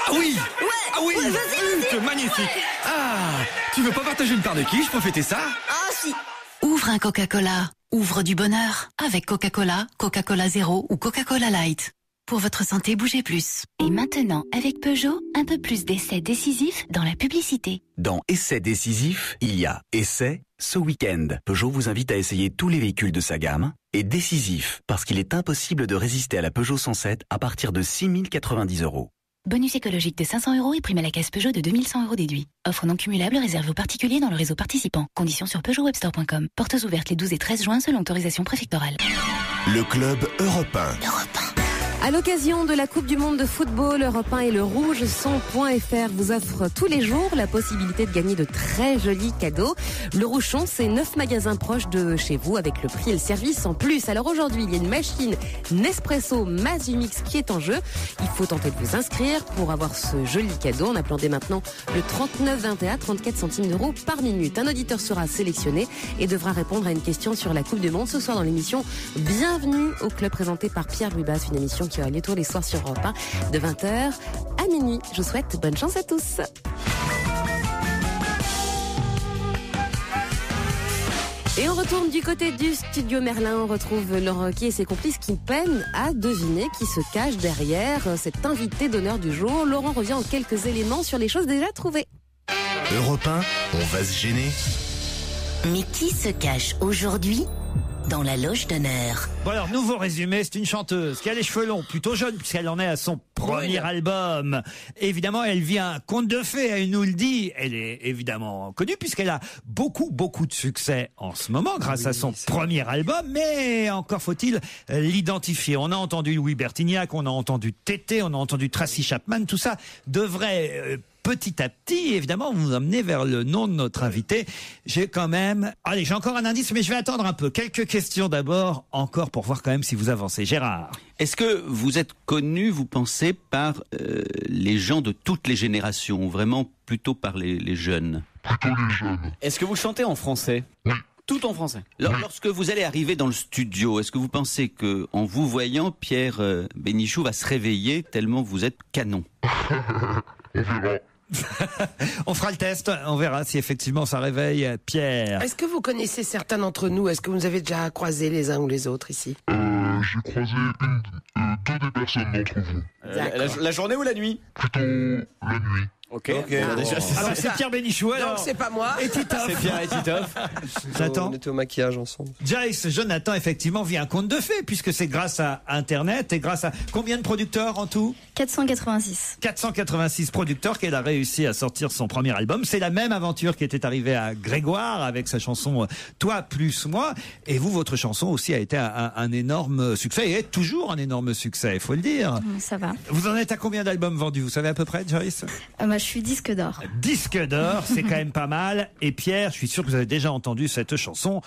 Ah oui! Ouais, Ah oui! ouais, vas-y, Magnifique! ouais. Ah! Tu veux pas partager une part de quiche pour fêter ça? Ah si. Ouvre un Coca-Cola. Ouvre du bonheur. Avec Coca-Cola, Coca-Cola Zéro ou Coca-Cola Light. Pour votre santé, bougez plus. Et maintenant, avec Peugeot, un peu plus d'essais décisifs dans la publicité. Dans Essais décisifs, il y a Essais ce week-end. Peugeot vous invite à essayer tous les véhicules de sa gamme. Et décisif, parce qu'il est impossible de résister à la Peugeot 107 à partir de 6 090 €. Bonus écologique de 500 € et prime à la caisse Peugeot de 2100 € déduit. Offre non cumulable réservée aux particuliers dans le réseau participant. Conditions sur PeugeotWebstore.com. Portes ouvertes les 12 et 13 juin selon autorisation préfectorale. Le club européen. À l'occasion de la Coupe du Monde de football, Europe 1 et le Rouge Son.fr vous offrent tous les jours la possibilité de gagner de très jolis cadeaux. Le Rouchon, c'est 9 magasins proches de chez vous avec le prix et le service en plus. Alors aujourd'hui, il y a une machine Nespresso Mazumix qui est en jeu. Il faut tenter de vous inscrire pour avoir ce joli cadeau en appelant dès maintenant le 39 21 34 centimes d'euros par minute. Un auditeur sera sélectionné et devra répondre à une question sur la Coupe du Monde ce soir dans l'émission Bienvenue au club présentée par Pierre-Louis Basse, une émission qui aura lieu tous les soirs sur Europe 1 de 20h à minuit. Je vous souhaite bonne chance à tous. Et on retourne du côté du studio Merlin. On retrouve Laurent Ruquier et ses complices qui peinent à deviner qui se cache derrière cet invité d'honneur du jour. Laurent revient en quelques éléments sur les choses déjà trouvées. Europe 1, on va se gêner. Mais qui se cache aujourd'hui dans la loge d'honneur? Bon alors, nouveau résumé, c'est une chanteuse qui a les cheveux longs, plutôt jeune, puisqu'elle en est à son premier album. Évidemment, elle vit un conte de fées, elle nous le dit. Elle est évidemment connue, puisqu'elle a beaucoup de succès en ce moment, grâce à son premier album, mais encore faut-il l'identifier. On a entendu Louis Bertignac, on a entendu Tété, on a entendu Tracy Chapman, tout ça devrait... petit à petit, évidemment, vous emmenez vers le nom de notre invité. J'ai encore un indice, mais je vais attendre un peu. Quelques questions d'abord, encore pour voir quand même si vous avancez. Gérard. Est-ce que vous êtes connu, vous pensez, par les gens de toutes les générations, ou vraiment plutôt par les jeunes? Plutôt les jeunes. Est-ce que vous chantez en français? Oui. Tout en français. Lorsque vous allez arriver dans le studio, est-ce que vous pensez que, en vous voyant, Pierre Bénichou va se réveiller tellement vous êtes canon? On verra. On fera le test, on verra si effectivement ça réveille Pierre. Est-ce que vous connaissez certains d'entre nous? Est-ce que vous avez déjà croisé les uns ou les autres ici? J'ai croisé deux des personnes d'entre vous. La journée ou la nuit? Plutôt la nuit. Ok. Alors c'est Pierre Bénichou. Alors, donc c'est pas moi. Et Titoff. C'est Pierre et Titoff. J'attends. On était au maquillage ensemble. Jace Jonathan, effectivement, vit un conte de fées, puisque c'est grâce à Internet et grâce à combien de producteurs en tout? 486. 486 producteurs qu'elle a réussi à sortir son premier album. C'est la même aventure qui était arrivée à Grégoire avec sa chanson Toi plus moi. Et vous, votre chanson aussi a été un énorme succès et est toujours un énorme succès, il faut le dire. Ça va. Vous en êtes à combien d'albums vendus? Vous savez à peu près, Joyce? Je suis disque d'or. Disque d'or, c'est quand même pas mal. Et Pierre, je suis sûr que vous avez déjà entendu cette chanson.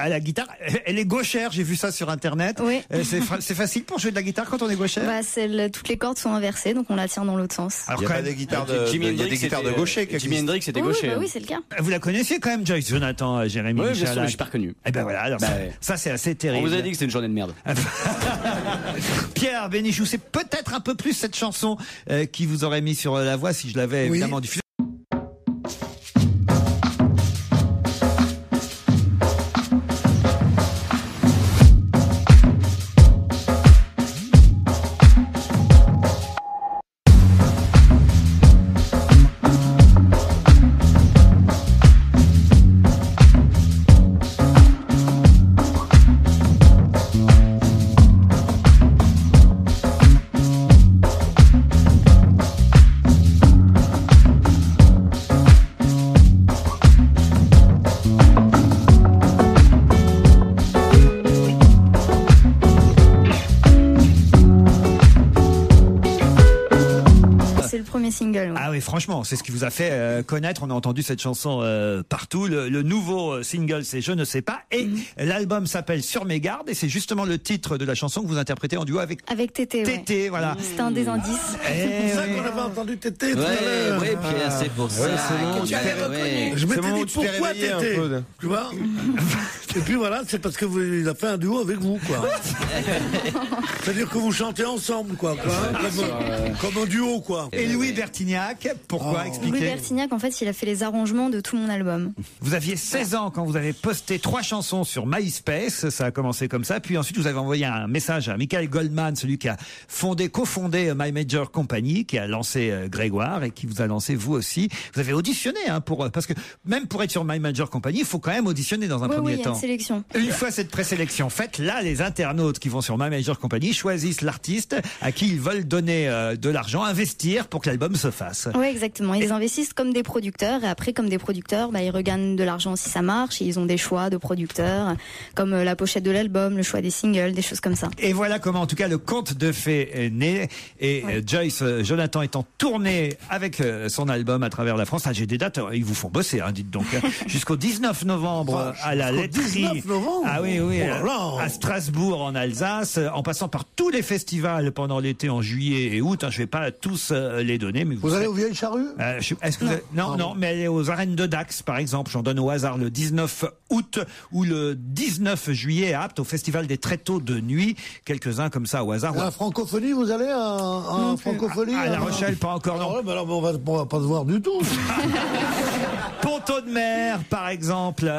à la guitare. Elle est gauchère, j'ai vu ça sur Internet. Oui. C'est facile pour jouer de la guitare quand on est gauchère? Bah, toutes les cordes sont inversées, donc on la tient dans l'autre sens. Alors, il y a pas des guitares de, Jimi il y a des guitares de gaucher. Jimi Hendrix c'était Oui, gaucher. bah oui, c'est le cas. Vous la connaissiez quand même, Joyce Jonathan, Jérémy Oui, bien sûr, Michalak. je suis pas reconnu. Eh ben voilà, alors ça c'est assez On terrible. vous a dit que c'était une journée de merde. Pierre Bénichou, c'est peut-être un peu plus cette chanson qui vous aurait mis sur la voie si je l'avais évidemment diffusée. C'est le premier single. Ouais. Ah oui, franchement, c'est ce qui vous a fait connaître. On a entendu cette chanson partout. Le nouveau single, c'est Je ne sais pas. Et l'album s'appelle Sur mes gardes. Et c'est justement le titre de la chanson que vous interprétez en duo avec Tété. Tété, voilà. C'était un des indices. C'est pour ça qu'on avait entendu Tété tout à l'heure. Oui, Pierre, c'est pour ça. Je m'étais dit pourquoi Tété, tu vois. Et puis voilà, c'est parce que il a fait un duo avec vous, quoi. C'est-à-dire que vous chantez ensemble, quoi. Comme un duo, quoi. Et Louis Bertignac, pourquoi expliquer? Louis Bertignac, en fait, il a fait les arrangements de tout mon album. Vous aviez 16 ans quand vous avez posté 3 chansons sur MySpace, ça a commencé comme ça, puis ensuite vous avez envoyé un message à Michael Goldman, celui qui a cofondé My Major Company, qui a lancé Grégoire et qui vous a lancé vous aussi. Vous avez auditionné, parce que même pour être sur My Major Company, il faut quand même auditionner dans un premier temps. Une sélection. Une fois cette présélection faite, là, les internautes qui vont sur My Major Company choisissent l'artiste à qui ils veulent donner de l'argent, investir pour que l'album se fasse. Oui, exactement. Ils investissent comme des producteurs et après, comme des producteurs, ils regagnent de l'argent si ça marche et ils ont des choix de producteurs comme la pochette de l'album, le choix des singles, des choses comme ça. Et voilà comment, en tout cas, le conte de fées est né. Et Joyce Jonathan est en tournée avec son album à travers la France. Ah, j'ai des dates, ils vous font bosser, dites donc. Jusqu'au 19 novembre à la laiterie. 19 novembre. Ah oui, à Strasbourg en Alsace, en passant par tous les festivals pendant l'été en juillet et août. Je vais pas tous les donner, mais vous allez aux Vieilles Charrues? Est-ce que non, mais elle est aux arènes de Dax, par exemple. J'en donne au hasard le 19 août ou le 19 juillet à Apt, au Festival des Tréteaux de nuit. Quelques-uns comme ça au hasard. À la francophonie, vous allez à francophonie? À La Rochelle, pas encore, non. Mais alors, on va pas se voir du tout. Ponto de Mer, par exemple,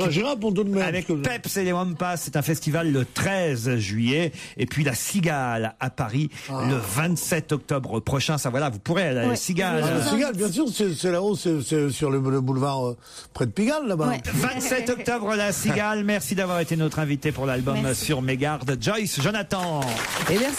j'irai à Ponto de Mer. Avec Peps et les Wampas, c'est un festival le 13 juillet. Et puis la Cigale à Paris, le 27 octobre prochain. Ça, voilà, vous pourrez aller à la Cigale. La Cigale, bien sûr, c'est là-haut, c'est sur le boulevard près de Pigalle, là-bas. 27 octobre, la Cigale. Merci d'avoir été notre invité pour l'album Sur mes gardes, Joyce Jonathan. Et merci.